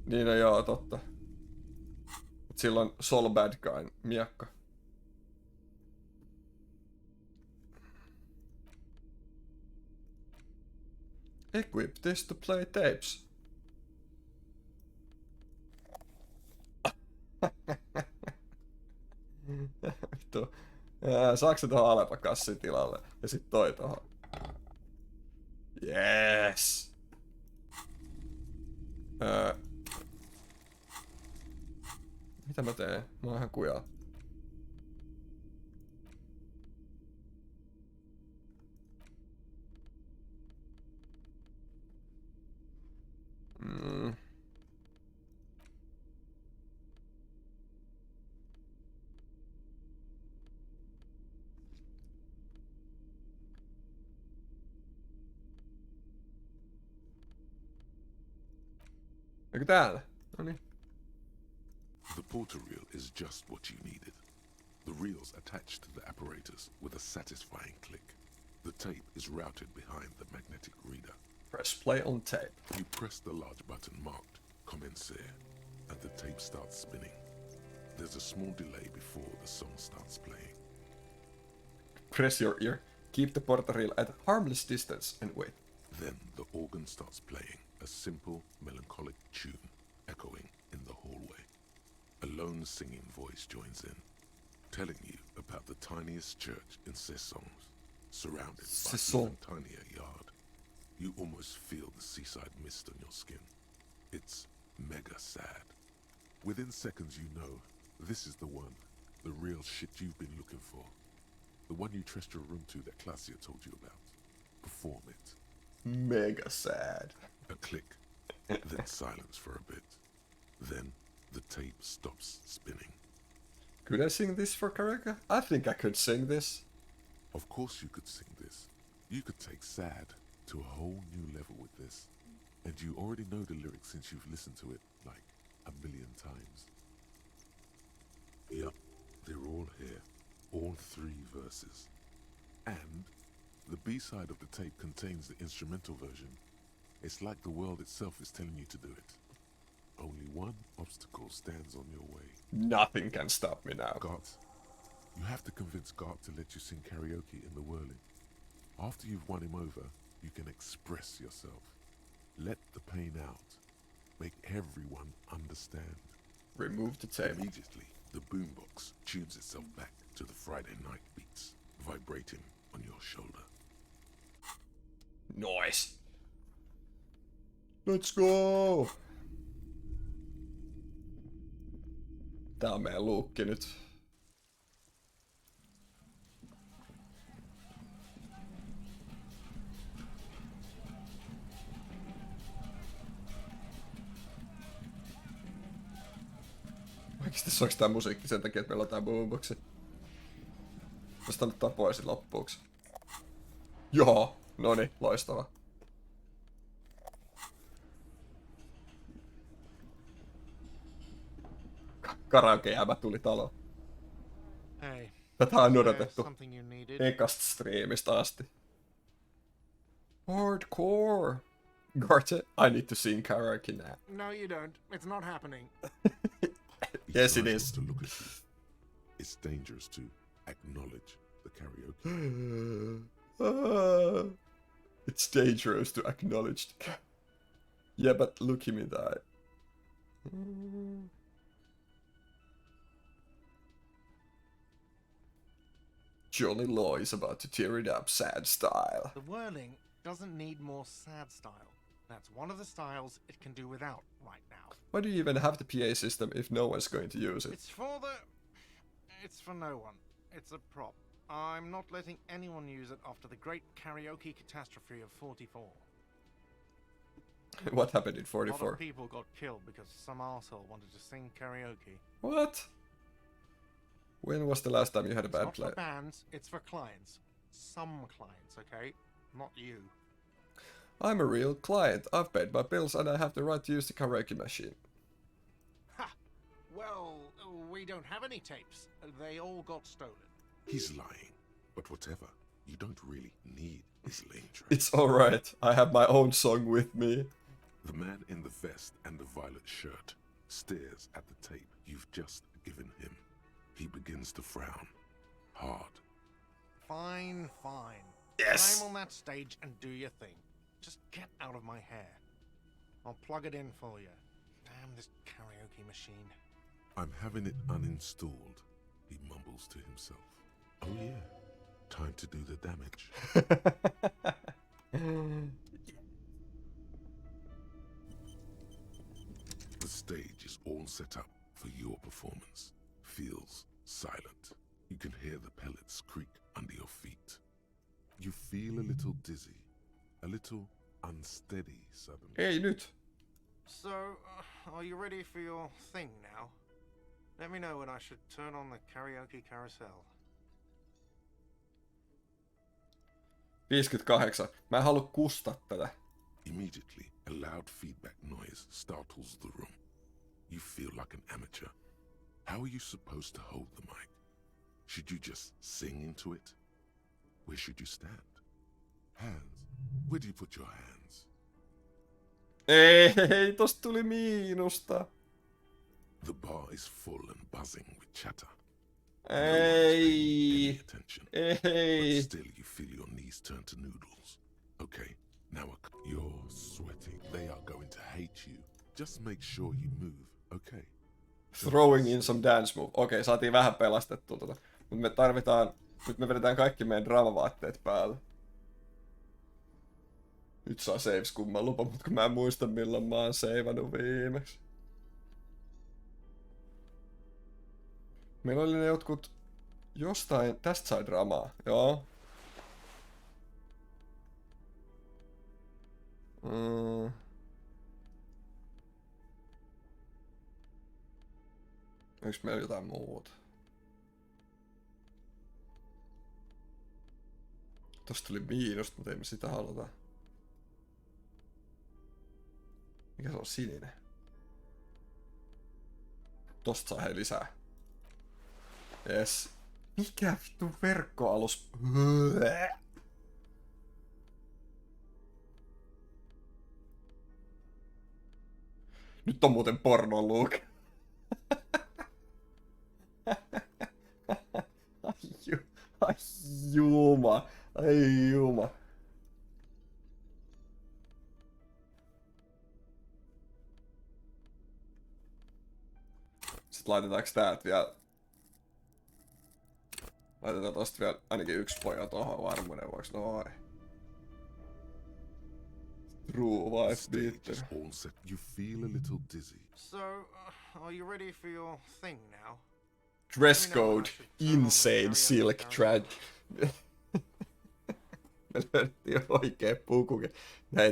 Niin no joo, totta. Mut silloin Sol Bad Guyn miekka. Equip this to play tapes. Vittu. Saaks se tohon Alepa-kassin tilalle? Ja sit toi tohon. Yes! Mitä mä teen? Mä oon ihan kujaa. Eikö täällä? Noniin. The porter reel is just what you needed. The reel's attached to the apparatus with a satisfying click. The tape is routed behind the magnetic reader. Press play on tape. You press the large button marked Commencer, and the tape starts spinning. There's a small delay before the song starts playing. Press your ear. Keep the porter reel at a harmless distance and wait. Then the organ starts playing a simple, melancholic tune echoing in the hallway. A lone singing voice joins in, telling you about the tiniest church in Sessons, surrounded by even tinier yard. You almost feel the seaside mist on your skin. It's mega sad. Within seconds you know, this is the one, the real shit you've been looking for. The one you trust your room to that Klasia told you about. Perform it. Mega sad. A click, then silence for a bit. Then the tape stops spinning. Could I sing this for karaoke? I think I could sing this. Of course you could sing this. You could take sad to a whole new level with this. And you already know the lyrics since you've listened to it like 1,000,000 times. Yup, they're all here. All 3 verses. And the B-side of the tape contains the instrumental version. It's like the world itself is telling you to do it. Only one obstacle stands on your way. Nothing can stop me now. Gart. You have to convince Gart to let you sing karaoke in the whirling. After you've won him over, you can express yourself. Let the pain out. Make everyone understand. Remove the tape. Immediately, the boombox tunes itself back to the Friday night beats, vibrating on your shoulder. Nice. Let's go! Tää on meidän luukki nyt. Oikeesti soiks tää musiikki sen takia, että meillä on tää boomboxi? Tästä nyt pois loppuuksi. Joo, noni, loistava. Karaoke-jäämä tuli taloon. Hey, Tätä on odotettu something you needed? ekasta striimistä asti. Hardcore! Garte, I need to sing karaoke now. No, you don't. It's not happening. Yes, it is. To look at you. It's dangerous to acknowledge the karaoke. It's dangerous to acknowledge the Yeah, but look him in the eye. Johnny Law is about to tear it up sad style. The whirling doesn't need more sad style. That's one of the styles it can do without right now. Why do you even have the PA system if no one's going to use it? It's for no one. It's a prop. I'm not letting anyone use it after the great karaoke catastrophe of 44. What happened in A lot 44? of people got killed because some arsehole wanted to sing karaoke. What? When was the last time you had a bad It's play? not for bands, it's for clients. Some clients, okay? Not you. I'm a real client. I've paid my bills and I have the right to use the karaoke machine. Ha! Well, we don't have any tapes. They all got stolen. He's lying. But whatever, you don't really need his lame track. It's alright. I have my own song with me. The man in the vest and the violet shirt stares at the tape you've just given him. He begins to frown. Hard. Fine, fine. Yes! Climb on that stage and do your thing. Just get out of my hair. I'll plug it in for you. Damn this karaoke machine. I'm having it uninstalled, he mumbles to himself. Oh yeah, time to do the damage. stage is all set up for your performance. Feels silent. You can hear the pellets creak under your feet. You feel a little dizzy, a little unsteady suddenly. Ei nyt. So, are you ready for your thing now? Let me know when I should turn on the karaoke carousel. 58. Mä en halua kustaa tätä. Immediately, a loud feedback noise startles the room. You feel like an amateur. How are you supposed to hold the mic? Should you just sing into it? Where should you stand? Hands. Where do you put your hands? Ei, tosta tuli miinusta. The bar is full and buzzing with chatter. Ei. Attention. Ei. But still you feel your knees turn to noodles. Okay, now you're sweating. They are going to hate you. Just make sure you move, okay? Throwing in some dance move. Okei, saatiin vähän pelastettua tota. Mut me tarvitaan... Nyt me vedetään kaikki meidän draamavaatteet päälle. Nyt saa saves kumman lupa, mutta kun mä en muista milloin mä oon seivannut viimeksi. Meillä oli ne jotkut... Jostain... Tästä sai dramaa, joo. Onks meillä jotain muuta? Tosta tuli miinusta, mutta ei me sitä haluta. Mikä se on sininen? Tosta saa hei lisää. Yes. Mikä vittu verkkoalus? Nyt on muuten pornon look. Ai juma. Ai juma. Sitten laitetaanko täältä vielä... Laitetaan tosta vielä ainakin yksi poja tohon varmuuden vuoksi. Noin. True wife beater. You feel a little dizzy. So, are you ready for your thing now? Dress code. Insane silk trad. Me löydettiin oikee pukukin.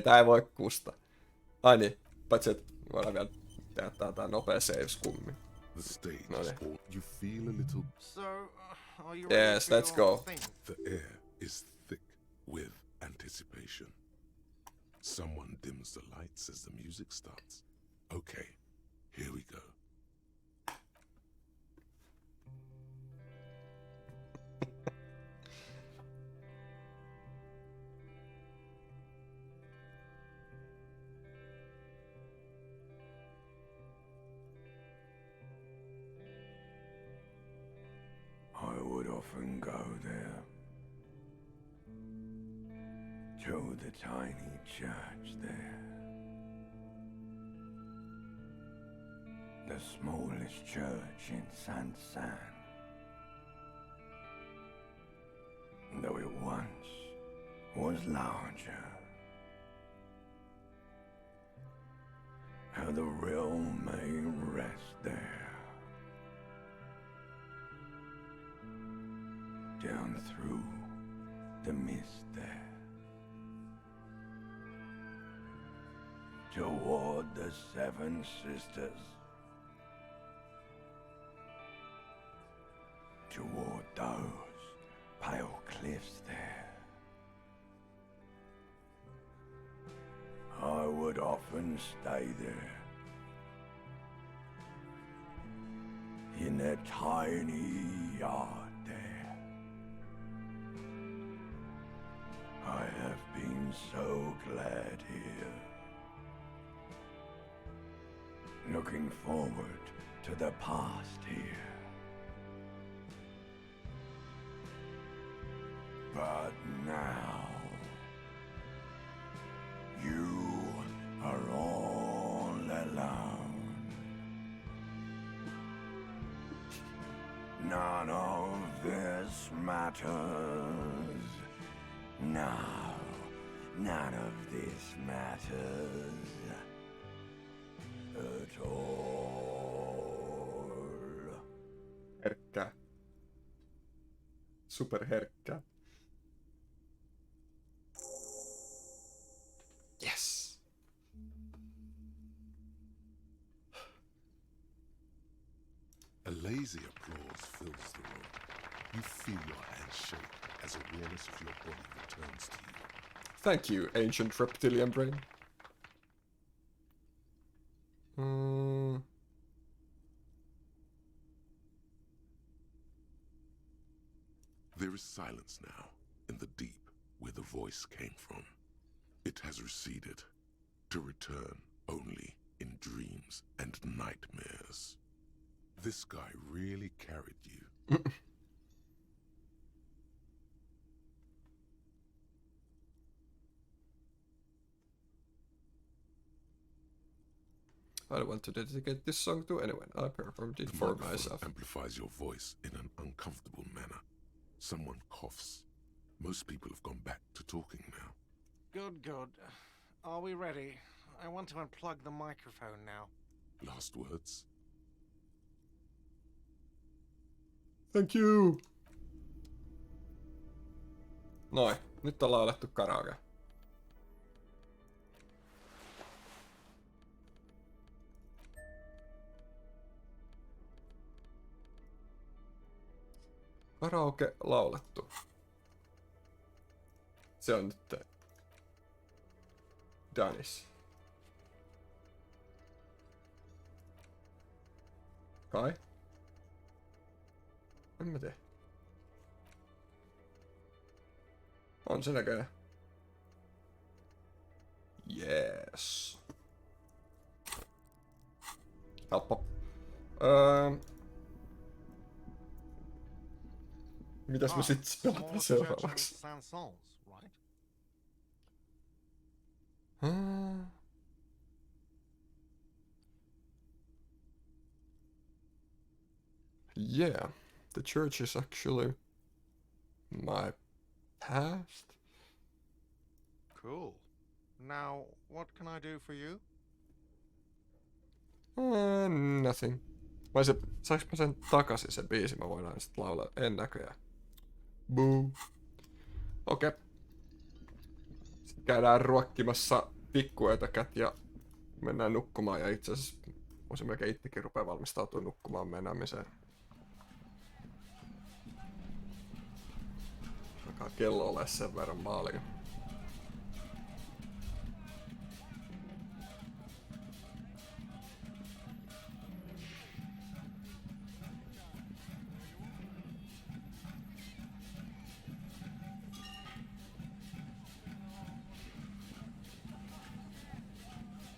Tää ei voi kusta. Ai niin, paitsi et voidaan vielä tehdä tää nopea saves kummin. The stage is all you feel a little. So, are you ready Yes, for let's your go. thing? The air is thick with anticipation. Someone dims the lights as the music starts. Okay, here we go. I would often go there, to the tiny church there, the smallest church in Saint-San, though it once was larger. How the realm may rest there. Down through the mist there, toward the Seven Sisters, toward those pale cliffs there. I would often stay there, in that tiny yard there. I have been so glad here, looking forward to the past here. But now, you are all alone. None of this matters. No, none of this matters at all. Herkkää. Superherkkää. Yes. A lazy applause fills the room. You feel your hands shake as awareness of your body returns to you. Thank you, ancient reptilian brain. There is silence now in the deep where the voice came from. It has receded, to return only in dreams and nightmares. This guy really carried you. I don't want to dedicate this song to anyone. I performed it The for microphone myself. amplifies your voice in an uncomfortable manner. Someone coughs. Most people have gone back to talking now. Good, good. Are we ready? I want to unplug the microphone now. Last words? Thank you! Noin, nyt on laulettu karaoke. Karaoke laulettu. Se on nyt Danis. Kai? En mä tee. On se näköjään. Yes. Helppo. Mitäs me sit pelataan seuraavaksi? Yeah, the church is actually my past. Cool. Now, what can I do for you? Nothing. Saanko mä sen takaisin sen biisin? Mä voidaan sit laulaa ennäköjään. Boo. Okei. Sitten käydään ruokkimassa pikkuötökät ja mennään nukkumaan. Ja itse asiassa voisin melkein itsekin rupea valmistautumaan nukkumaan menemiseen. Alkaa kello ole sen verran paljon.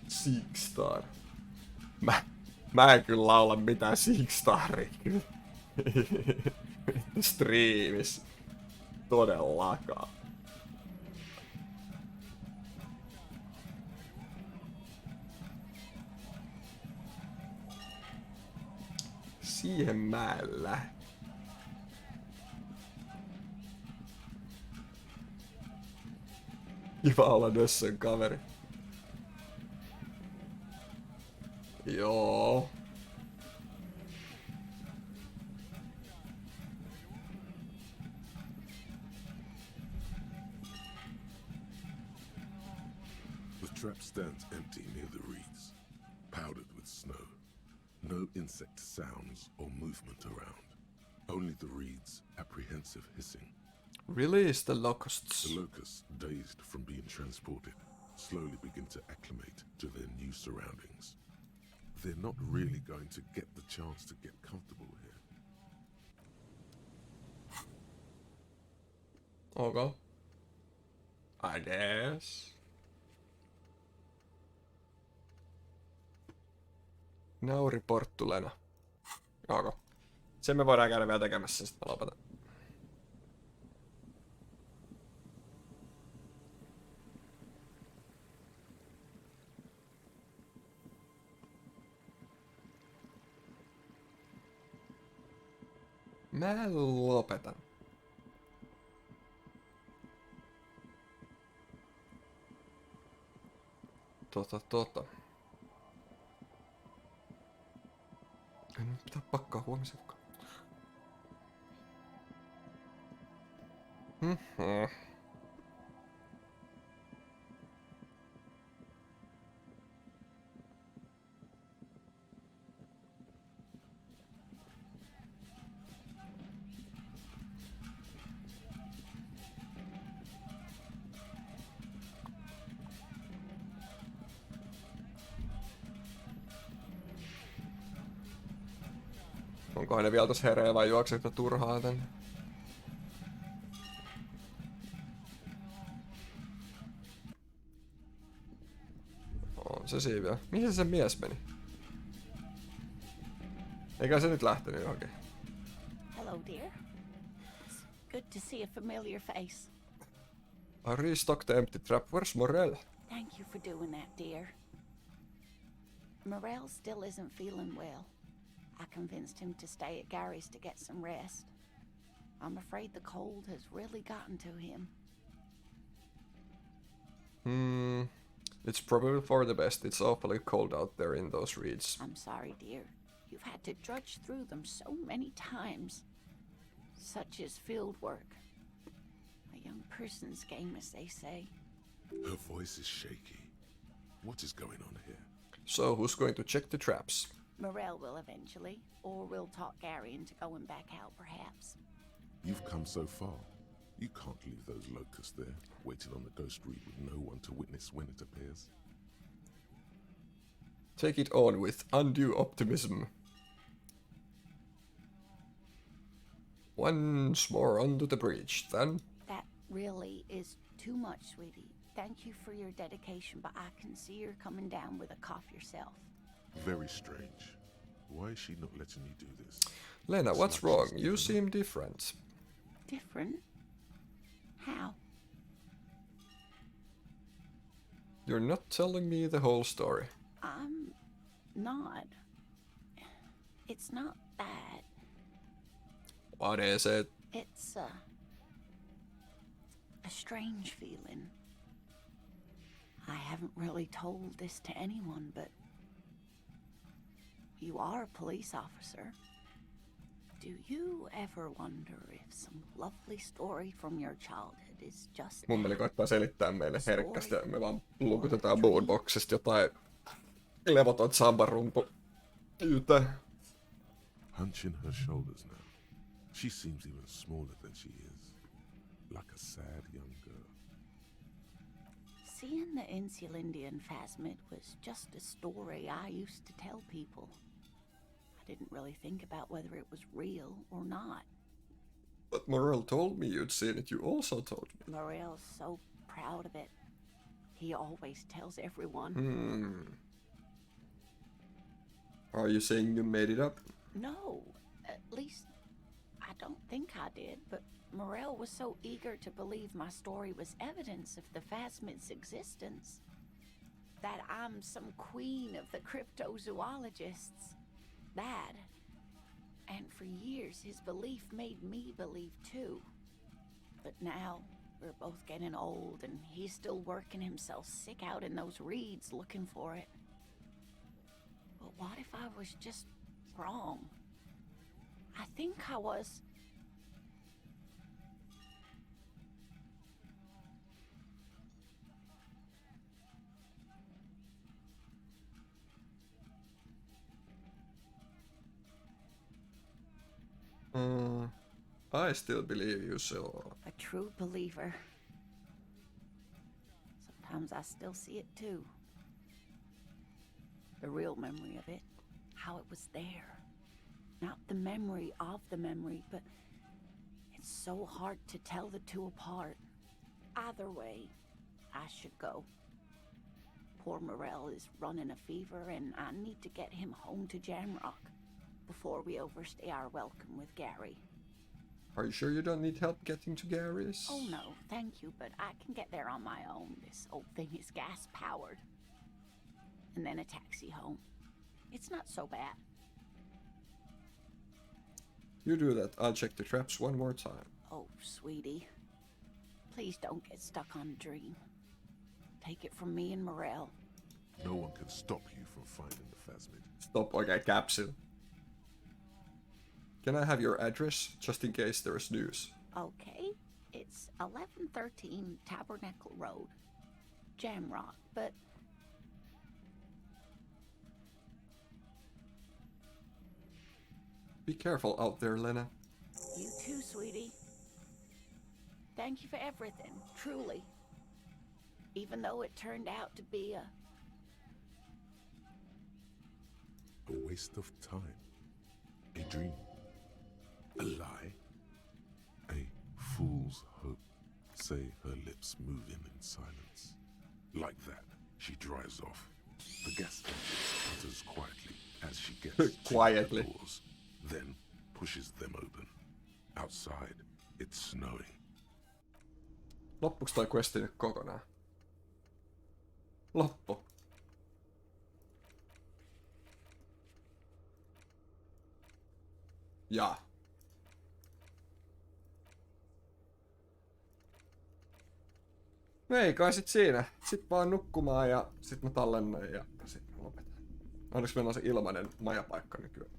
Sigstar. Mä en kyllä laula mitään Sigstaria kyllä. Striimissä. Todellakaan. Siihen mä en lähde. Kiva olla Nössön kaveri. Joo. The trap stands empty near the reeds, powdered with snow. No insect sounds or movement around. Only the reeds' apprehensive hissing. Release the locusts. The locusts, dazed from being transported, slowly begin to acclimate to their new surroundings. They're not really going to get the chance to get comfortable here. Okay. I guess. Nauri Porttulena. Okay. Sen me voidaan käydä vielä tekemässä, sitten mä lopetan. Mä lopetan. En nyt pitää pakkaa huomisen mukaan. Mhm. Onkohan ne vielä tossa hereillä vai juokseeko turhaa tänne? On se siinä vielä. Mihin se mies meni? Eikä se nyt lähtenyt johonkin. Hello, dear. It's good to see a familiar face. I restocked the empty trap. Where's Morel? Thank you for doing that, dear. Morel still isn't feeling well. I convinced him to stay at Gary's to get some rest. I'm afraid the cold has really gotten to him. It's probably for the best. It's awfully cold out there in those reeds. I'm sorry, dear. You've had to drudge through them so many times. Such is field work. A young person's game, as they say. Her voice is shaky. What is going on here? So, who's going to check the traps? Morel will eventually, or we'll talk Gary into going back out, perhaps. You've come so far. You can't leave those locusts there, waiting on the ghost reed with no one to witness when it appears. Take it on with undue optimism. Once more onto the bridge, then. That really is too much, sweetie. Thank you for your dedication, but I can see you're coming down with a cough yourself. Very strange. Why is she not letting you do this? Lena, It's what's like wrong? she's You given seem different. Different? How? You're not telling me the whole story. I'm not. It's not that. What is it? It's a strange feeling. I haven't really told this to anyone, but you are a police officer. Do you ever wonder if some lovely story from your childhood is just Mummeli koittaa selittää meille herkkästi ja me vaan lukutetaan moonboxista jotain levoton sambarumpu yltä. Hunching her shoulders now. She seems even smaller than she is. Like a sad young girl. Seeing the Insulindian phasmid was just a story I used to tell people. I didn't really think about whether it was real or not. But Morel told me you'd seen it. You also told me. Morel's so proud of it. He always tells everyone. Are you saying you made it up? No, at least I don't think I did, but Morel was so eager to believe my story was evidence of the phasmid's existence that I'm some queen of the cryptozoologists. That. And for years, his belief made me believe too. But now, we're both getting old, and he's still working himself sick out in those reeds looking for it. But what if I was just wrong? I think I was. I still believe you, so. A true believer. Sometimes I still see it too. The real memory of it. How it was there. Not the memory of the memory, but it's so hard to tell the two apart. Either way, I should go. Poor Morel is running a fever, and I need to get him home to Jamrock before we overstay our welcome with Gary. Are you sure you don't need help getting to Gary's? Oh no, thank you, but I can get there on my own. This old thing is gas-powered. And then a taxi home. It's not so bad. You do that. I'll check the traps one more time. Oh, sweetie. Please don't get stuck on a dream. Take it from me and Morel. No one can stop you from finding the phasmid. Stop oikein capsule. Can I have your address, just in case there's news? Okay. It's 1113 Tabernacle Road, Jamrock, but Be careful out there, Lena. you too, sweetie. Thank you for everything, truly. Even though it turned out to be A waste of time. A dream. A lie. A fool's hope. Say her lips moving in silence. Like that, she drives off. The gas engine sputters quietly as she gets Quietly. to the doors, then pushes them open. Outside, it's snowing. Loppuks toi questi nyt kokonaan? Loppu. Ja. No ei kai sit siinä. Sit vaan nukkumaan ja sit mä tallennan ja sit mä lopetan. Onneksi meillä on se ilmainen majapaikka nykyään.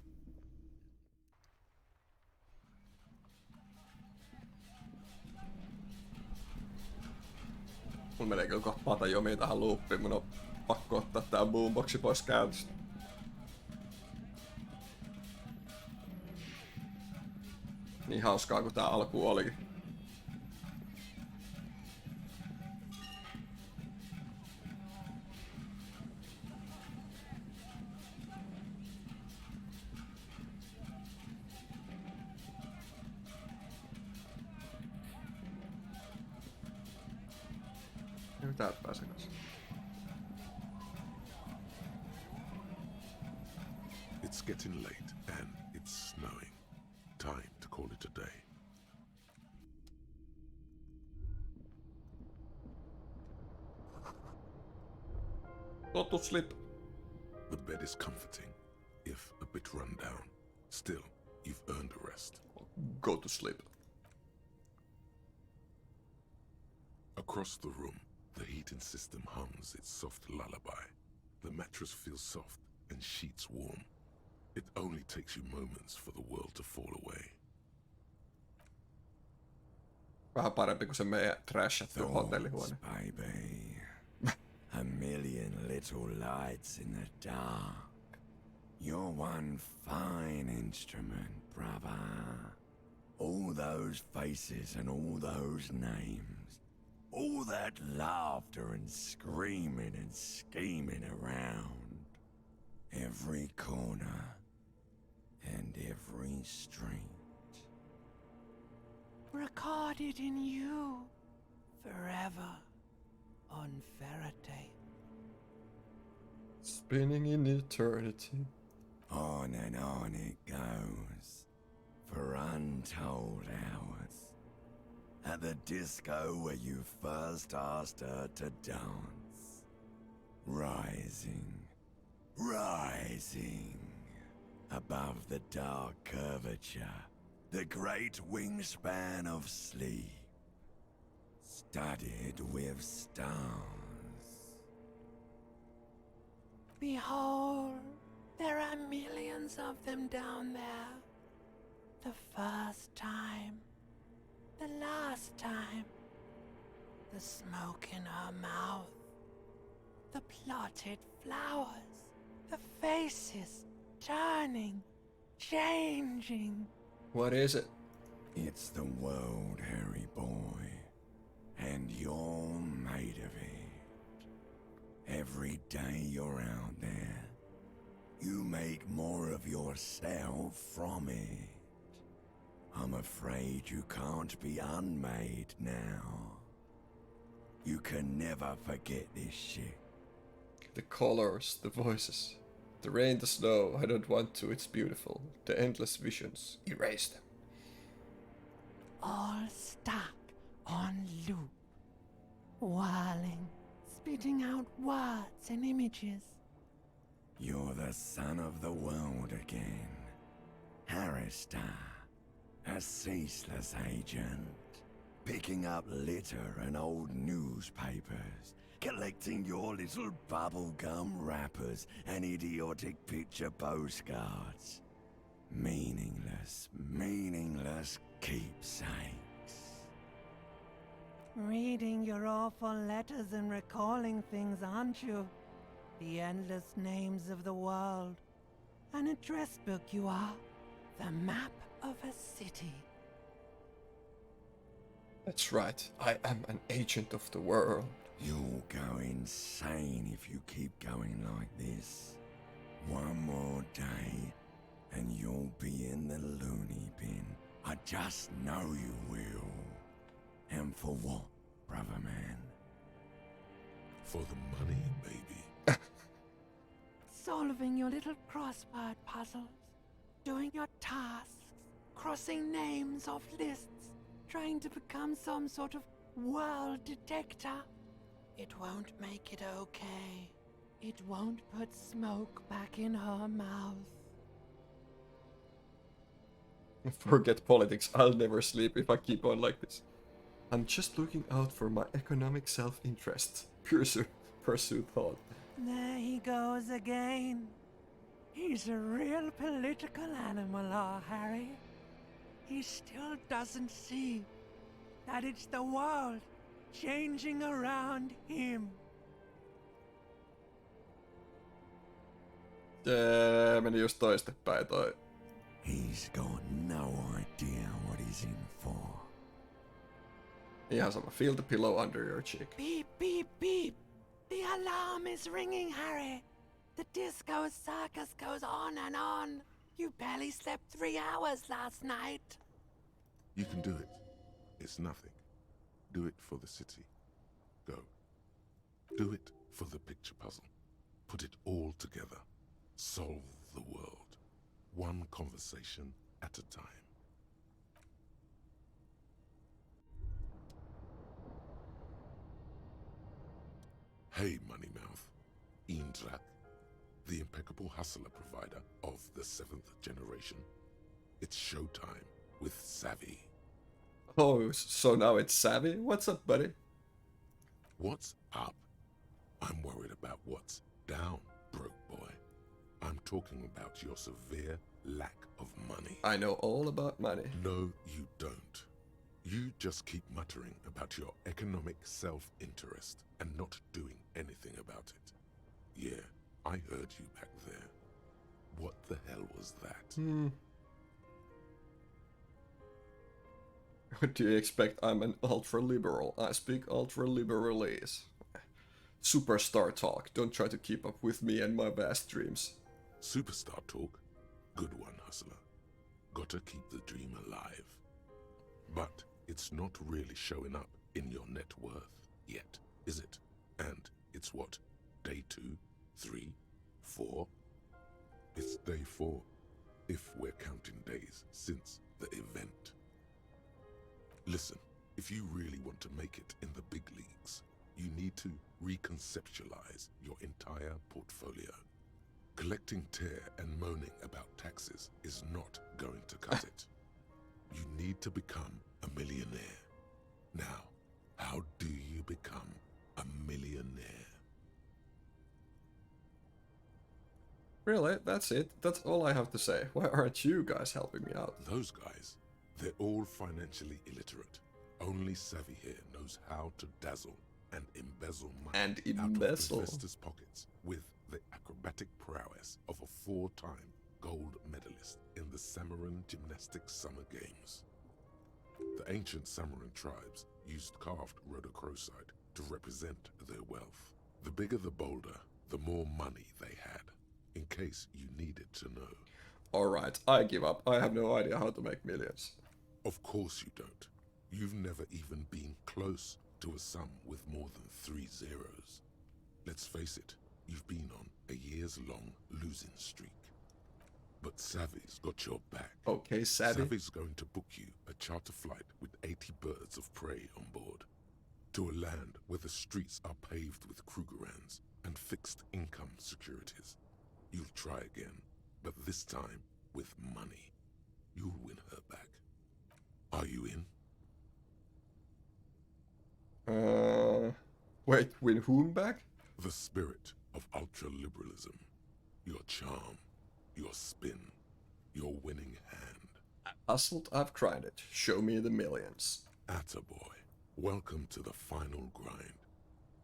Mulla menee kyllä kohta pata jomia tähän loopiin. Mun on pakko ottaa tää boomboxi pois käytöstä. Niin hauskaa kuin tää alku olikin. Täältä pääsen kanssa. It's getting late and it's snowing. Time to call it a day. Go to sleep. The bed is comforting, if a bit run down. Still, you've earned a rest. Go to sleep. Across the room, the heating system hums its soft lullaby. The mattress feels soft and sheets warm. It only takes you moments for the world to fall away. Vähän parempi kuin se meidän trashattu hotellihuone. Baby. A million little lights in the dark. You're one fine instrument, brother. All those faces and all those names. All that laughter and screaming and scheming around. Every corner and every street. Recorded in you forever on Faraday. Spinning in eternity. On and on it goes, for untold hours. At the disco where you first asked her to dance. Rising, rising, above the dark curvature, the great wingspan of sleep, studded with stars. Behold, there are millions of them down there. The first time, the last time, the smoke in her mouth, the plotted flowers, the faces turning, changing. What is it? It's the world, Harry boy, and you're made of it. Every day you're out there, you make more of yourself from it. I'm afraid you can't be unmade now. You can never forget this shit. The colors, the voices. The rain, the snow, I don't want to, it's beautiful. The endless visions, erase them. All stuck on loop, whirling, spitting out words and images. You're the son of the world again. Harrister, a ceaseless agent. Picking up litter and old newspapers. Collecting your little bubblegum wrappers and idiotic picture postcards. Meaningless, meaningless keepsakes. Reading your awful letters and recalling things, aren't you? The endless names of the world. An address book you are. The map of a city. That's right. I am an agent of the world. You'll go insane if you keep going like this. One more day, and you'll be in the loony bin. I just know you will. And for what, brother man? For the money, baby. Solving your little crossword puzzles. Doing your tasks. Crossing names off lists. Trying to become some sort of world detector. It won't make it okay. It won't put smoke back in her mouth. Forget politics. I'll never sleep if I keep on like this. I'm just looking out for my economic self-interest. Pursue thought. There he goes again. He's a real political animal, our Harry. He still doesn't see that it's the world changing around him. Meni just toistepäin toi. He's got no idea what he's in for. Ihan sama. Feel the pillow under your cheek. Beep, beep, beep. The alarm is ringing, Harry. The disco circus goes on and on. You barely slept 3 hours last night. You can do it. It's nothing. Do it for the city. Go. Do it for the picture puzzle. Put it all together. Solve the world. One conversation at a time. Hey, Moneymouth. Indrak, the impeccable hustler provider of the 7th generation. It's showtime with Savvy. Oh, so now it's Savvy? What's up, buddy? What's up? I'm worried about what's down, broke boy. I'm talking about your severe lack of money. I know all about money. No, you don't. You just keep muttering about your economic self-interest and not doing anything about it. Yeah, I heard you back there. What the hell was that? What do you expect? I'm an ultra-liberal. I speak ultra-liberalese. Superstar talk. Don't try to keep up with me and my vast dreams. Superstar talk? Good one, hustler. Gotta keep the dream alive. But it's not really showing up in your net worth yet, is it? And it's what? Day 2, 3, 4? It's day 4, if we're counting days since the event. Listen, if you really want to make it in the big leagues, you need to reconceptualize your entire portfolio. Collecting tear and moaning about taxes is not going to cut it. You need to become a millionaire. Now, how do you become a millionaire? Really? That's it? That's all I have to say. Why aren't you guys helping me out? Those guys, they're all financially illiterate. Only Savvy here knows how to dazzle and embezzle money out of investors' pockets with the acrobatic prowess of a 4-time gold medalist in the Samaran Gymnastics Summer Games. The ancient Samaran tribes used carved rhodochrosite to represent their wealth. The bigger the boulder, the more money they had, in case you needed to know. Alright, I give up. I have no idea how to make millions. Of course you don't. You've never even been close to a sum with more than 3 zeros. Let's face it, you've been on a years-long losing streak. But Savvy's got your back. Okay, Savvy. Savvy's going to book you a charter flight with 80 birds of prey on board. To a land where the streets are paved with Krugerrands and fixed income securities. You'll try again, but this time with money. You'll win her back. Are you in? Wait, win whom back? The spirit of ultra-liberalism. Your charm. Your spin. Your winning hand. Hustled, I've tried it. Show me the millions. Attaboy. Welcome to the final grind.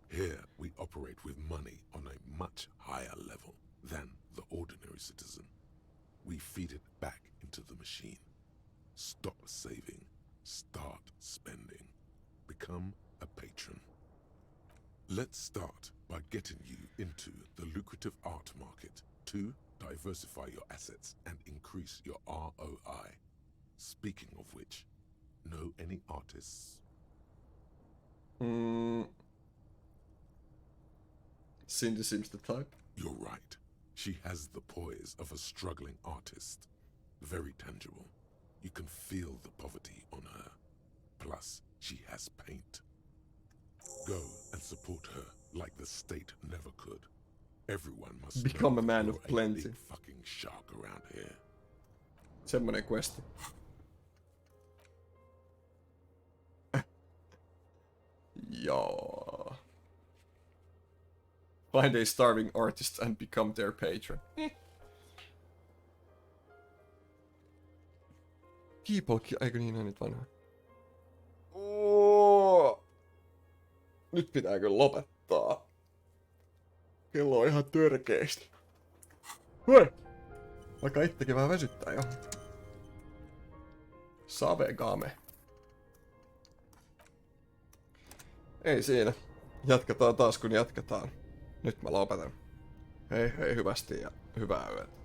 Here we operate with money on a much higher level than the ordinary citizen. We feed it back into the machine. Stop saving, start spending. Become a patron. Let's start by getting you into the lucrative art market to diversify your assets and increase your ROI. Speaking of which, know any artists? Cindy seems the type. You're right. She has the poise of a struggling artist. Very tangible. You can feel the poverty on her. Plus, she has paint. Go and support her like the state never could. Everyone must Become know a man you're of plenty. A big fucking shark around here. Semmonen questi. Joo. Find a starving artist and become their patron. Kiipolkki, eikö niin on nyt vanha? Nyt pitää kyllä lopettaa. Kello on ihan törkeesti. Hei! Vaikka itsekin vähän väsyttää jo. Savegame. Ei siinä. Jatketaan taas kun jatketaan. Nyt mä lopetan. Hei hei hyvästi ja hyvää yötä.